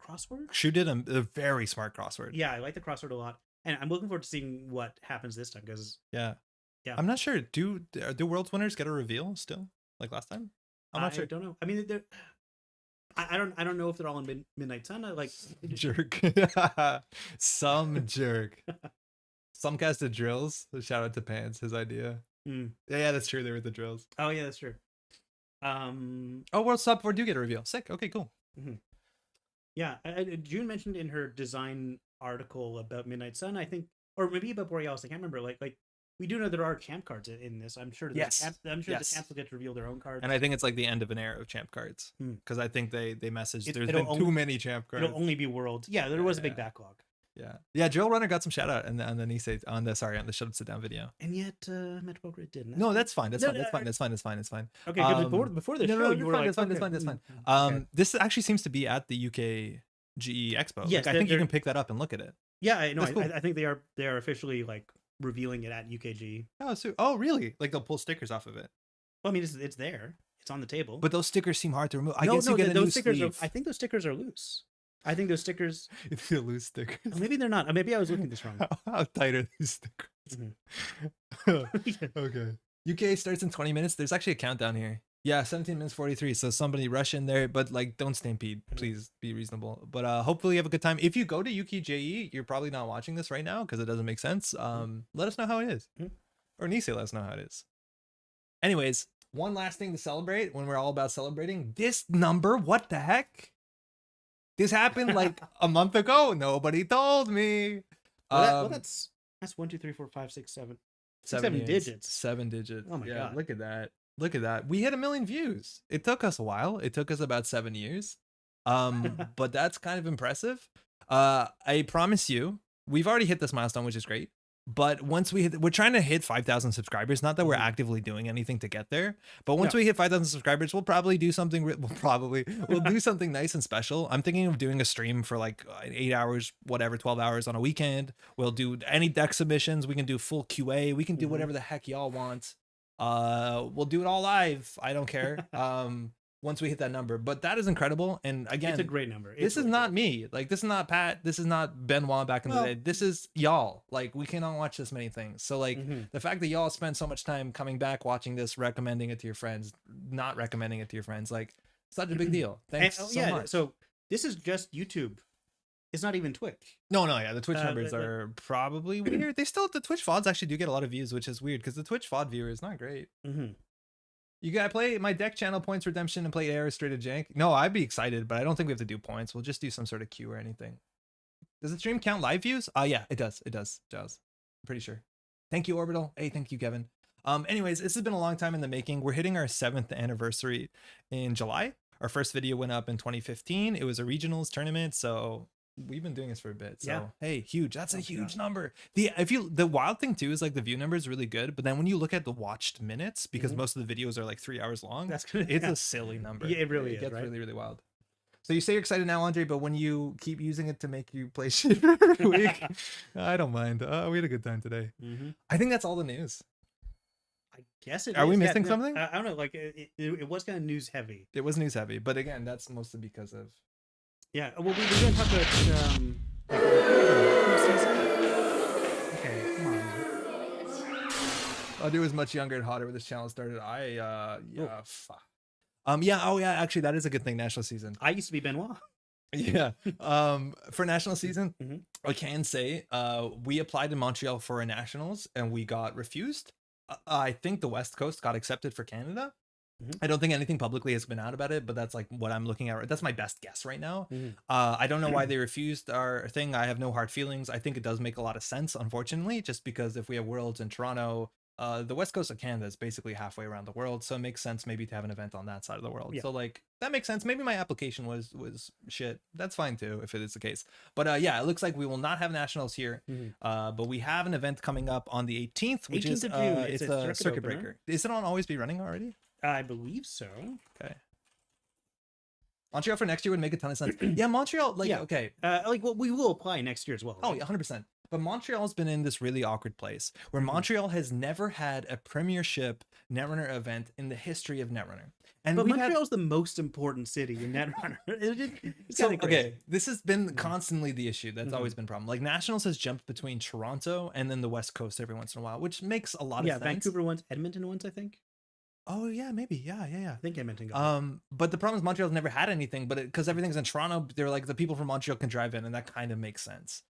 crossword? Shu did a very smart crossword. Yeah, I like the crossword a lot. And I'm looking forward to seeing what happens this time because yeah, I'm not sure. Do World's winners get a reveal still like last time? I'm not sure. I don't know. I mean, I don't know if they're all in Midnight Sun. Jerk, some jerk. Some casted drills. Shout out to Pants, his idea. Yeah, that's true. They were the drills. Oh yeah, that's true. World Stop 4 do get a reveal. Sick. Okay, cool. Yeah, June mentioned in her design article about Midnight Sun, I think, or maybe about Borealis. I can't remember. Like we do know there are champ cards in this. I'm sure. Yes. The champs will get to reveal their own cards. And I think it's like the end of an era of champ cards because I think they messaged there's been only, too many champ cards. It'll only be worlds. Yeah, there was a big backlog. Yeah. Drill Runner got some shout out on the Nisei on the Shut Up Sit Down video. And yet Metro Grid didn't. No, that's fine. That's fine. Okay, before the show, you were like, that's fine. This actually seems to be at the UK GE Expo. Yes, I think you can pick that up and look at it. Yeah, I know. Cool. I think they are officially like revealing it at UKG. Oh, really? Like they'll pull stickers off of it. Well, I mean, it's there. It's on the table. But those stickers seem hard to remove. I guess you get those stickers. I think those stickers are loose. I think those stickers. They're loose stickers. Maybe they're not. Maybe I was looking at this wrong. How tight are these stickers? Okay. UK starts in 20 minutes. There's actually a countdown here. Yeah, 17 minutes 43. So somebody rush in there, but like don't stampede. Please be reasonable. But hopefully you have a good time. If you go to UKJE, you're probably not watching this right now because it doesn't make sense. Let us know how it is. Or Nisei let us know how it is. Anyways, one last thing to celebrate when we're all about celebrating. This number, what the heck? This happened like a month ago. Nobody told me. That's 1, 2, 3, 4, 5, 6, 7. 7 digits. 7 digits. Oh my god! Look at that. We hit 1 million views. It took us a while. It took us about 7 years. But that's kind of impressive. I promise you, we've already hit this milestone, which is great. But once we're trying to hit 5,000 subscribers. Not that we're actively doing anything to get there, but once we hit 5,000 subscribers, we'll probably do something. We'll do something nice and special. I'm thinking of doing a stream for like 8 hours, whatever, 12 hours on a weekend. We'll do any deck submissions. We can do full QA. We can do whatever the heck y'all want. We'll do it all live. I don't care. Once we hit that number, but that is incredible. And again, it's a great number. This is not me. Like, this is not Pat. This is not Benoit back in the day. This is y'all. Like, we cannot watch this many things. So like the fact that y'all spend so much time coming back, watching this, recommending it to your friends, not recommending it to your friends, like, such a big deal. Thanks so much. So this is just YouTube. It's not even Twitch. No, yeah. The Twitch numbers are probably weird. They still, the Twitch VODs actually do get a lot of views, which is weird because the Twitch VOD viewer is not great. You gotta play my deck channel points redemption and play air straight to jank. No, I'd be excited, but I don't think we have to do points. We'll just do some sort of queue or anything. Does the stream count live views? Yeah, it does. It does, Jaws. I'm pretty sure. Thank you, Orbital. Hey, thank you, Kevin. Anyways, this has been a long time in the making. We're hitting our 7th anniversary in July. Our first video went up in 2015. It was a regionals tournament, so we've been doing this for a bit. So hey, huge. That's a huge number. The wild thing too is like the view number is really good, but then when you look at the watched minutes, because most of the videos are like 3 hours long, it's a silly number. Yeah, it really is. It gets really, really wild. So you say you're excited now, Andre, but when you keep using it to make you play shit every week, I don't mind. We had a good time today. I think that's all the news. I guess it Are is. we missing something? I don't know. Like it was kind of news heavy. It was news heavy, but again, that's mostly because of. Yeah, well, we're going to talk about season. Okay, come on. Andre was much younger and hotter when this channel started. Actually, that is a good thing. National season. I used to be Benoit. Yeah. For national season, I can say we applied in Montreal for a nationals and we got refused. I think the West Coast got accepted for Canada. I don't think anything publicly has been out about it, but that's like what I'm looking at. That's my best guess right now. I don't know why they refused our thing. I have no hard feelings. I think it does make a lot of sense, unfortunately, just because if we have Worlds in Toronto, the West Coast of Canada is basically halfway around the world. So it makes sense maybe to have an event on that side of the world. So like that makes sense. Maybe my application was shit. That's fine too, if it is the case. But yeah, it looks like we will not have nationals here. But we have an event coming up on the 18th, which 18th is of June. it's a circuit breaker. Is it on Always Be Running already? I believe so. Okay. Montreal for next year would make a ton of sense. Yeah, Montreal, like, okay. Well, we will apply next year as well. Right? Oh, 100%. But Montreal's been in this really awkward place where Montreal has never had a premiership Netrunner event in the history of Netrunner. But Montreal's the most important city in Netrunner. It's so, okay, this has been constantly the issue. That's always been a problem. Like, Nationals has jumped between Toronto and then the West Coast every once in a while, which makes a lot of sense. Yeah, Vancouver once, Edmonton once, I think. Oh yeah, maybe. Yeah. I think Edmonton got it. But the problem is Montreal's never had anything, but because everything's in Toronto, they're like the people from Montreal can drive in, and that kind of makes sense.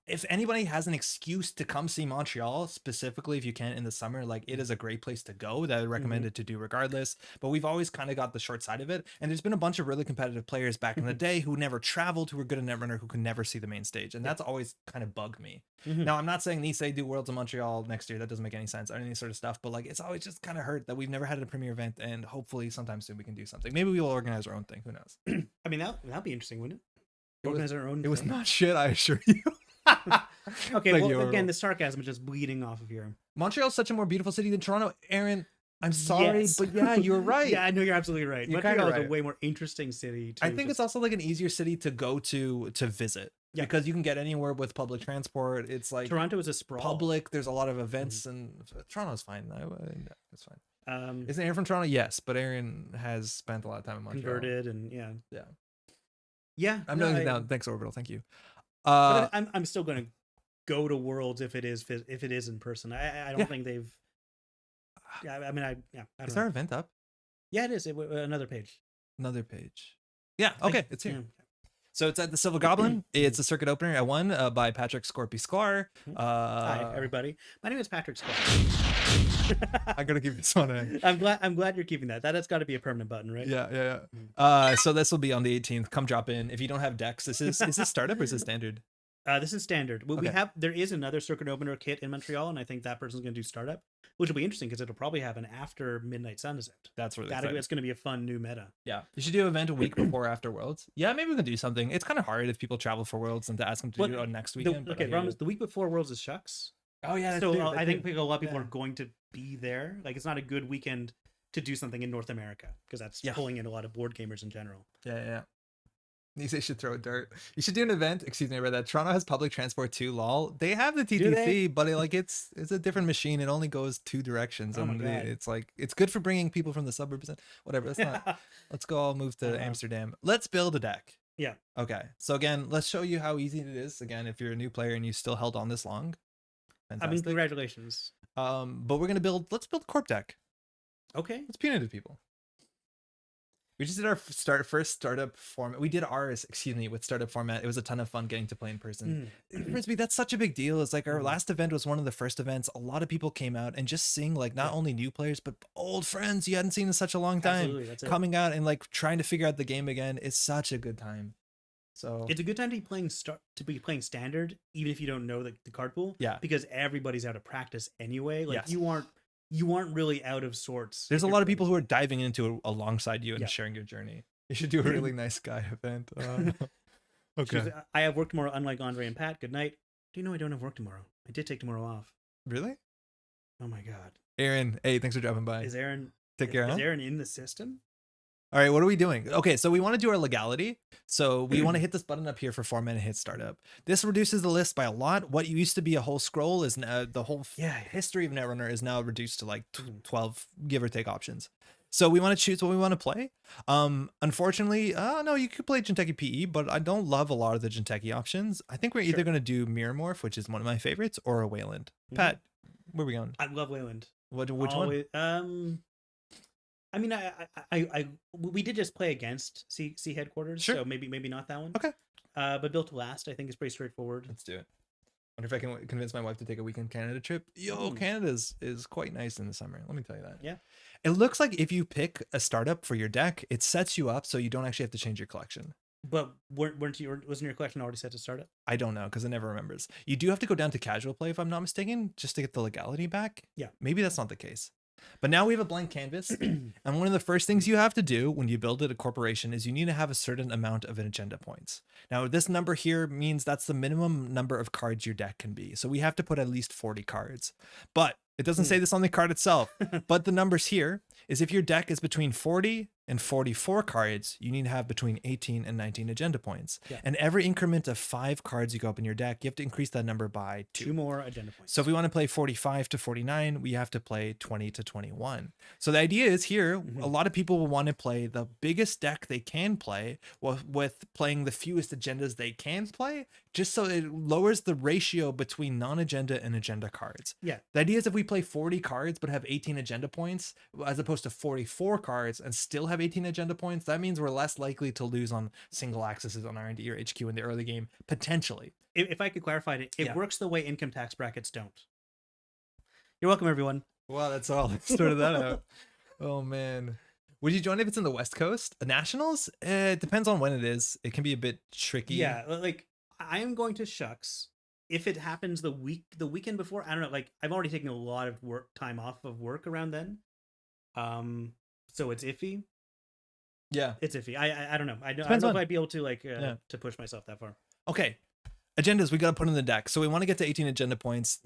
If anybody has an excuse to come see Montreal, specifically if you can in the summer, like it is a great place to go that I recommend it to do regardless. But we've always kind of got the short side of it. And there's been a bunch of really competitive players back in the day who never traveled, who were good at Netrunner, who could never see the main stage. And that's always kind of bugged me. Now, I'm not saying NISEI'd do Worlds in Montreal next year. That doesn't make any sense or any sort of stuff. But like, it's always just kind of hurt that we've never had a premier event. And hopefully sometime soon we can do something. Maybe we will organize our own thing. Who knows? I mean, that'd be interesting, wouldn't it? Organize our own thing. It was not shit, I assure you. Okay, well, again, the sarcasm is just bleeding off of here. Montreal's such a more beautiful city than Toronto. Aaron, I'm sorry, but yeah, you're right. Yeah, I know you're absolutely right. Montreal is a way more interesting city. I think it's also like an easier city to go to visit. Yeah, because you can get anywhere with public transport. It's like Toronto is a sprawl. Public. There's a lot of events, and Toronto's fine. That's fine. Isn't Aaron from Toronto? Yes, but Aaron has spent a lot of time in Montreal. Converted and yeah. I'm noting it down. Thanks, Orbital. Thank you. But I'm still going to go to Worlds if it is in person. I don't think they've. Yeah, I mean, I don't is our event up? Yeah, it is. Another page. Another page. Yeah. Okay, it's here. So it's at the Silver Goblin. It's a circuit opener at 1 by Patrick Scorpy Sklar. Hi, everybody. My name is Patrick Sklar. I gotta keep this one. I'm glad you're keeping that. That has got to be a permanent button, right? Yeah. So this will be on the 18th. Come drop in. If you don't have decks, is this startup or is this standard? This is standard. Well, there is another circuit opener kit in Montreal, and I think that person's going to do startup, which will be interesting because it'll probably happen after Midnight Sun is out. That's really It's going to be a fun new meta. Yeah, you should do an event a week before after Worlds. Yeah, maybe we can do something. It's kind of hard if people travel for Worlds and to ask them to do it on next weekend. The week before Worlds is Shucks. Oh yeah, so I think a lot of people are going to be there. Like, it's not a good weekend to do something in North America because that's pulling in a lot of board gamers in general. Yeah. NISEI'd should throw a dart. You should do an event. Excuse me, I read that. Toronto has public transport too. Lol. They have the TTC, but it's a different machine. It only goes 2 directions, and it's like it's good for bringing people from the suburbs in. Whatever. That's not. Let's go all move to Amsterdam. Let's build a deck. Yeah. Okay. So again, let's show you how easy it is. Again, if you're a new player and you still held on this long. Fantastic. I mean, congratulations. But we're gonna let's build a corp deck. Okay. Let's punitive people. We just did our first startup format. We did ours, with startup format. It was a ton of fun getting to play in person. Frisbee, that's such a big deal. It's like our last event was one of the first events. A lot of people came out and just seeing like not only new players, but old friends you hadn't seen in such a long time coming out and like trying to figure out the game again. It's such a good time. So it's a good time to be playing standard, even if you don't know the card pool. Yeah. Because everybody's out of practice anyway. Like you aren't really out of sorts. There's a lot of people who are diving into it alongside you and sharing your journey. You should do a really nice guy event. Okay. I have work tomorrow, unlike Andre and Pat. Good night. Do you know I don't have work tomorrow? I did take tomorrow off. Really? Oh my God. Aaron, hey, thanks for dropping by. Is Aaron in the system? All right, what are we doing? Okay, so we want to do our legality. So we want to hit this button up here for format and hit startup. This reduces the list by a lot. What used to be a whole scroll is now the whole history of Netrunner is now reduced to like 12 give or take options. So we want to choose what we want to play. Unfortunately, no, you could play Jinteki PE, but I don't love a lot of the Jinteki options. I think we're either going to do Mirror Morph, which is one of my favorites, or a Weyland. Pat, where are we going? I love Weyland. Which one? I mean, we did just play against C headquarters, so maybe not that one. Okay. But Built to Last, I think, is pretty straightforward. Let's do it. Wonder if I can convince my wife to take a weekend Canada trip. Canada is quite nice in the summer. Let me tell you that. Yeah. It looks like if you pick a startup for your deck, it sets you up so you don't actually have to change your collection. But wasn't your collection already set to startup? I don't know because it never remembers. You do have to go down to casual play if I'm not mistaken, just to get the legality back. Yeah. Maybe that's not the case. But now we have a blank canvas. And one of the first things you have to do when you build a corporation is you need to have a certain amount of agenda points. Now, this number here means that's the minimum number of cards your deck can be. So we have to put at least 40 cards. But it doesn't say this on the card itself. But the numbers here is if your deck is between 40 and 44 cards, you need to have between 18 and 19 agenda points. Yeah. And every increment of 5 cards you go up in your deck, you have to increase that number by 2 more agenda points. So if we want to play 45 to 49, we have to play 20 to 21. So the idea is here, a lot of people will want to play the biggest deck they can play with playing the fewest agendas they can play, just so it lowers the ratio between non-agenda and agenda cards. Yeah. The idea is if we play 40 cards but have 18 agenda points, as opposed to 44 cards and still have 18 agenda points, that means we're less likely to lose on single accesses on R&D or HQ in the early game, potentially. If I could clarify it, it works the way income tax brackets don't. You're welcome, everyone. Wow, that's all. Started that out. Oh, man. Would you join if it's in the West Coast? Nationals? It depends on when it is. It can be a bit tricky. Yeah, like I am going to Shucks. If it happens the weekend before, I don't know. Like I've already taken a lot of time off of work around then. So it's iffy. Yeah, it's iffy. I don't know. I don't know if I'd be able to to push myself that far. Okay, agendas we got to put in the deck. So we want to get to 18 agenda points.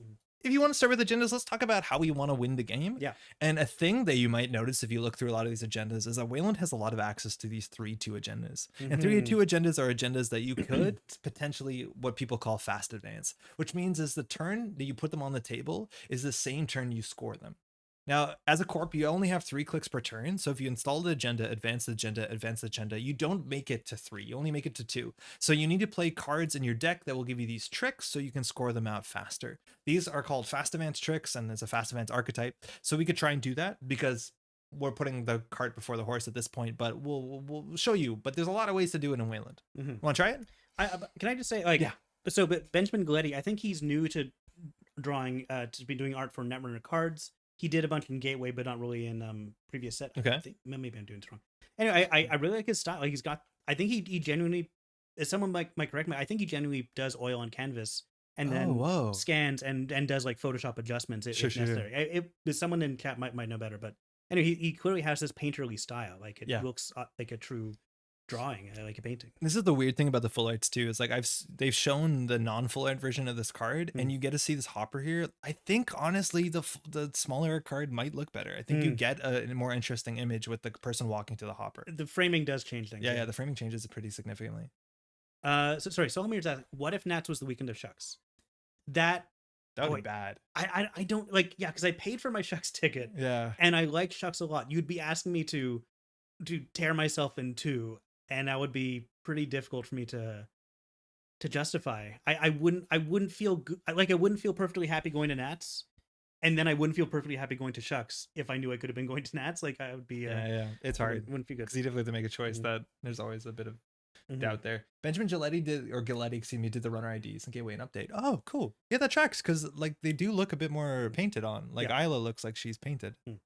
If you want to start with agendas, let's talk about how we want to win the game. Yeah. And a thing that you might notice if you look through a lot of these agendas is that Weyland has a lot of access to these 3-2 agendas. And 3-2 agendas are agendas that you could potentially what people call fast advance, which means is the turn that you put them on the table is the same turn you score them. Now, as a corp, you only have 3 clicks per turn. So if you install the agenda, advance the agenda, you don't make it to 3. You only make it to 2. So you need to play cards in your deck that will give you these tricks so you can score them out faster. These are called fast advance tricks, and there's a fast advance archetype. So we could try and do that because we're putting the cart before the horse at this point, but we'll show you. But there's a lot of ways to do it in Weyland. Want to try it? Can I just say, like, so but Benjamin Galetti, I think he's new to drawing, to be doing art for Netrunner cards. He did a bunch in Gateway, but not really in previous set. Okay. Maybe I'm doing this wrong. Anyway, I really like his style. Like I think he genuinely someone might correct me, I think he genuinely does oil on canvas and then whoa. scans and does like Photoshop adjustments if necessary. Someone in chat might know better, but anyway, he clearly has this painterly style. Like it looks like a true drawing, like a painting. This is the weird thing about the full arts too, is like they've shown the non-full art version of this card, and you get to see this hopper here. I think honestly the smaller card might look better. I think you get a more interesting image with the person walking to the hopper. The framing does change things. Yeah, the framing changes pretty significantly. Solomir's asking, what if Nats was the weekend of Shucks? That would be bad. I don't like, because I paid for my Shucks ticket. Yeah. And I like Shucks a lot. You'd be asking me to tear myself in two, and that would be pretty difficult for me to justify. I wouldn't feel good. I wouldn't feel perfectly happy going to Nats, and then I wouldn't feel perfectly happy going to Shucks if I knew I could have been going to Nats. Like I would be it's hard. Wouldn't feel good. Because you definitely have to make a choice that there's always a bit of doubt there. Benjamin Giletti did the runner IDs and gave away an update. Oh, cool. Yeah, that tracks, because like they do look a bit more painted on. Like Ayla looks like she's painted. If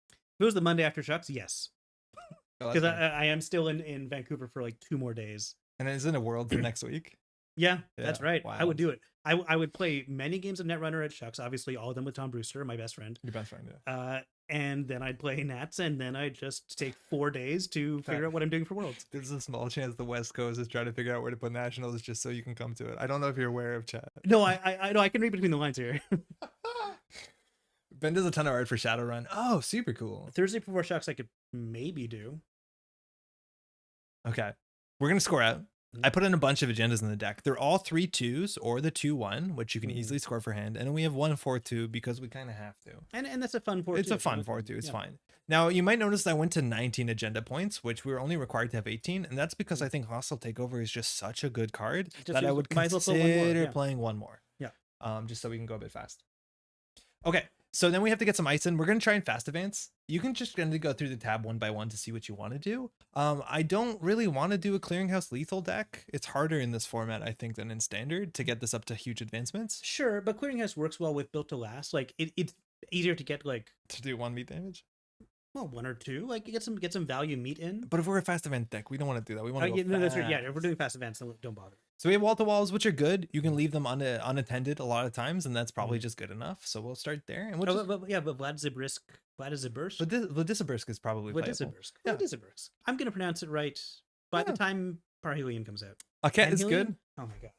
it was the Monday after Shucks, yes. Because I am still in Vancouver for like 2 more days. And it is in a world for next week. Yeah, that's right. Wow. I would do it. I would play many games of Netrunner at Shucks, obviously all of them with Tom Brewster, my best friend. Your best friend, yeah. And then I'd play Nats, and then I'd just take 4 days to figure out what I'm doing for Worlds. There's a small chance the West Coast is trying to figure out where to put Nationals just so you can come to it. I don't know if you're aware of chat. No, I know. I can read between the lines here. Ben does a ton of art for Shadowrun. Oh, super cool. Thursday before Shucks, I could maybe do. Okay. We're going to score out. I put in a bunch of agendas in the deck. They're all 3 2s or the 2-1, which you can easily score for hand. And then we have 1 4-2 because we kind of have to. And that's a fun 4-2. It's a fun 4-2. It's fine. Now, you might notice that I went to 19 agenda points, which we were only required to have 18. And that's because I think Hostile Takeover is just such a good card that I would consider playing 1 more. Yeah. Just so we can go a bit fast. Okay. So then we have to get some ice in. We're going to try and fast advance. You can just going to go through the tab 1 by 1 to see what you want to do. I don't really want to do a Clearinghouse lethal deck. It's harder in this format, I think, than in Standard to get this up to huge advancements. Sure, but Clearinghouse works well with Built to Last. Like it's easier to get to do 1 meat damage. Well, 1 or 2, like get some value meat in. But if we're a fast event deck, we don't want to do that. We want to go no, that's right. Yeah, if we're doing fast events, then don't bother. So we have wall to walls, which are good. You can leave them unattended a lot of times, and that's probably just good enough. So we'll start there. And we'll but Vladizibursk. Vladisibirsk is probably Vladisibirsk. Yeah. Vladisibirsk. I'm gonna pronounce it right by the time Parhelion comes out. Aket is good. Oh my god.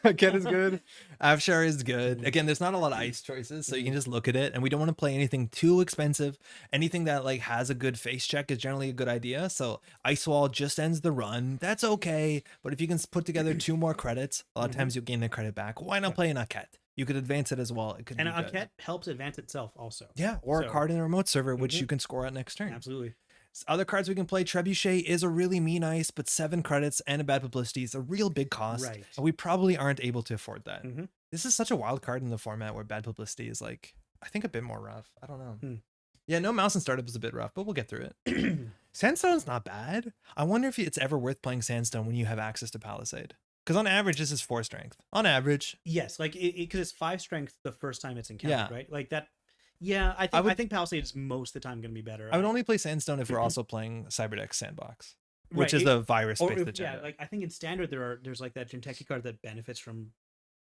Aket is good. Avshar is good. Again, there's not a lot of ice choices, so you can just look at it. And we don't want to play anything too expensive. Anything that like has a good face check is generally a good idea. So Ice Wall just ends the run. That's okay. But if you can put together 2 more credits, a lot of times you'll gain the credit back. Why not play an Aket? You could advance it as well. It could and Aket helps advance itself also. Yeah, or a card in a remote server, which you can score out next turn. Absolutely. Other cards we can play, Trebuchet is a really mean ice, but 7 credits and a bad publicity is a real big cost. Right. And we probably aren't able to afford that. This is such a wild card in the format where bad publicity is like, I think a bit more rough. I don't know. Yeah, no mouse and startup is a bit rough, but we'll get through it. Sandstone's not bad. I wonder if it's ever worth playing Sandstone when you have access to Palisade. Because on average, this is 4 strength. On average. Yes, like because it's 5 strength the first time it's encountered, right? Like that. Yeah, I think Palisade is most of the time going to be better. I would only play Sandstone if we're also playing Cyberdeck Sandbox, which is the virus-based agenda. Yeah, like I think in Standard there's like that Jinteki card that benefits from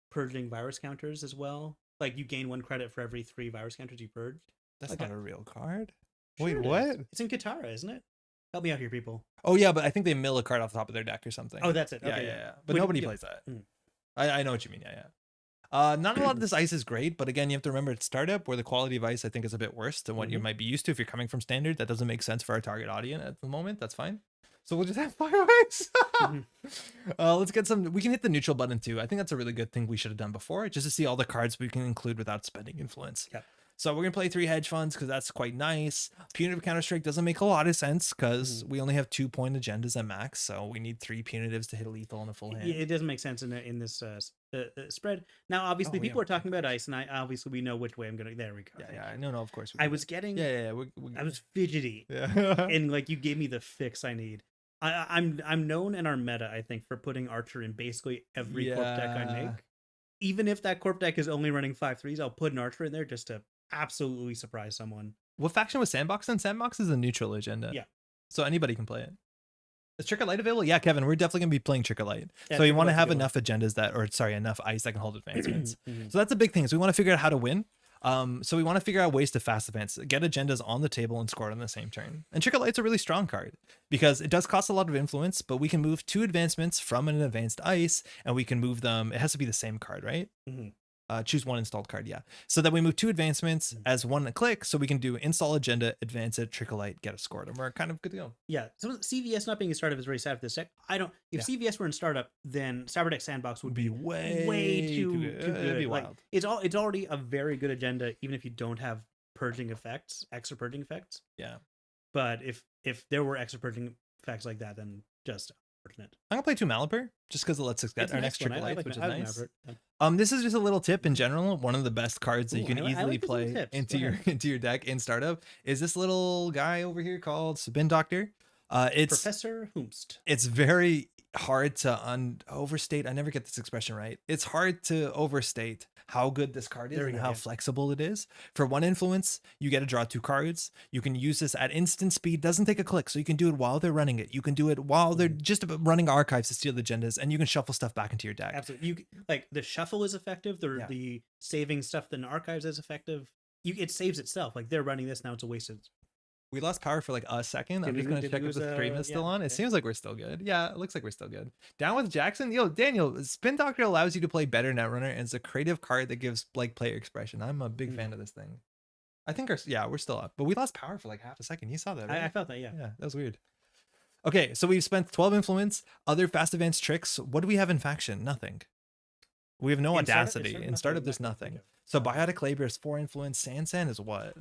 purging virus counters as well. Like you gain 1 credit for every 3 virus counters you purge. That's not a real card. Sure. Wait, what? It's in Katara, isn't it? Help me out here, people. Oh yeah, but I think they mill a card off the top of their deck or something. Oh, that's it. Okay, yeah. But nobody plays that. I know what you mean. Yeah. Not a lot of this ice is great, but again, you have to remember it's startup where the quality of ice I think is a bit worse than what you might be used to if you're coming from Standard. That doesn't make sense for our target audience at the moment. That's fine. So we'll just have 5 ice. Let's get some. We can hit the neutral button too. I think that's a really good thing we should have done before, just to see all the cards we can include without spending influence. Yeah. So we're gonna play 3 hedge funds because that's quite nice. Punitive Counter-Strike doesn't make a lot of sense because we only have 2-point agendas at max, so we need 3 punitives to hit lethal in a full hand. It doesn't make sense in this spread. Now, obviously, people are talking about ice, and obviously we know which way I'm gonna. There we go. Yeah. No, of course. I was getting. Yeah. I was fidgety. Yeah. And like you gave me the fix I need. I'm known in our meta, I think, for putting Archer in basically every corp deck I make. Even if that corp deck is only running 5/3s, I'll put an Archer in there just to absolutely surprise someone. What faction was Sandbox? And Sandbox is a neutral agenda. Yeah. So anybody can play it. Is Trick or Light available? Yeah, Kevin, we're definitely gonna be playing Trick or Light. Yeah, so you Trick or want to Light's a have good one. enough agendas that, or sorry, enough ice that can hold advancements. Mhm. So that's a big thing. So we want to figure out how to win. So we want to figure out ways to fast advance, get agendas on the table and score it on the same turn. And Trick or Light's a really strong card because it does cost a lot of influence, but we can move 2 advancements from an advanced ice, and we can move them. It has to be the same card, right? Mhm. Choose 1 installed card, yeah. So that we move 2 advancements as 1 click, so we can do install agenda, advance it, Trick or Light, get a score, and we're kind of good to go. Yeah, so CVS not being a startup is very sad for this deck. I don't. If CVS were in startup, then Cyber Deck Sandbox would be way too good. It'd be like, wild. it's already a very good agenda, even if you don't have purging effects, extra purging effects. Yeah. But if there were extra purging effects like that, then just unfortunate. I'm gonna play 2 Malapert just because it lets us get our next Trick or Light, which is nice. This is just a little tip in general. One of the best cards that you can easily play into your deck in startup is this little guy over here called Spin Doctor. It's Professor Hoomst. It's very hard to overstate. I never get this expression right. It's hard to overstate how good this card is and how flexible it is. For 1 influence, you get to draw 2 cards. You can use this at instant speed. Doesn't take a click, so you can do it while they're running it. You can do it while they're just running archives to steal the agendas, and you can shuffle stuff back into your deck. Absolutely. You like the shuffle is effective. The saving stuff in archives is effective. It saves itself. Like they're running this now. It's a wasted. We lost power for like a second. I'm just going to check if the stream is still on. It seems like we're still good. Yeah, it looks like we're still good. Down with Jackson. Yo, Daniel, Spin Doctor allows you to play better Netrunner, and it's a creative card that gives like player expression. I'm a big fan of this thing. I think we're still up, but we lost power for like half a second. You saw that, right? I felt that, yeah. Yeah, that was weird. Okay, so we've spent 12 influence, other fast advanced tricks. What do we have in faction? Nothing. We have no audacity. In startup, there's nothing. So Biotic Labor is 4 influence. Sansan is what?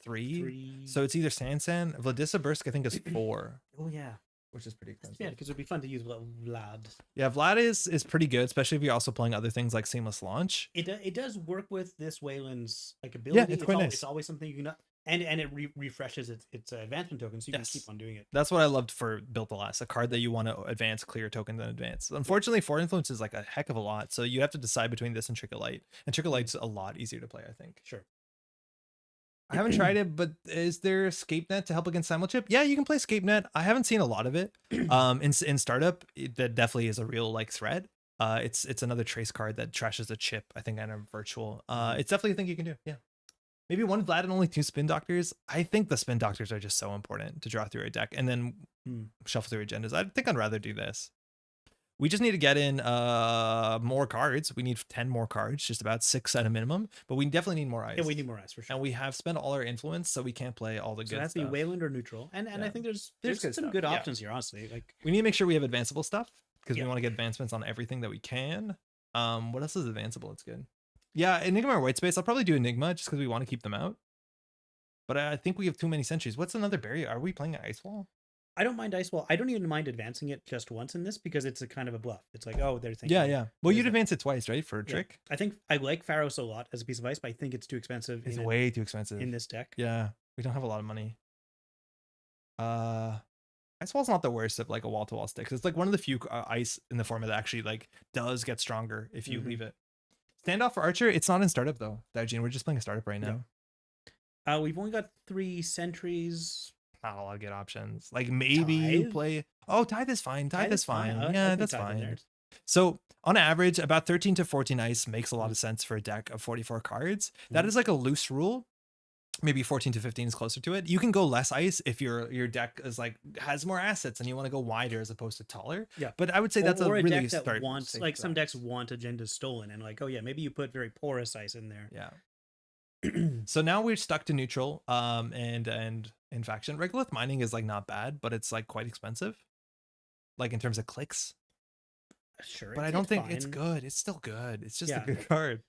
3. So it's either Sansan. Vladisa Bursk, I think, is 4. Oh yeah, which is pretty expensive. Yeah, because it'd be fun to use Vlad. Yeah, Vlad is pretty good, especially if you're also playing other things like Seamless Launch. It does work with this Weyland's like ability. Yeah, it's quite nice. It's always something you can and it refreshes its advancement token, so you can keep on doing it. That's what I loved for Built the Last, a card that you want to advance, clear tokens in advance. Unfortunately, 4 influence is like a heck of a lot, so you have to decide between this and Trick or Light. And Trick or Light's a lot easier to play, I think. Sure. I haven't tried it, but is there Escape Net to help against Simulchip? Yeah, you can play Escape Net. I haven't seen a lot of it. In startup, that definitely is a real like threat. It's another trace card that trashes a chip, I think, on a virtual. It's definitely a thing you can do. Yeah. Maybe 1 Vlad and only 2 Spin Doctors. I think the Spin Doctors are just so important to draw through a deck and then shuffle through agendas. I think I'd rather do this. We just need to get in more cards. We need 10 more cards, just about 6 at a minimum. But we definitely need more ice. Yeah, we need more ice for sure. And we have spent all our influence, so we can't play all the good stuff. So that's the Weyland or neutral. And I think there's some good options here, honestly. Like we need to make sure we have advanceable stuff because we want to get advancements on everything that we can. What else is advanceable? It's good. Yeah, Enigma or White Space. I'll probably do Enigma just because we want to keep them out. But I think we have too many sentries. What's another barrier? Are we playing Ice Wall? I don't mind Ice Wall. I don't even mind advancing it just once in this because it's a kind of a bluff. It's like, oh, they're thinking. Yeah. Well, you'd advance it twice, right? For a trick. I think I like Pharos a lot as a piece of ice, but I think it's too expensive. It's way too expensive in this deck. Yeah, we don't have a lot of money. Ice Wall's not the worst of like a wall-to-wall stick. It's like one of the few ice in the format that actually like does get stronger if you leave it. Standoff for Archer. It's not in startup though, Daijin. We're just playing a startup right now. We've only got 3 sentries. Not a lot of good options. Like maybe you play. Oh, Tithe is fine. Tithe is fine. Yeah, that's fine. So on average, about 13 to 14 ice makes a lot of sense for a deck of 44 cards. That is like a loose rule. Maybe 14 to 15 is closer to it. You can go less ice if your deck is like has more assets and you want to go wider as opposed to taller. Yeah, but I would say that's a really deck that wants like some decks want agendas stolen and like, oh yeah, maybe you put very porous ice in there. Yeah. So now we're stuck to neutral and in faction. Regolith Mining is like not bad, but it's like quite expensive, like in terms of clicks. Sure, but I don't think it's good. It's still good. It's just a good card.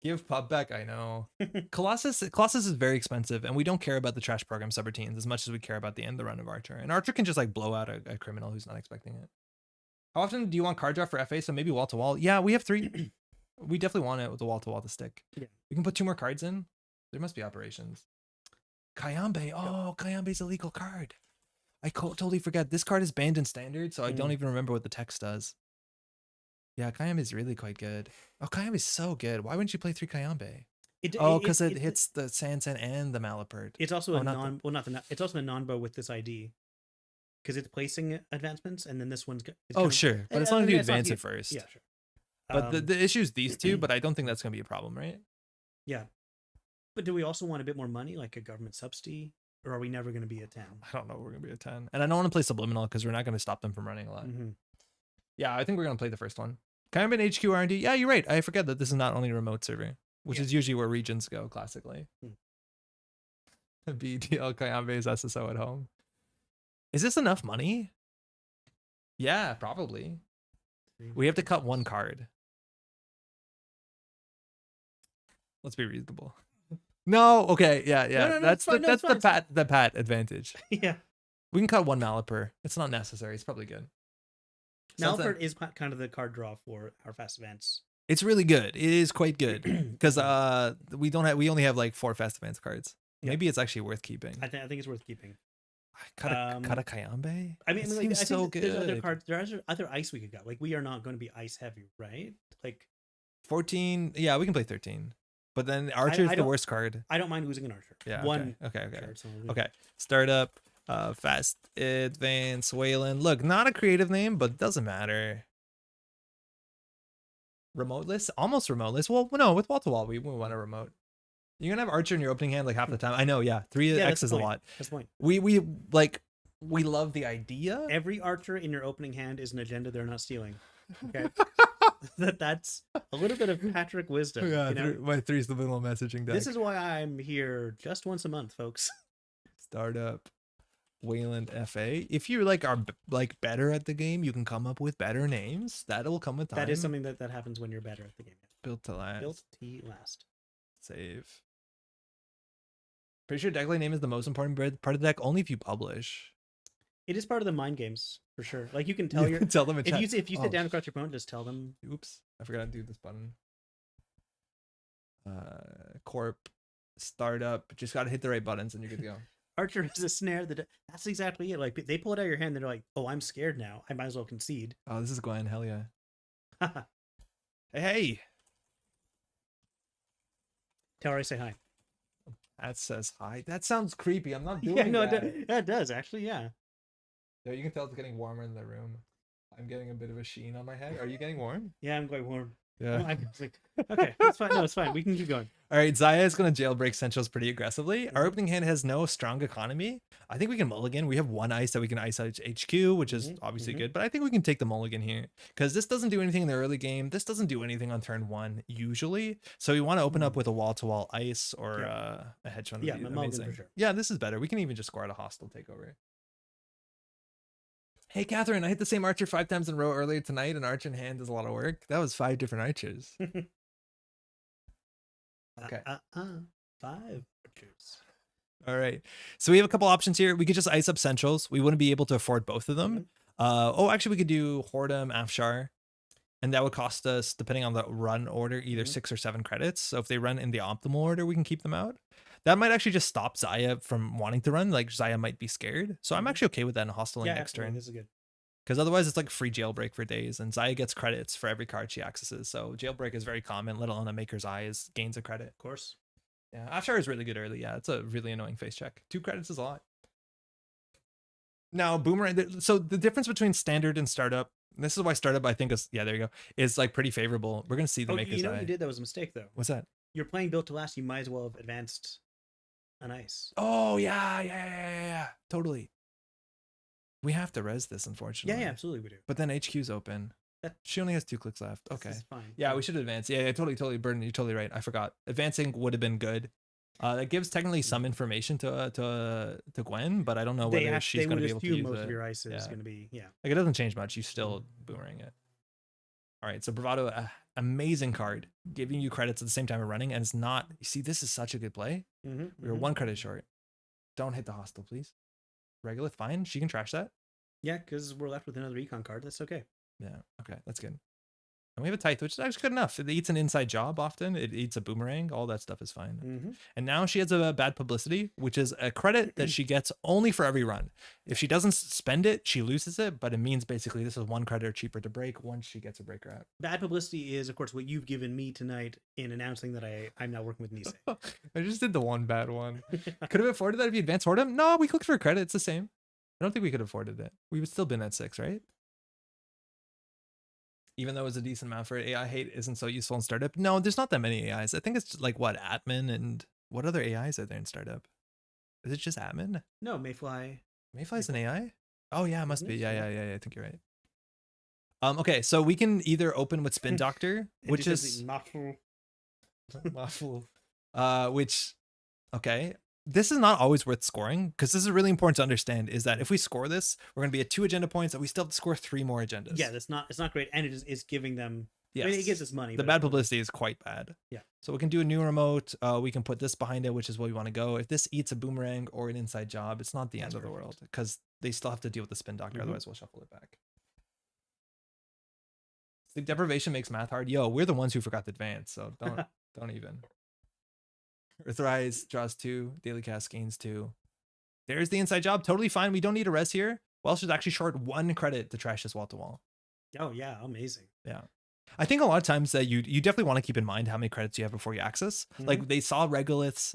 Give pop back. I know. Colossus is very expensive, and we don't care about the trash program subroutines as much as we care about the end of the run of Archer. And Archer can just like blow out a criminal who's not expecting it. How often do you want card draw for FA? So maybe wall to wall. Yeah, we have 3. We definitely want it with the wall to wall to stick. Yeah. We can put 2 more cards in. There must be operations. Kayambe. Oh, Kayambe's a legal card. I totally forget. This card is banned in standard, so I don't even remember what the text does. Yeah, Kayambe is really quite good. Oh, Kayambe is so good. Why wouldn't you play 3 Kayambe? Because it hits the Sansan and the Malapert. It's also it's also a non-bow with this ID. because it's placing advancements, and then this one's. Oh, sure, but as long as you advance it first. Yeah, sure. But the issue is these two, but I don't think that's going to be a problem, right? Yeah. But do we also want a bit more money, like a government subsidy? Or are we never going to be a 10? I don't know. We're going to be a 10. And I don't want to play Subliminal because we're not going to stop them from running a lot. Yeah, I think we're going to play the first one. Kind of an HQ R&D. Yeah, you're right. I forget that this is not only a remote server, which is usually where regions go classically. BDL Kayambe's SSO at home. Is this enough money? Yeah, probably. We have to cut one card. Let's be reasonable. No, okay, yeah. No, that's the Pat advantage. Yeah. We can cut one Malapert. It's not necessary. It's probably good. Malapert is kind of the card draw for our fast events. It's really good. It is quite good because we only have like 4 fast events cards. Yeah. Maybe it's actually worth keeping. I think it's worth keeping. Cut a Kayambe. I mean, it like, seems so good. There's other cards. There are other ice we could go. Like we are not going to be ice heavy, right? Like 14. Yeah, we can play 13. But then Archer is the worst card. I don't mind losing an Archer. Yeah. One. Okay. Okay. Startup. Fast Advance. Weyland. Look, not a creative name, but doesn't matter. Remoteless? Almost remoteless. Well, no, with wall to wall, we want a remote. You're gonna have Archer in your opening hand like half the time. I know, yeah. 3x is a lot. That's the point. We love the idea. Every Archer in your opening hand is an agenda they're not stealing. Okay. That's a little bit of Patrick wisdom. Yeah, my 3 subliminal messaging deck. This is why I'm here just once a month, folks. Startup Weyland FA. If you are better at the game, you can come up with better names. That'll come with time. That is something that happens when you're better at the game. Built to last. Built to last. Save. Pretty sure deck name is the most important part of the deck. Only if you publish. It is part of the mind games for sure. Like you can tell tell them if you sit down across your opponent, just tell them. Oops, I forgot to do this button. Corp, startup. Just got to hit the right buttons and you're good to go. Archer is a snare. That's exactly it. Like they pull it out of your hand. They're like, oh, I'm scared now. I might as well concede. Oh, this is Gwen. Hell yeah. Hey. Tell her I say hi. That says hi. That sounds creepy. I'm not doing that. That does actually. Yeah. Yeah, you can tell it's getting warmer in the room. I'm getting a bit of a sheen on my head. Are you getting warm? Yeah, I'm quite warm. Yeah. Okay, that's fine. No, it's fine. We can keep going. All right, Zaya is going to jailbreak Centrals pretty aggressively. Our opening hand has no strong economy. I think we can mulligan. We have 1 ice that we can ice out HQ, which is obviously good. But I think we can take the mulligan here because this doesn't do anything in the early game. This doesn't do anything on turn 1 usually. So we want to open up with a wall-to-wall ice or a hedge fund. Yeah, mulligan for sure. Yeah, this is better. We can even just score out a hostile takeover. Hey, Catherine, I hit the same Archer 5 times in a row earlier tonight, and Archer in hand is a lot of work. That was 5 different Archers. Okay. 5 Archers. All right. So we have a couple options here. We could just ice up Centrals. We wouldn't be able to afford both of them. Actually, we could do Hordem, Afshar, and that would cost us, depending on the run order, either 6 or 7 credits. So if they run in the optimal order, we can keep them out. That might actually just stop Zaya from wanting to run. Like Zaya might be scared. So I'm actually okay with that in hostile next turn. This is good. Because otherwise it's like free jailbreak for days and Zaya gets credits for every card she accesses. So jailbreak is very common, let alone a Maker's Eye is gains a credit. Of course. Yeah, Afshar is really good early. Yeah, it's a really annoying face check. 2 credits is a lot. Now, Boomerang. So the difference between standard and startup, this is why startup I think is, there you go, is like pretty favorable. We're going to see the Maker's Eye. You know what you did? That was a mistake though. What's that? You're playing built to last. You might as well have advanced an ice. Oh, yeah. Totally. We have to res this, unfortunately. Yeah, absolutely we do. But then HQ's open. She only has 2 clicks left. Okay. Fine. Yeah, we should advance. Yeah, totally. Burden, you're totally right. I forgot. Advancing would have been good. That gives technically some information to Gwen, but I don't know whether she's going to be able to use most of your ice is going to be, Like, it doesn't change much. You still boomerang it. All right, so Bravado, amazing card, giving you credits at the same time of running, and it's not. You see, this is such a good play. We were 1 credit short. Don't hit the hostile, please. Regolith, fine. She can trash that. Yeah, because we're left with another econ card. That's okay. Yeah, okay, that's good. And we have a Tithe, which is actually good enough. It eats an inside job often. It eats a boomerang. All that stuff is fine. And now she has a bad publicity, which is a credit that she gets only for every run. If she doesn't spend it, she loses it. But it means basically this is 1 credit or cheaper to break once she gets a breaker out. Bad publicity is, of course, what you've given me tonight in announcing that I'm now working with NISEI'd. I just did the one bad one. Could have afforded that if you advanced Hordem. No, we clicked for a credit. It's the same. I don't think we could have afforded it. We would still been at 6, right? Even though it's a decent amount for it, AI hate isn't so useful in startup. No, there's not that many AIs. I think it's just like what, admin, and what other AIs are there in startup? Is it just admin? No, Mayfly. Mayfly's an AI? Oh yeah, it must be. Yeah. I think you're right. Okay, so we can either open with Spin Doctor, which is which, okay, this is not always worth scoring, because this is really important to understand, is that if we score this, we're going to be at 2 agenda points, and we still have to score 3 more agendas. Yeah, it's not great, and it's giving them. Yes. I mean, it gives us money. The bad publicity is quite bad. Yeah. So we can do a new remote. We can put this behind it, which is where we want to go. If this eats a boomerang or an inside job, it's not the end of the world, because they still have to deal with the Spin Doctor. Otherwise, we'll shuffle it back. Sleep deprivation makes math hard. Yo, we're the ones who forgot to advance, so don't even. Earthrise draws 2. Daily cast gains 2. There's the inside job. Totally fine. We don't need a res here. Welsh is actually short 1 credit to trash this wall to wall. Oh yeah, amazing. Yeah. I think a lot of times that you definitely want to keep in mind how many credits you have before you access. Like they saw Regoliths.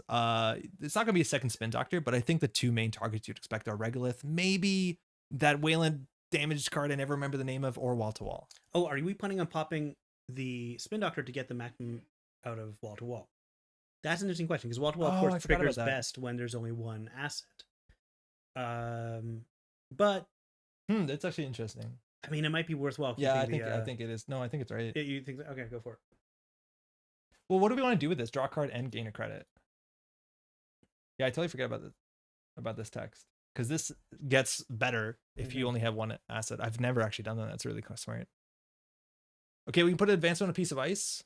It's not going to be a second Spin Doctor, but I think the 2 main targets you'd expect are Regolith, maybe that Weyland damaged card I never remember the name of, or wall to wall. Oh, are we planning on popping the Spin Doctor to get the maximum out of wall to wall? That's an interesting question, because wall to wall, of course, triggers best when there's only 1 asset. But that's actually interesting. I mean, it might be worthwhile. Yeah, I think it is. No, I think it's right. You think? Okay, go for it. Well, what do we want to do with this? Draw a card and gain a credit. Yeah, I totally forget about this text, because this gets better if you only have 1 asset. I've never actually done that. That's really smart. Okay, we can put an advancement on a piece of ice.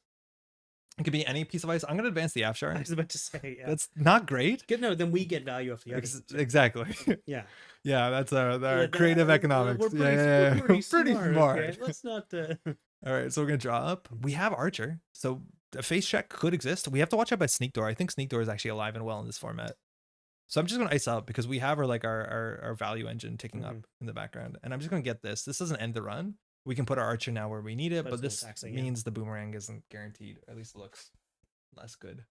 It could be any piece of ice. I'm going to advance the Afshar. I was about to say, yeah. That's not great. No, then we get value of the other. Exactly. Yeah. Yeah, that's our creative economics. We're pretty smart. Okay? Let's Let's not. All right, so we're going to draw up. We have Archer. So a face check could exist. We have to watch out by Sneak Door. I think Sneak Door is actually alive and well in this format. So I'm just going to ice up, because we have our value engine ticking up in the background. And I'm just going to get this. This doesn't end the run. We can put our Archer now where we need it, but this means the boomerang isn't guaranteed. Or at least it looks less good.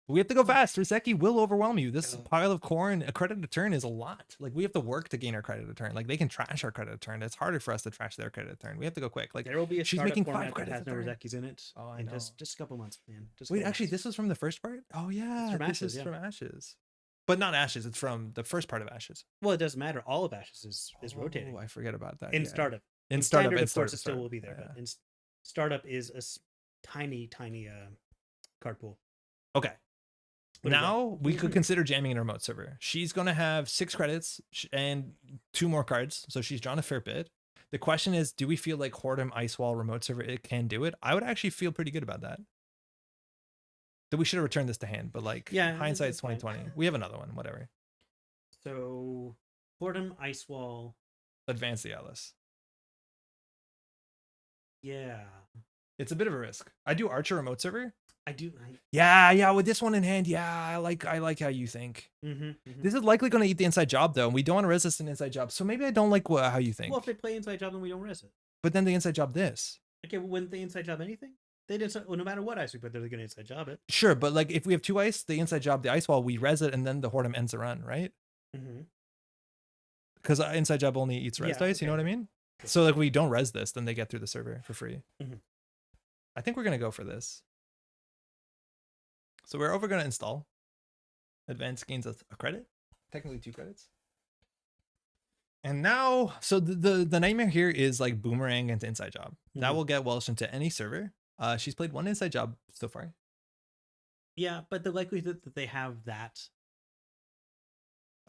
We have to go fast. Riseki will overwhelm you. This pile of corn, a credit a turn is a lot. Like, we have to work to gain our credit a turn. Like, they can trash our credit a turn. It's harder for us to trash their credit a turn. We have to go quick. Like, there will be a she's making 5 that credits has no Risekis in it. Oh, I know. Just a couple months, man. Wait, actually, this was from the first part? Oh, yeah. This is from Ashes. But not Ashes. It's from the first part of Ashes. Well, it doesn't matter. All of Ashes is rotating. Oh, I forget about that. In startup. In startup, of course, it still will be there. But in startup is a tiny card pool. Okay. Now we could consider jamming in a remote server. She's going to have 6 credits and 2 more cards. So she's drawn a fair bit. The question is, do we feel like Hordem Ice Wall remote server, it can do it? I would actually feel pretty good about that. That we should have returned this to hand, but like, yeah, hindsight's 2020. We have another one, whatever. So Hordem Ice Wall. Advance the Alice. Yeah. It's a bit of a risk. I do Archer remote server. I do. Yeah. With this one in hand, yeah, I like how you think. This is likely going to eat the inside job, though, and we don't want to resist an inside job. So maybe I don't like how you think. Well, if they play inside job, then we don't res it. But then the inside job this. Okay, well, wouldn't they inside job anything? They didn't. Well, no matter what ice we put, they're going to inside job it. Sure, but like if we have 2 ice, the inside job, the ice wall, we res it, and then the Hordem ends the run, right? Because inside job only eats res dice. You know what I mean? Okay. So like we don't res this, then they get through the server for free. I think we're gonna go for this. So we're over gonna install. Advance gains a credit, technically 2 credits. And now, so the nightmare here is like boomerang into inside job. That will get Welsh into any server. She's played 1 inside job so far. Yeah, but the likelihood that they have that.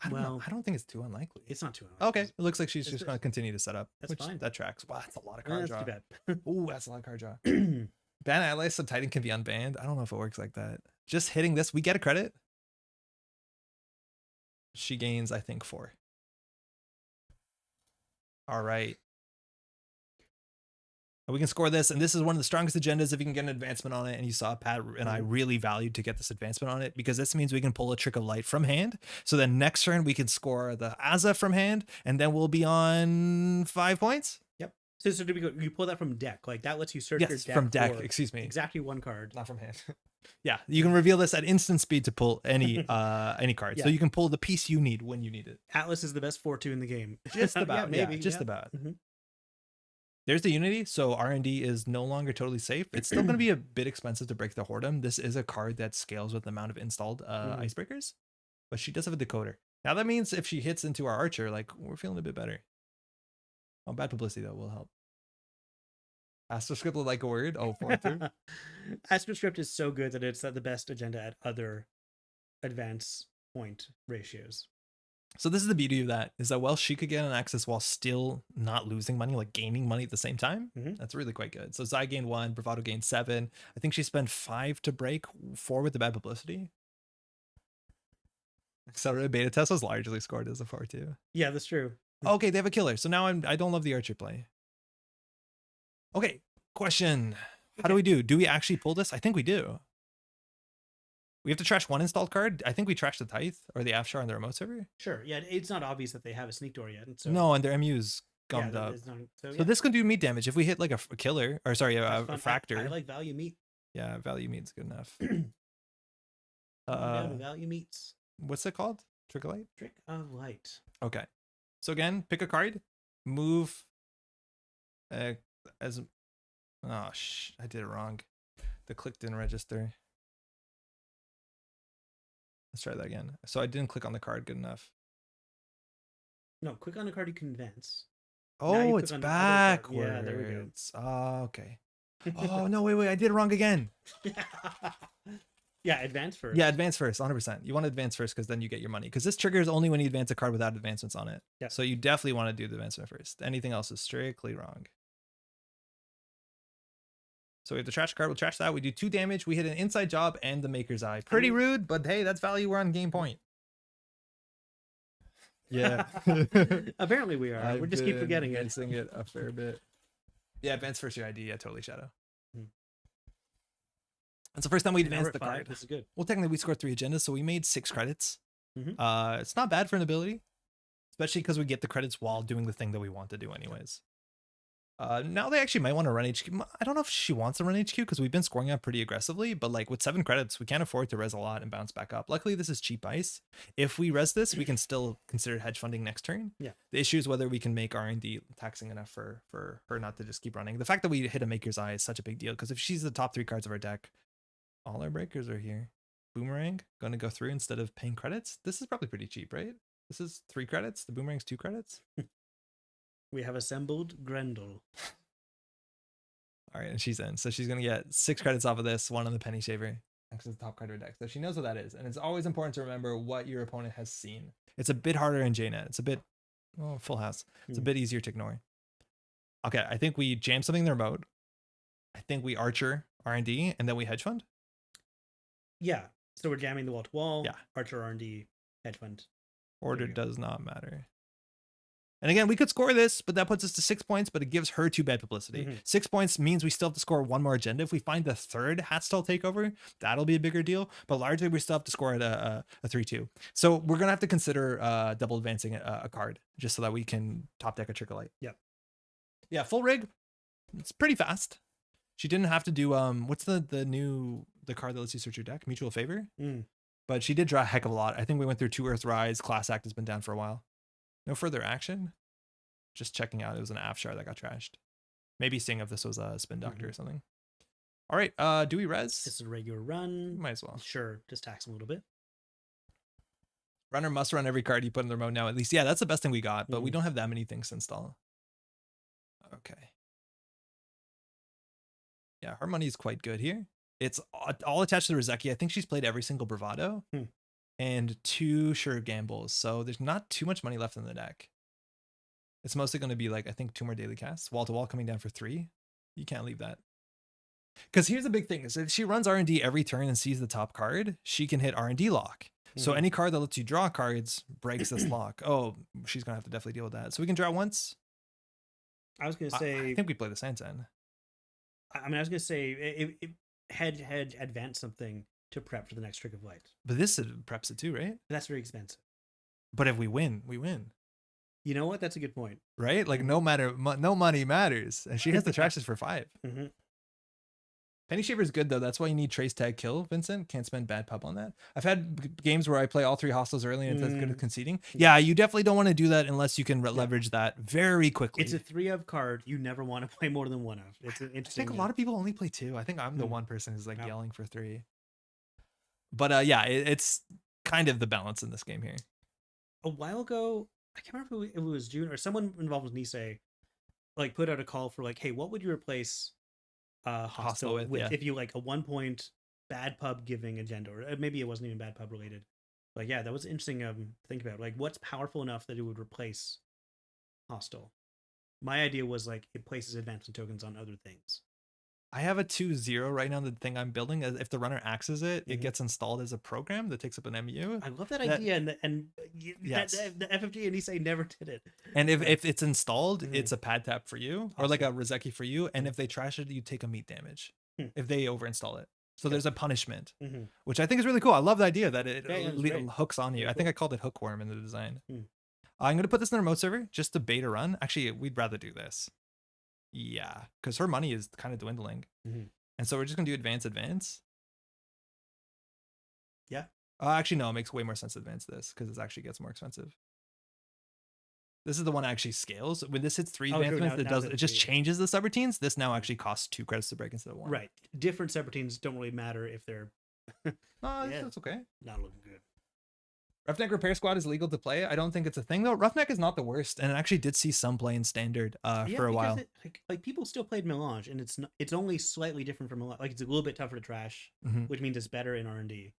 I don't think it's too unlikely. It's not too unlikely. Okay, it looks like she's just going to continue to set up. That's fine. That tracks. Wow, that's a lot of card draw. That's too bad. Ooh, that's a lot of card draw. Ban allies so Titan can be unbanned. I don't know if it works like that. Just hitting this, we get a credit. She gains, I think, 4. All right. We can score this, and this is one of the strongest agendas if you can get an advancement on it, and you saw Pat and I really valued to get this advancement on it, because this means we can pull a Trick of Light from hand, so then next turn we can score the Aza from hand, and then we'll be on 5 points. Yep. So to be good, you pull that from deck. Like that lets you search your Yes, deck from deck. for Excuse me. exactly one card. Not from hand. Yeah, you can reveal this at instant speed to pull any card. Yeah. So you can pull the piece you need when you need it. Atlas is the best 4/2 in the game. Just about. Yeah, maybe. Yeah, just yeah. about. Mm-hmm. There's the Unity, so R&D is no longer totally safe. It's still going to be a bit expensive to break the Whoredom. This is a card that scales with the amount of installed icebreakers, but she does have a decoder. Now that means if she hits into our Archer, like we're feeling a bit better. Oh, bad publicity though will help. Astroscript like a word. Oh, 4-2. Astroscript is so good that it's the best agenda at other advance point ratios. So this is the beauty of that, is that while she could get an access while still not losing money, like gaining money at the same time, that's really quite good. So Zai gained 1, Bravado gained 7. I think she spent 5 to break, 4 with the bad publicity. Accelerated beta test was largely scored as a 4-2. Yeah, that's true. Okay, they have a killer. So now I don't love the Archer play. Okay, question. How do we do? Do we actually pull this? I think we do. We have to trash one installed card. I think we trashed the Tithe or the Afshar on the remote server. Sure. Yeah, it's not obvious that they have a sneak door yet. So, no, and their MU's gummed up. So this can do meat damage if we hit like a killer, or sorry, a fractor. I like value meat. Yeah, value meat's good enough. Value meats. What's it called? Trick of Light? Trick of Light. Okay. So again, pick a card, move I did it wrong. The click didn't register. Let's try that again. So I didn't click on the card good enough. No, click on the card you can advance. Oh, it's backwards. Yeah, there we go. Oh, okay. Oh, no, wait. I did it wrong again. Yeah, advance first. Yeah, advance first, 100%. You want to advance first because then you get your money. Because this triggers only when you advance a card without advancements on it. Yeah. So you definitely want to do the advancement first. Anything else is strictly wrong. So we have the trash card. We'll trash that. We do 2 damage. We hit an inside job and the Maker's Eye. Pretty rude, but hey, that's value. We're on game point. Yeah. Apparently we are. We just keep forgetting it. Advancing it a fair bit. Yeah, advance first your ID. Yeah, totally Shadow. That's the first time we advanced the card. This is good. Well, technically we scored 3 agendas, so we made 6 credits. It's not bad for an ability, especially because we get the credits while doing the thing that we want to do anyways. Now they actually might want to run HQ. I don't know if she wants to run HQ because we've been scoring up pretty aggressively, but like with 7 credits, we can't afford to res a lot and bounce back up. Luckily, this is cheap ice. If we res this, we can still consider hedge funding next turn. Yeah. The issue is whether we can make R&D taxing enough for her not to just keep running. The fact that we hit a Maker's Eye is such a big deal because if she's the top 3 cards of our deck, all our breakers are here. Boomerang, going to go through instead of paying credits. This is probably pretty cheap, right? This is 3 credits. The Boomerang's 2 credits. We have assembled Grendel. All right, and she's in. So she's going to get 6 credits off of this, 1 on the Penny Shaver. Next is the top card of her deck. So she knows what that is. And it's always important to remember what your opponent has seen. It's a bit harder in JNet. It's a bit, full house. It's a bit easier to ignore. Okay, I think we jam something in the remote. I think we Archer R&D, and then we hedge fund. Yeah. So we're jamming the wall to wall. Yeah. Archer R&D, hedge fund. Order does not matter. And again, we could score this, but that puts us to 6 points, but it gives her 2 bad publicity. 6 points means we still have to score 1 more agenda. If we find the 3rd Hatstall takeover, that'll be a bigger deal. But largely, we still have to score at a 3-2. So we're going to have to consider double advancing a card just so that we can top deck a Trick of Light. Yep. Yeah, full rig. It's pretty fast. She didn't have to do, what's the card that lets you search your deck? Mutual Favor? But she did draw a heck of a lot. I think we went through 2 Earthrise. Class Act has been down for a while. No further action. Just checking out. It was an Afshar that got trashed. Maybe seeing if this was a Spin Doctor or something. All right. Do we res? This is a regular run. Might as well. Sure. Just tax him a little bit. Runner must run every card you put in the remote now. At least, yeah, that's the best thing we got. But we don't have that many things to install. Okay. Yeah, her money is quite good here. It's all attached to the Rizeki. I think she's played every single Bravado. And 2 sure gambles. So there's not too much money left in the deck. It's mostly going to be like, I think 2 more daily casts. Wall to wall coming down for 3. You can't leave that. Because here's the big thing is if she runs R&D every turn and sees the top card, she can hit R&D lock. So any card that lets you draw cards breaks this lock. Oh, she's going to have to definitely deal with that. So we can draw once. I was going to say... I think we play the Santen. I mean, I was going to say, head advance something to prep for the next Trick of Light. But this preps it too, right? That's very expensive. But if we win, we win. You know what? That's a good point. Right? Like no money matters, and she has to trash this for 5. Mm-hmm. Penny Shaver is good though. That's why you need trace tag kill. Vincent can't spend bad pub on that. I've had games where I play all 3 hostiles early and it's as good at conceding. Yeah, you definitely don't want to do that unless you can leverage that very quickly. It's a 3 of card. You never want to play more than 1 of. It's an interesting. I think a lot of people only play 2. I think I'm the one person who's like yelling for 3. But yeah, it's kind of the balance in this game here. A while ago, I can't remember if it was June or someone involved with Nisei, like put out a call for like, hey, what would you replace hostile with if you like a 1 point bad pub giving agenda, or maybe it wasn't even bad pub related. Like, yeah, that was interesting to think about. Like, what's powerful enough that it would replace hostile? My idea was like it places advancement tokens on other things. I have a 2-0 right now. The thing I'm building, if the runner axes it, it gets installed as a program that takes up an MU. I love that idea, and yes. the FFG and Nisei never did it. And if it's installed, it's a pad tap for you, or like a Rozeki for you. And if they trash it, you take a meat damage if they overinstall it. So there's a punishment, which I think is really cool. I love the idea that it hooks on you. I think I called it hookworm in the design. I'm going to put this in the remote server just to bait a run. Actually, we'd rather do this. Yeah, because her money is kind of dwindling. And so we're just going to do advance. Yeah. Actually, no, it makes way more sense to advance this because it actually gets more expensive. This is the one that actually scales. When this hits 3 advancements, it just changes the subroutines. This now actually costs 2 credits to break instead of 1. Right. Different subroutines don't really matter if they're... That's okay. Not looking good. Roughneck Repair Squad is legal to play. I don't think it's a thing though. Roughneck is not the worst, and I actually did see some play in Standard for a while. Like people still played Melange, and it's only slightly different from Melange. Like it's a little bit tougher to trash, which means it's better in R&D.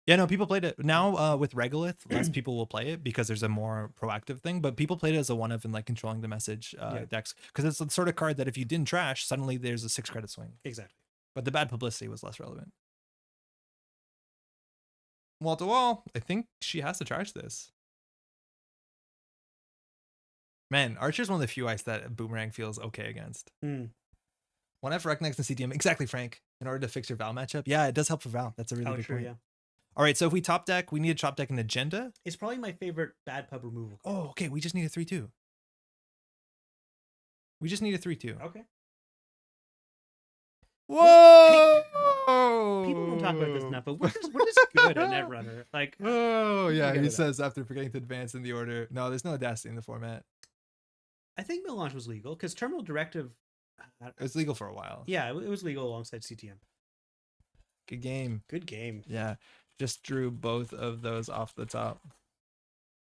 Yeah, no, people played it. Now with Regolith, less people will play it because there's a more proactive thing, but people played it as a 1-of in like controlling the message decks, because it's the sort of card that if you didn't trash, suddenly there's a 6 credit swing. Exactly. But the bad publicity was less relevant. Wall to wall, I think she has to trash this. Man, Archer's one of the few ice that Boomerang feels okay against. 1F Rec next to CTM. Exactly, Frank. In order to fix your Val matchup. Yeah, it does help for Val. That's a really good point. Yeah. All right, so if we top deck, we need to top deck an agenda. It's probably my favorite bad pub removal card. Oh, okay. We just need a 3-2. We just need a 3-2. Okay. Whoa! People don't talk about this enough, but we're just good at Netrunner. Like, oh yeah, he says after forgetting to advance in the order. No, there's no audacity in the format. I think Melange was legal because Terminal Directive. It was legal for a while. Yeah, it was legal alongside CTM. Good game. Good game. Yeah, just drew both of those off the top.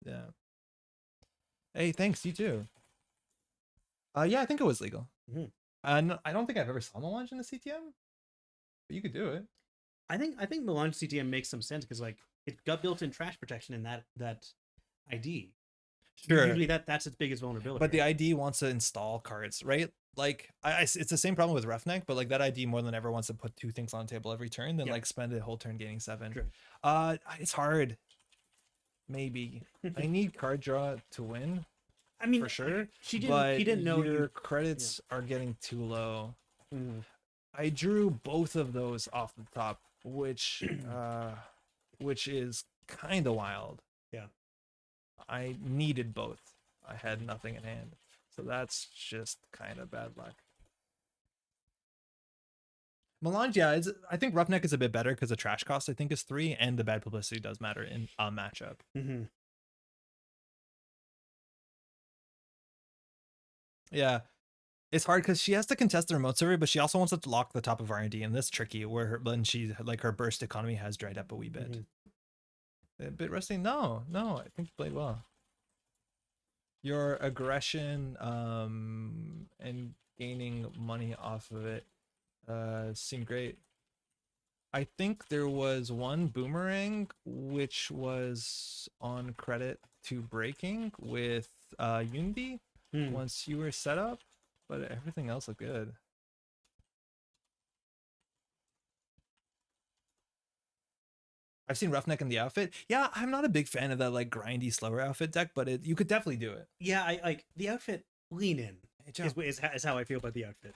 Yeah. Hey, thanks. You too. Yeah, I think it was legal. I don't think I've ever saw Melange in a CTM, but you could do it. I think Melange CTM makes some sense because like it got built-in trash protection in that ID. Sure. Usually that's its biggest vulnerability. But the ID wants to install cards, right? Like it's the same problem with Roughneck, but like that ID more than ever wants to put 2 things on the table every turn, then like spend a whole turn gaining 7. Sure. It's hard. Maybe I need card draw to win. I mean, for sure. He didn't know your credits are getting too low. I drew both of those off the top, which is kind of wild. Yeah. I needed both. I had nothing in hand. So that's just kind of bad luck. Melange, yeah, I think Roughneck is a bit better because the trash cost I think is 3, and the bad publicity does matter in a matchup. Yeah, it's hard because she has to contest the remote server, but she also wants to lock the top of R&D, and that's tricky. Where when she her burst economy has dried up a wee bit. A bit rusty? No, I think you played well. Your aggression and gaining money off of it seemed great. I think there was one Boomerang which was on credit to breaking with Unity. Once you were set up, but everything else looked good. I've seen Roughneck in the outfit. Yeah, I'm not a big fan of that like grindy, slower outfit deck, but you could definitely do it. Yeah, I like the outfit. Lean in is how I feel about the outfit.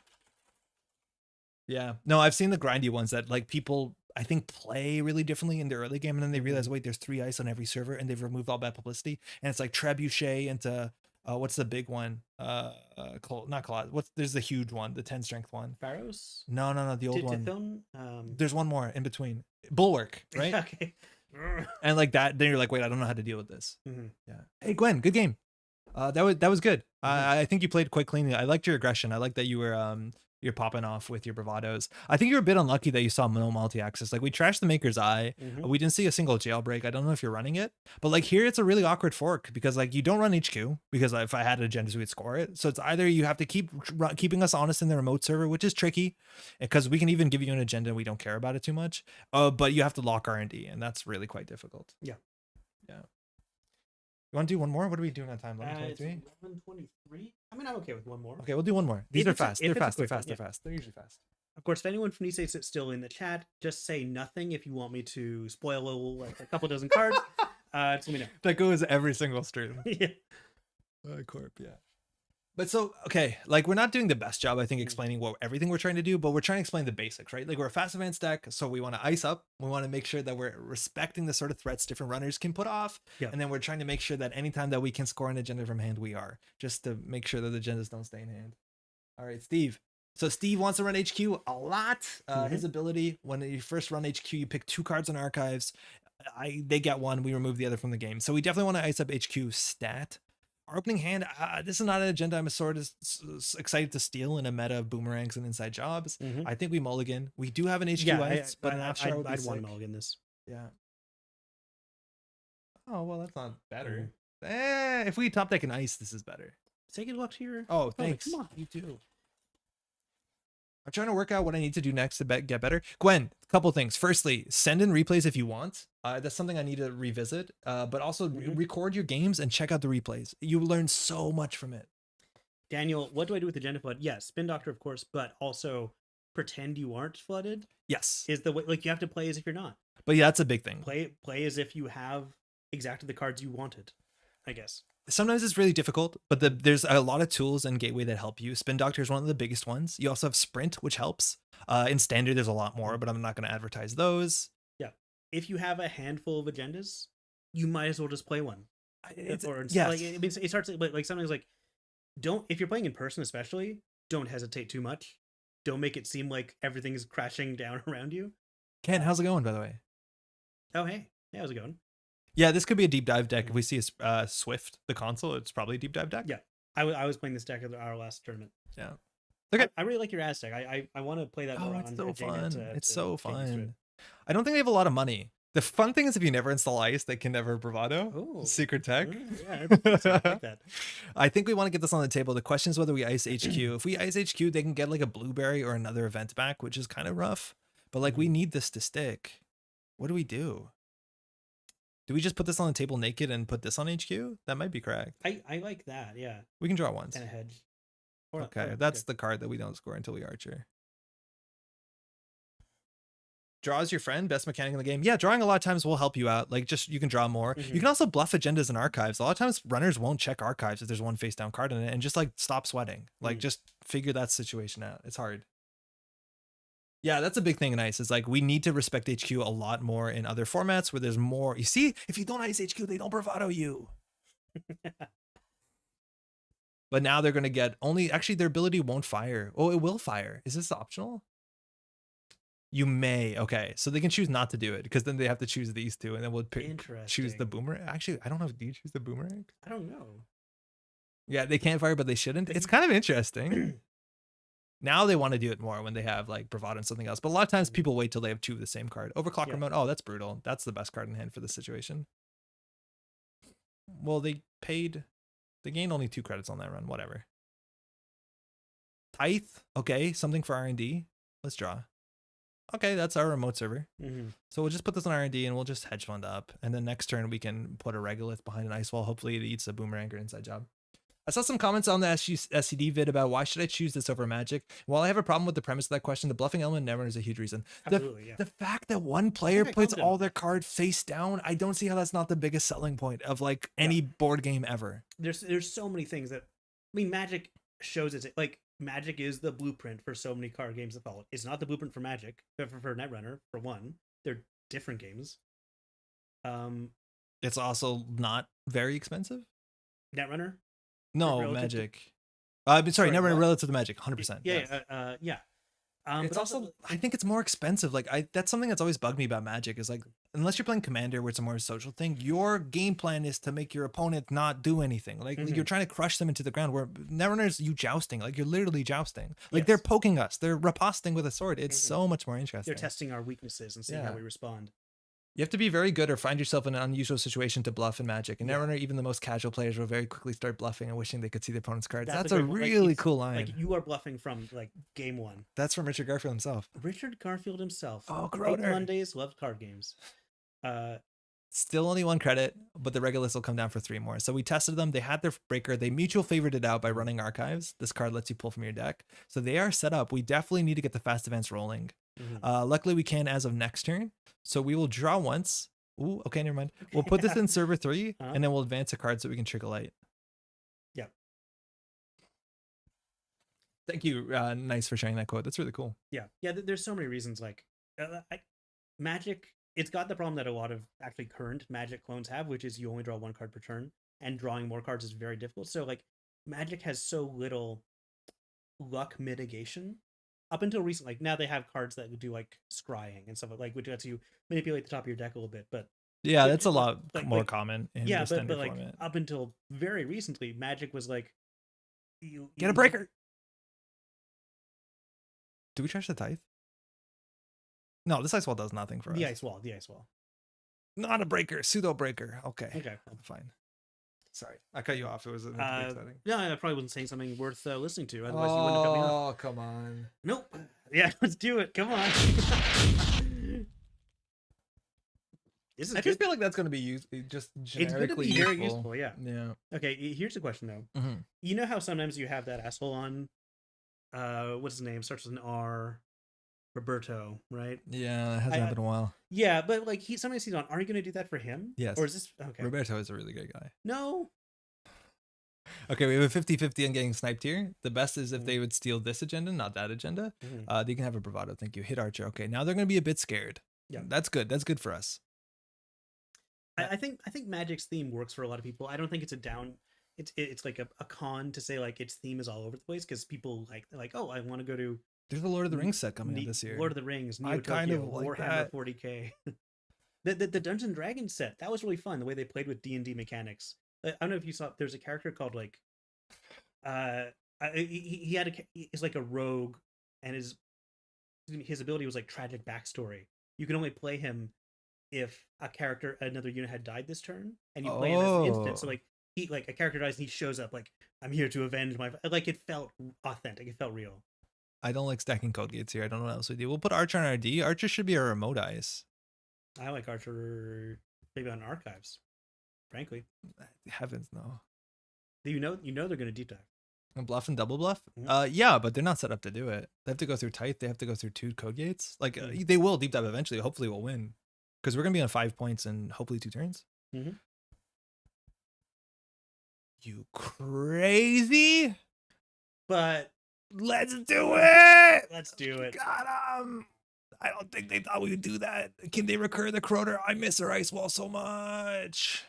Yeah, no, I've seen the grindy ones that like people I think, play really differently in the early game, and then they realize, wait, there's 3 ice on every server, and they've removed all bad publicity, and it's like Trebuchet into what's the big one? Not Colossus. There's the huge one, the 10 strength one. Pharaohs? No, the old one. Tithon? There's one more in between. Bulwark, right? Okay. And like that, then you're like, wait, I don't know how to deal with this. Mm-hmm. Yeah. Hey, Gwen, good game. That was good. I think you played quite cleanly. I liked your aggression. I like that you were you're popping off with your bravados. I think you're a bit unlucky that you saw no multi-access. Like, we trashed the Maker's Eye. We didn't see a single jailbreak. I don't know if you're running it, but like here it's a really awkward fork because like you don't run HQ, because if I had agendas we'd score it. So it's either you have to keep keeping us honest in the remote server, which is tricky because we can even give you an agenda and we don't care about it too much. But you have to lock R&D, and that's really quite difficult. Yeah. You want to do one more? What are we doing on time? 11:23? 11:23? I mean, I'm okay with one more. Okay, we'll do one more. These are fast. They're fast. They're fast. They're usually fast. Of course, if anyone from NISEI'd is still in the chat, just say nothing if you want me to spoil like a couple dozen cards. Just let me know. That goes every single stream. Yeah. Corp, yeah. But so, okay, like we're not doing the best job, I think, explaining everything we're trying to do, but we're trying to explain the basics, right? Like, we're a fast advance deck, so we want to ice up. We want to make sure that we're respecting the sort of threats different runners can put off. Yeah. And then we're trying to make sure that anytime that we can score an agenda from hand, we are, just to make sure that the agendas don't stay in hand. All right, Steve. So Steve wants to run HQ a lot. His ability, when you first run HQ, you pick 2 cards in archives. They get 1, we remove the other from the game. So we definitely want to ice up HQ stat. Our opening hand, this is not an agenda I'm sort of excited to steal in a meta of boomerangs and inside jobs. I think we mulligan. We do have an HQ ice, but an after I'd want to mulligan this. Yeah. Oh, well, that's not better. If we top deck an ice, this is better. Second luck here. Oh, thanks. Come on. You too. I'm trying to work out what I need to do next to get better. Gwen, a couple things. Firstly, send in replays if you want. That's something I need to revisit. But also record your games and check out the replays. You learn so much from it. Daniel, what do I do with Agenda Flood? Yes, Spin Doctor, of course, but also pretend you aren't flooded. Yes. Is the way, like, you have to play as if you're not. But yeah, that's a big thing. Play as if you have exactly the cards you wanted, I guess. Sometimes it's really difficult, but there's a lot of tools in Gateway that help you. Spin Doctor is one of the biggest ones. You also have Sprint, which helps. In Standard, there's a lot more, but I'm not going to advertise those. Yeah. If you have a handful of agendas, you might as well just play one. Yes. Like, it starts like sometimes like, if you're playing in person especially, don't hesitate too much. Don't make it seem like everything is crashing down around you. Ken, how's it going, by the way? Oh, hey. Hey, how's it going? Yeah, this could be a deep dive deck. If we see a Swift, the console, it's probably a deep dive deck. Yeah, I was playing this deck at our last tournament. Yeah. Okay. I really like your Aztec. I want to play that more. Oh, it's so fun. It's so fun. It. I don't think they have a lot of money. The fun thing is if you never install ice, they can never bravado. Ooh. Secret tech. Yeah, I like that. I think we want to get this on the table. The question is whether we ice HQ. If we ice HQ, they can get like a blueberry or another event back, which is kind of rough. But like we need this to stick. What do we do? Do we just put this on the table naked and put this on HQ? That might be correct. I like that, yeah. We can draw once. And a hedge. Okay, that's the card that we don't score until we archer. Draw is your friend, best mechanic in the game. Yeah, drawing a lot of times will help you out. Like, just you can draw more. You can also bluff agendas in archives. A lot of times runners won't check archives if there's one face down card in it, and just like stop sweating. Like just figure that situation out. It's hard. Yeah, that's a big thing in ice. Is like we need to respect HQ a lot more in other formats where there's more. You see, if you don't ice HQ, they don't bravado you. But now they're gonna get actually their ability won't fire. Oh, it will fire. Is this optional? You may. Okay, so they can choose not to do it because then they have to choose these two, and then we'll choose the boomerang. Actually, I don't know. Do you choose the boomerang? I don't know. Yeah, they can't fire, but they shouldn't. It's kind of interesting. Now they want to do it more when they have like bravado and something else. But a lot of times people wait till they have 2 of the same card. Overclock remote. Oh, that's brutal. That's the best card in hand for this situation. Well, they gained only 2 credits on that run. Whatever. Tithe. Okay, something for R&D. Let's draw. Okay, that's our remote server. So we'll just put this on R&D and we'll just hedge fund up. And then next turn we can put a regolith behind an ice wall. Hopefully it eats a boomerang or inside job. I saw some comments on the SCD vid about why should I choose this over Magic. While I have a problem with the premise of that question, the bluffing element never is a huge reason. Absolutely, the fact that one player puts all their card face down, I don't see how that's not the biggest selling point of like any board game ever. There's so many things that, I mean, Magic shows it. Like Magic is the blueprint for so many card games that follow. It's not the blueprint for Magic, but for Netrunner, for one. They're different games. It's also not very expensive. Netrunner? No, Magic. Sorry, Netrunner relative to Magic, 100%. Yeah, yes. Yeah. It's also, I think it's more expensive. Like that's something that's always bugged me about Magic is like, unless you're playing Commander, where it's a more social thing, your game plan is to make your opponent not do anything. Like you're trying to crush them into the ground. Where Netrunner's you jousting, like you're literally jousting. Like they're poking us, they're riposting with a sword. It's so much more interesting. They're testing our weaknesses and seeing how we respond. You have to be very good or find yourself in an unusual situation to bluff in Magic. And Netrunner, even the most casual players will very quickly start bluffing and wishing they could see the opponent's cards. That's a really cool line. Like you are bluffing from like game one. That's from Richard Garfield himself. Richard Garfield himself. Oh, Croner. Mondays loved card games. Still only 1 credit, but the regular list will come down for 3 more. So we tested them. They had their breaker. They mutual favored it out by running archives. This card lets you pull from your deck. So they are set up. We definitely need to get the fast events rolling. Luckily, we can as of next turn. So we will draw once. Ooh, okay, never mind. We'll put this in server 3, and then we'll advance a card so we can trickle light. Yeah. Thank you, Nice, for sharing that quote. That's really cool. Yeah. There's so many reasons. Like, Magic, it's got the problem that a lot of actually current Magic clones have, which is you only draw 1 card per turn, and drawing more cards is very difficult. So, like, Magic has so little luck mitigation. Up until recently, like now they have cards that do like scrying and stuff like which lets you manipulate the top of your deck a little bit. But yeah, that's a lot more common in the standard but like format. up until very recently, Magic was like you get a breaker. Do we trash the Tithe? No, this ice wall does nothing for us. The ice wall. Not a breaker, pseudo breaker. Okay, okay, fine. Sorry, I cut you off. It was exciting. No, I probably wasn't saying something worth listening to. Otherwise, you wouldn't have cut me off. Oh, come on. Nope. Yeah, let's do it. Come on. I just feel like that's going to be used just generically it's very useful. Yeah. Yeah. Okay. Here's a question though. You know how sometimes you have that asshole on, what's his name? Starts with an R. Roberto, right? Yeah, it hasn't happened in a while. Yeah, but like sometimes he's on. Are you going to do that for him? Yes. Or is this okay? Roberto is a really great guy. No. Okay, we have a 50-50 on getting sniped here. The best is if they would steal this agenda, not that agenda. They can have a bravado. Thank you. Hit Archer. Okay, now they're going to be a bit scared. Yeah, that's good. That's good for us. I think Magic's theme works for a lot of people. I don't think it's a down. It's like a con to say like its theme is all over the place because people like oh I want to go to. There's the Lord of the Rings set coming out this year. Lord of the Rings, Neo I kind Tokyo, of like Warhammer that. 40K. the Dungeons and Dragons set, that was really fun. The way they played with D&D mechanics. I don't know if you saw. There's a character called like, he's like a rogue, and his ability was like tragic backstory. You can only play him if another unit had died this turn, and you play him as an instant. So like a character dies and he shows up like I'm here to avenge my. Like it felt authentic. It felt real. I don't like stacking code gates here. I don't know what else we do. We'll put Archer on RD. Archer should be our remote ice. I like Archer maybe on archives, frankly. Heavens no. You know they're gonna deep dive. And bluff and double bluff? Yeah, but they're not set up to do it. They have to go through Tithe. They have to go through 2 code gates. Like they will deep dive eventually. Hopefully we'll win. Because we're gonna be on 5 points in hopefully 2 turns. You crazy? But let's do it. Let's do it. Got him. I don't think they thought we would do that. Can they recur the Croner? I miss her ice wall so much.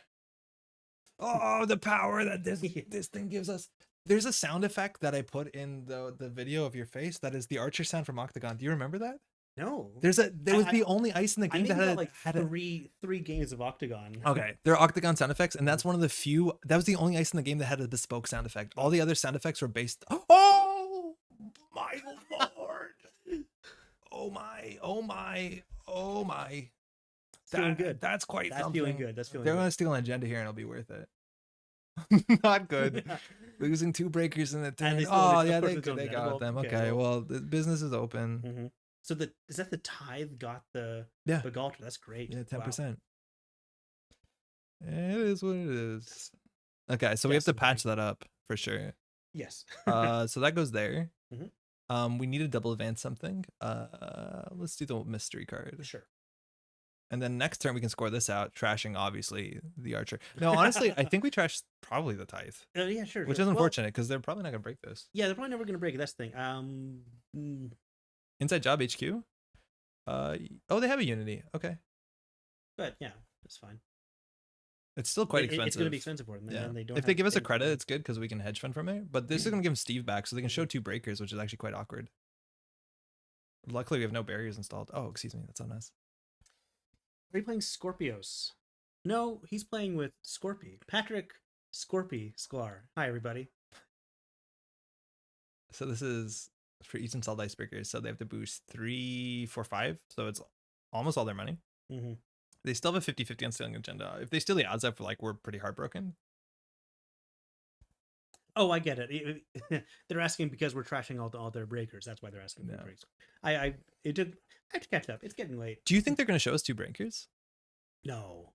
Oh, the power that this thing gives us. There's a sound effect that I put in the video of your face. That is the Archer sound from Octagon. Do you remember that? No. There was the only ice in the game that had three games of Octagon. Okay, there are Octagon sound effects, and that's one of the few. That was the only ice in the game that had a bespoke sound effect. All the other sound effects were based. Oh my lord! Oh my! Oh my! Oh my! Feeling good. That's quite something. Feeling good. That's feeling. They're good. Gonna steal an agenda here, and it'll be worth it. Not good. Yeah. Losing 2 breakers in the turn. Oh yeah, they got them. Okay, well the business is open. So is that the Tithe got the Galter? That's great. Yeah, 10%. It is what it is. Okay, so we have to patch that up for sure. Yes. So that goes there. We need to double advance something. Let's do the mystery card. Sure. And then next turn we can score this out, trashing obviously the Archer. No, honestly, I think we trashed probably the Tithe. Yeah, sure. Which is unfortunate because they're probably not gonna break this. Yeah, they're probably never gonna break it. That's the thing. Inside Job HQ. Oh, they have a Unity. Okay. But yeah, it's fine. It's still quite expensive. It's going to be expensive for them. Yeah. And they don't if they give us a credit, it's good because we can hedge fund from it. But this is going to give them Steve back so they can show 2 breakers, which is actually quite awkward. Luckily, we have no barriers installed. Oh, excuse me. That's on us. Are you playing Scorpios? No, he's playing with Scorpy. Patrick Scorpy Sklar. Hi, everybody. So this is for each installed icebreakers. So they have to boost 3, 4, 5. So it's almost all their money. Mm-hmm. They still have a 50-50 on stealing agenda. If they steal the odds up, we're pretty heartbroken. Oh, I get it. They're asking because we're trashing all their breakers. That's why they're asking for breaks. I have to catch up. It's getting late. Do you think they're going to show us 2 breakers? No.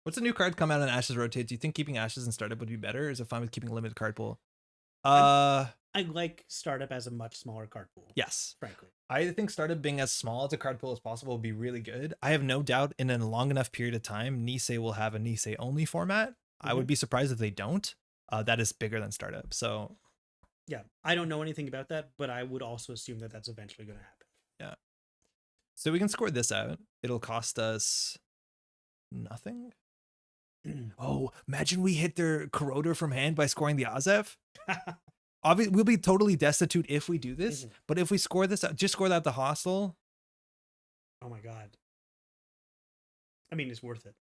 What's a new card come out and Ashes rotate? Do you think keeping Ashes in startup would be better, or is it fine with keeping a limited card pool? I like startup as a much smaller card pool. Yes. Frankly. I think startup being as small as a card pool as possible would be really good. I have no doubt in a long enough period of time, Nisei will have a Nisei only format. I would be surprised if they don't. That is bigger than startup. So yeah, I don't know anything about that, but I would also assume that that's eventually going to happen. Yeah. So we can score this out. It'll cost us nothing. Oh, imagine we hit their Corroder from hand by scoring the Azef. Obviously, we'll be totally destitute if we do this, but if we score this out, just score that at the hostel. Oh my god. I mean, it's worth it.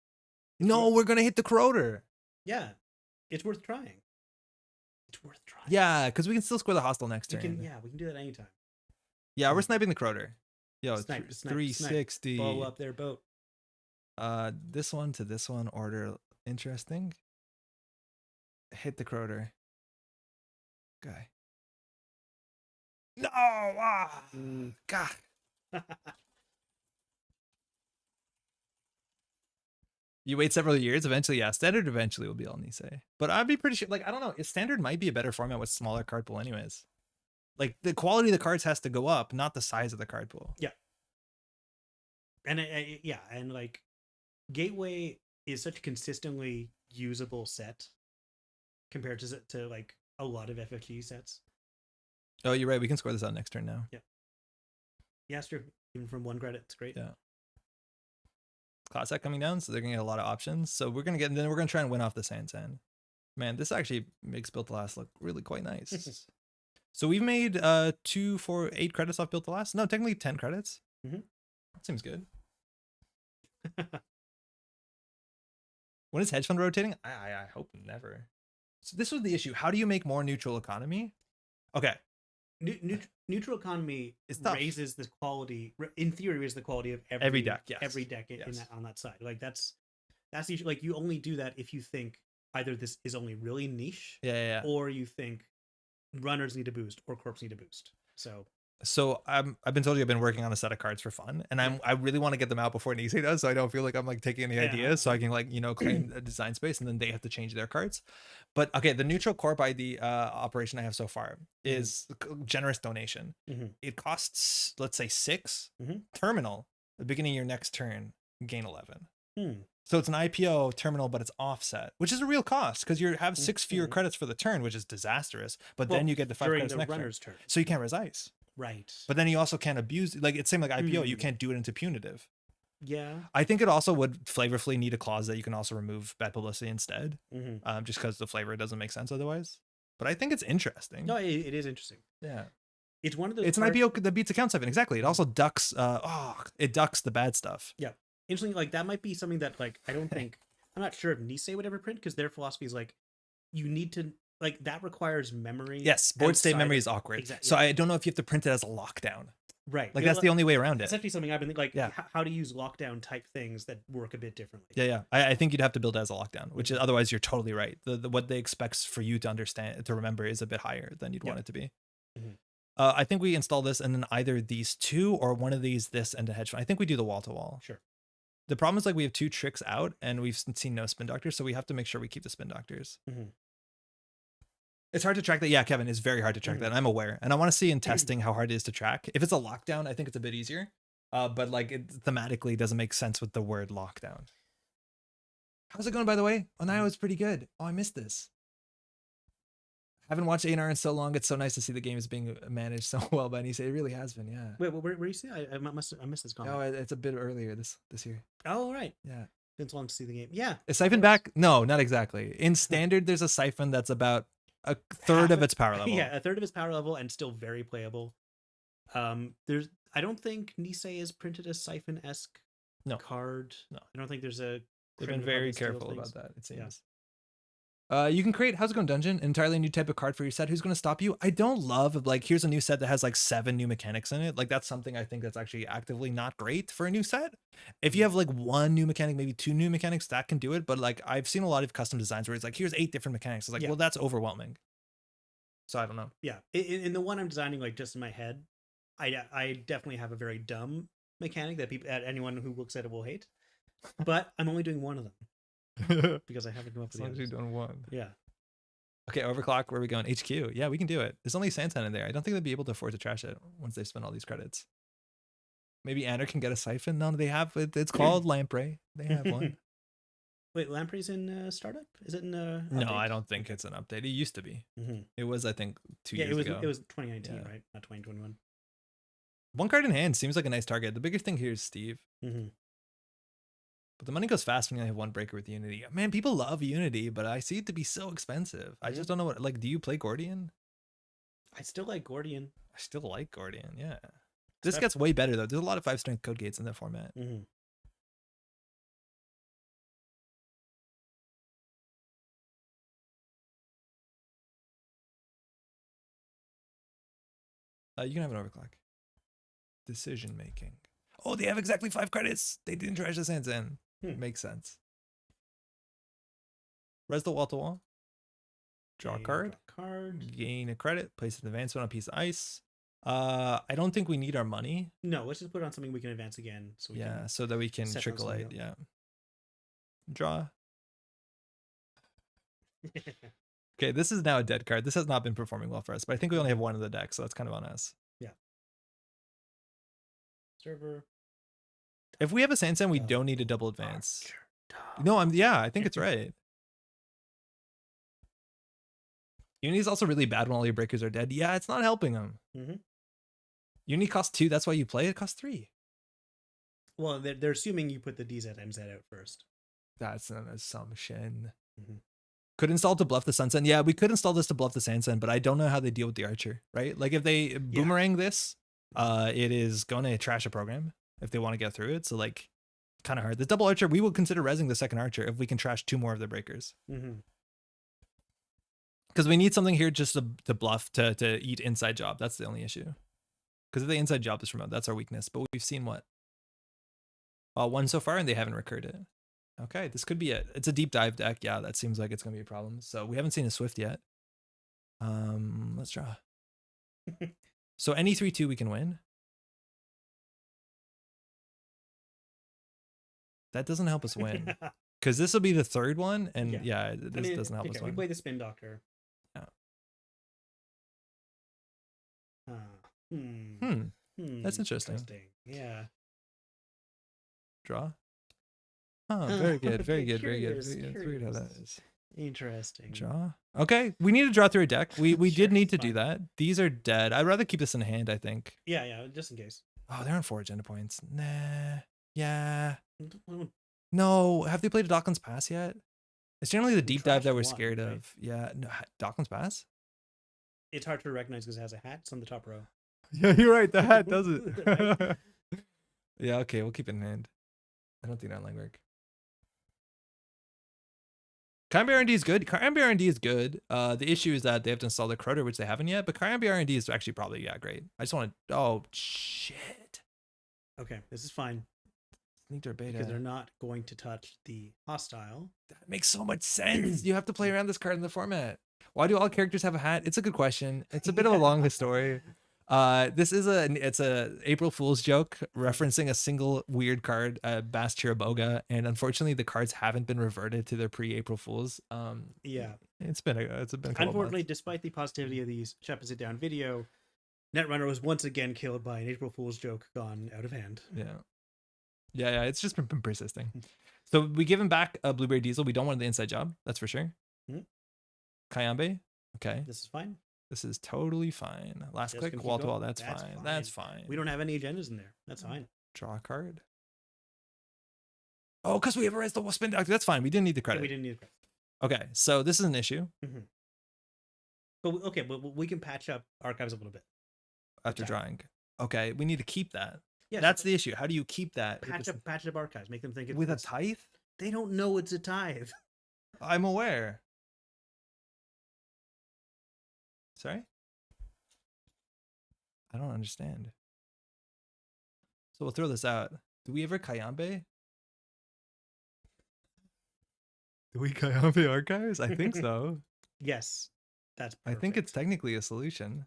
No, we're going to hit the Corroder. Yeah. It's worth trying. It's worth trying. Yeah, because we can still score the hostel next turn. We can do that anytime. Yeah, we're sniping the Corroder. Yo, snipe, 360. Blow up their boat. This one to this one order. Interesting. Hit the Corroder. Guy. No! God. You wait several years, eventually, yeah. Standard eventually will be all Nisei. But I'd be pretty sure, I don't know. Standard might be a better format with smaller card pool anyways. Like, the quality of the cards has to go up, not the size of the card pool. Yeah. And Gateway is such a consistently usable set compared to a lot of FFG sets. Oh, you're right. We can score this out next turn now. Yeah. Yeah, it's true. Even from 1 credit, it's great. Yeah. Class set coming down, so they're gonna get a lot of options. So we're gonna try and win off the Sand. Man, this actually makes Built to Last look really quite nice. So we've made 2, 4, 8 credits off Built to Last. No, technically 10 credits. That seems good. When is hedge fund rotating? I hope never. So this was the issue. How do you make more neutral economy? Okay. Neutral economy raises the quality, in theory, raises the quality of every deck. Yes. Every deck on that side. That's the issue. You only do that if you think either this is only really niche, or you think runners need a boost or corps need a boost. So I've been told I've been working on a set of cards for fun, and I really want to get them out before Nisei does, so I don't feel like I'm taking any ideas, so I can claim a design space, and then they have to change their cards. But okay, the neutral corp ID operation I have so far is generous donation. It costs, let's say 6 terminal. At the beginning of your next turn, gain 11. So it's an IPO terminal, but it's offset, which is a real cost because you have 6 fewer credits for the turn, which is disastrous. But then you get the 5 credits next turn. So you can't res ice. Right. But then you also can't abuse, it's same like IPO, you can't do it into punitive. Yeah. I think it also would flavorfully need a clause that you can also remove bad publicity instead, just because the flavor doesn't make sense otherwise. But I think it's interesting. No, it is interesting. Yeah. It's one of those. It's an IPO that beats account siphon. Exactly. It also ducks, it ducks the bad stuff. Yeah. Interesting. That might be something that I don't think, I'm not sure if Nisei would ever print because their philosophy is you need to, that requires memory. Yes, board state memory is awkward. Exactly. So I don't know if you have to print it as a lockdown. Right. That's the only way around it. It's actually something I've been thinking, how to use lockdown type things that work a bit differently. Yeah. I think you'd have to build it as a lockdown, which is, otherwise you're totally right. What they expect for you to understand, to remember, is a bit higher than you'd want it to be. I think we install this and then either these 2 or one of these, this and a hedge fund. I think we do the wall to wall. Sure. The problem is we have 2 tricks out and we've seen no spin doctors, so we have to make sure we keep the spin doctors. It's hard to track that. Yeah, Kevin, it's very hard to track that. I'm aware. And I want to see in testing how hard it is to track. If it's a lockdown, I think it's a bit easier. But it thematically doesn't make sense with the word lockdown. How's it going, by the way? Oh, now it's pretty good. Oh, I missed this. Haven't watched A&R in so long. It's so nice to see the game is being managed so well by NISEI'd. It really has been, yeah. Wait, where you see? I missed this comment. No, it's a bit earlier this year. Oh, right. Yeah. Been so long to see the game. Yeah. Is Siphon back? No, not exactly. In Standard, there's a Siphon that's about a third of its power level. Yeah, a third of its power level and still very playable. I don't think Nisei has printed a Siphon-esque card. No. I don't think there's a... They've been very careful about that, it seems. Yeah. You can create How's It Going Dungeon, an entirely new type of card for your set. Who's going to stop you? I don't love, like, here's a new set that has like 7 new mechanics in it. Like, that's something I think that's actually actively not great for a new set. If you have like 1 new mechanic, maybe 2 new mechanics, that can do it. But like, I've seen a lot of custom designs where it's like, here's 8 different mechanics. It's like, well, that's overwhelming. So I don't know. Yeah. In the one I'm designing, like just in my head, I definitely have a very dumb mechanic that anyone who looks at it will hate. But I'm only doing one of them. Because I haven't come up with the others. Done one. Yeah. Okay, overclock. Where are we going? HQ. Yeah, we can do it. There's only Santan in there. I don't think they'd be able to afford to trash it once they spend all these credits. Maybe Anna can get a Siphon. No, they have it. It's called Lamprey. They have one. Wait, Lamprey's in startup? Is it in update? No, I don't think it's an update. It used to be. It was, I think, 2 years ago. It was 2019, right? Not 2021. 1 card in hand seems like a nice target. The biggest thing here is Steve. But the money goes fast when you only have 1 breaker with Unity. Man, people love Unity, but I see it to be so expensive. I just don't know what, like, do you play Gordian? I still like Gordian. I still like Gordian, yeah. This gets way better, though. There's a lot of 5-strength code gates in that format. You can have an overclock. Decision making. Oh, they have exactly 5 credits. They didn't trash the Sansan. Makes sense. Res the wall to wall. Draw a card. Gain a credit. Place an advancement on a piece of ice. I don't think we need our money. No, let's just put it on something we can advance again. So we can so that we can trickle it. Yeah. Draw. Okay, this is now a dead card. This has not been performing well for us, but I think we only have 1 in the deck, so that's kind of on us. Yeah. Server. If we have a Sansan, we don't need a double advance. No, I think it's right. Unity is also really bad when all your breakers are dead. Yeah, it's not helping them. Unity costs 2. That's why you play it. It costs 3. Well, they're assuming you put the DZ MZ out first. That's an assumption. Could install to bluff the Sunset. Yeah, we could install this to bluff the Sansan, but I don't know how they deal with the Archer, right? Like if they boomerang this, it is going to trash a program if they want to get through it. So like kind of hard. The double Archer, we will consider rezzing the second Archer if we can trash 2 more of the breakers. Because we need something here just to bluff, to eat inside job. That's the only issue. Because if they inside job this remote, that's our weakness. But we've seen what? 1 so far, and they haven't recurred it. Okay, this could be it. It's a deep dive deck. Yeah, that seems like it's going to be a problem. So we haven't seen a Swift yet. Let's draw. So any 3-2 we can win. That doesn't help us win. Because this will be the 3rd one, and this doesn't help us win. We play the Spin Doctor. That's interesting. Yeah. Draw. Oh, very good, very good, very good. Very good how that is. Interesting. Draw. Okay, we need to draw through a deck. We did need to do that. These are dead. I'd rather keep this in hand, I think. Yeah, just in case. Oh, they're on 4 agenda points. Nah. Yeah. No. Have they played a Docklands Pass yet? It's generally the deep dive that we're scared of. Right? Yeah. No, Docklands Pass? It's hard to recognize because it has a hat. It's on the top row. Yeah, you're right. The hat does it. Yeah, okay. We'll keep it in hand. I don't think that might work. Karambit R&D is good. Karambit R&D is good. The issue is that they have to install the Croter, which they haven't yet. But Karambit R&D is actually probably, great. I just want to... Oh, shit. Okay, this is fine. Beta. Because they're not going to touch the hostile. That makes so much sense. You have to play around this card in the format. Why do all characters have a hat? It's a good question. It's a bit of a long story. This is it's a April Fool's joke referencing a single weird card, Bass Chiraboga, and unfortunately the cards haven't been reverted to their pre-April Fools. It's been a couple unfortunately months. Despite the positivity of the Shep and Sit Down video, Netrunner was once again killed by an April Fool's joke gone out of hand. Yeah, it's just been persisting. So we give him back a Blueberry Diesel. We don't want the inside job, that's for sure. Kayambe. Okay. This is fine. This is totally fine. Last Just click, gonna keep wall to going. wall. That's fine. That's fine. We don't have any agendas in there. That's fine. Draw a card. Oh, because we have erased the spin doctor. That's fine. We didn't need the credit. Yeah, we didn't need the credit. Okay, so this is an issue. But we can patch up archives a little bit After drawing. Okay, we need to keep that. Yeah, that's the issue. How do you keep that? Patch up archives. Make them think it's with a tithe. They don't know it's a tithe. I'm aware. Sorry? I don't understand. So we'll throw this out. Do we ever Kayambe? Do we Kayambe archives? I think so. Yes. That's perfect. I think it's technically a solution.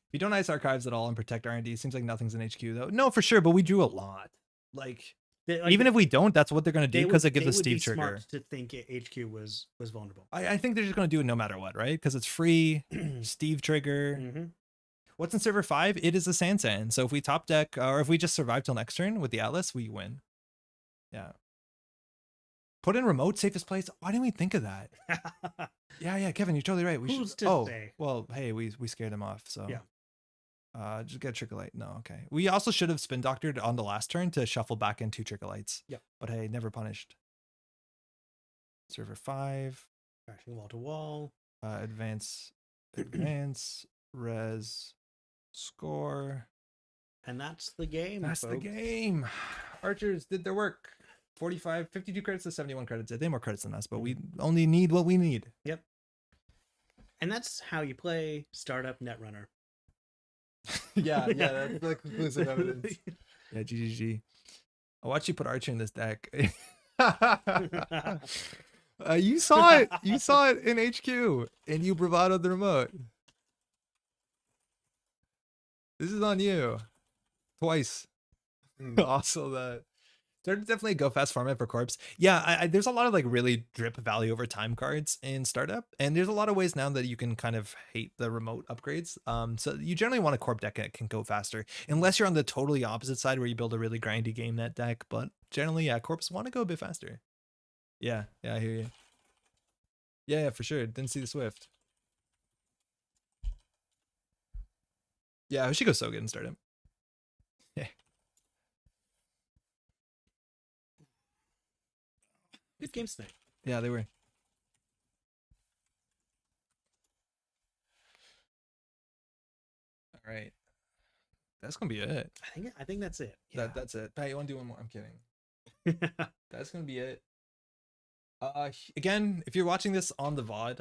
If you don't ice archives at all and protect R&D, it seems like nothing's in HQ though. No, for sure, but we drew a lot. Like even if we don't, that's what they're going to do because it gives a Steve trigger. Smart to think HQ was vulnerable. I think they're just going to do it no matter what, right? Because it's free, Steve trigger. What's in server 5? It is a Sansan. So if we top deck or if we just survive till next turn with the Atlas, we win. Yeah. Put in remote safest place. Why didn't we think of that? Yeah, Kevin, you're totally right. We Who's should. To say? Well, hey, we scared him off. So yeah. Just get Trickle Light. No, okay. We also should have spin doctored on the last turn to shuffle back in 2 Trickle Lights. Yeah. But hey, never punished. Server 5. Crashing wall to wall. Advance, res, score. And that's the game. That's folks. the game. Archers did their work. 52 credits to 71 credits. They have more credits than us, but we only need what we need. Yep. And that's how you play Startup Netrunner. yeah, that's like conclusive evidence. Yeah, GGG. I'll watch you put Archer in this deck. You saw it. You saw it in HQ, and you bravadoed the remote. This is on you. Twice. Also that. There's definitely a go fast format for corpse. Yeah, there's a lot of like really drip value over time cards in startup, and there's a lot of ways now that you can kind of hate the remote upgrades. So you generally want a corp deck that can go faster, unless you're on the totally opposite side where you build a really grindy game net deck. But generally, yeah, corps want to go a bit faster. Yeah, I hear you. Yeah, for sure. Didn't see the Swift. Yeah, she goes so good in startup. Yeah. Good games tonight. Yeah, they were. All right. That's gonna be it. I think that's it. Yeah. That's it. Pat, you want to do one more? I'm kidding. That's gonna be it. Again, if you're watching this on the VOD,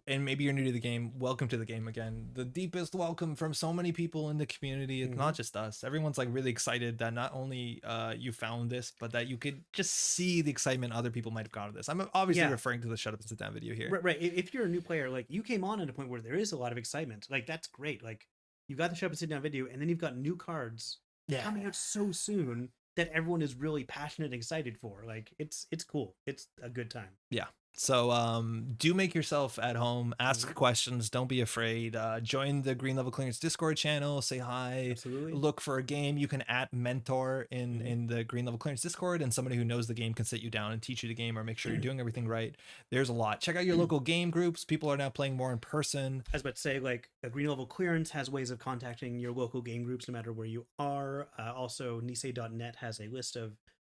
and maybe you're new to the game, welcome to the game again. The deepest welcome from so many people in the community. It's not just us. Everyone's like really excited that not only you found this, but that you could just see the excitement other people might have got of this. I'm obviously referring to the Shut Up and Sit Down video here. Right. If you're a new player, like you came on at a point where there is a lot of excitement. Like that's great. Like you got the Shut Up and Sit Down video, and then you've got new cards coming out so soon that everyone is really passionate and excited for. Like it's cool. It's a good time. Yeah. So do make yourself at home, ask questions, don't be afraid. Join the Green Level Clearance Discord channel, say hi. Absolutely. Look for a game. You can mentor in the Green Level Clearance Discord, and somebody who knows the game can sit you down and teach you the game or make sure you're doing everything right. There's a lot. Check out your local game groups. People are now playing more in person. I was about to say, like, a Green Level Clearance has ways of contacting your local game groups no matter where you are. Also, NISEI'd.net has a list of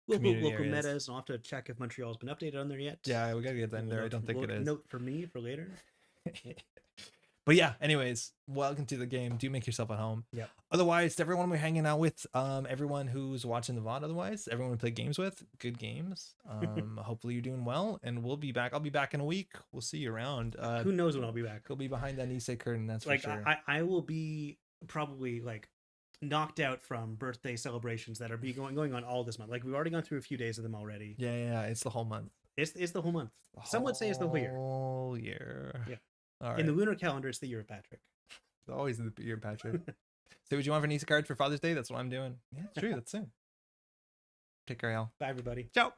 local metas, and I'll have to check if Montreal's been updated on there yet. Yeah, we gotta get that in there. I don't think it is. Note for me for later. But yeah, anyways, welcome to the game. Do make yourself at home. Yeah. Otherwise, to everyone we're hanging out with, everyone who's watching the VOD, otherwise, everyone we play games with, good games. Hopefully you're doing well, and we'll be back. I'll be back in a week. We'll see you around. Who knows when I'll be back? He'll be behind that Nisei curtain, that's for sure. I will be probably like knocked out from birthday celebrations that are going on all this month. Like we've already gone through a few days of them already. Yeah, it's the whole month. It's the whole month. Some would say it's the whole year. Whole year. Yeah. All right. In the lunar calendar, it's the year of Patrick. It's always the year of Patrick. Say what you want for Nisei card for Father's Day. That's what I'm doing. Yeah, it's true. That's soon. Take care, y'all. Bye, everybody. Ciao.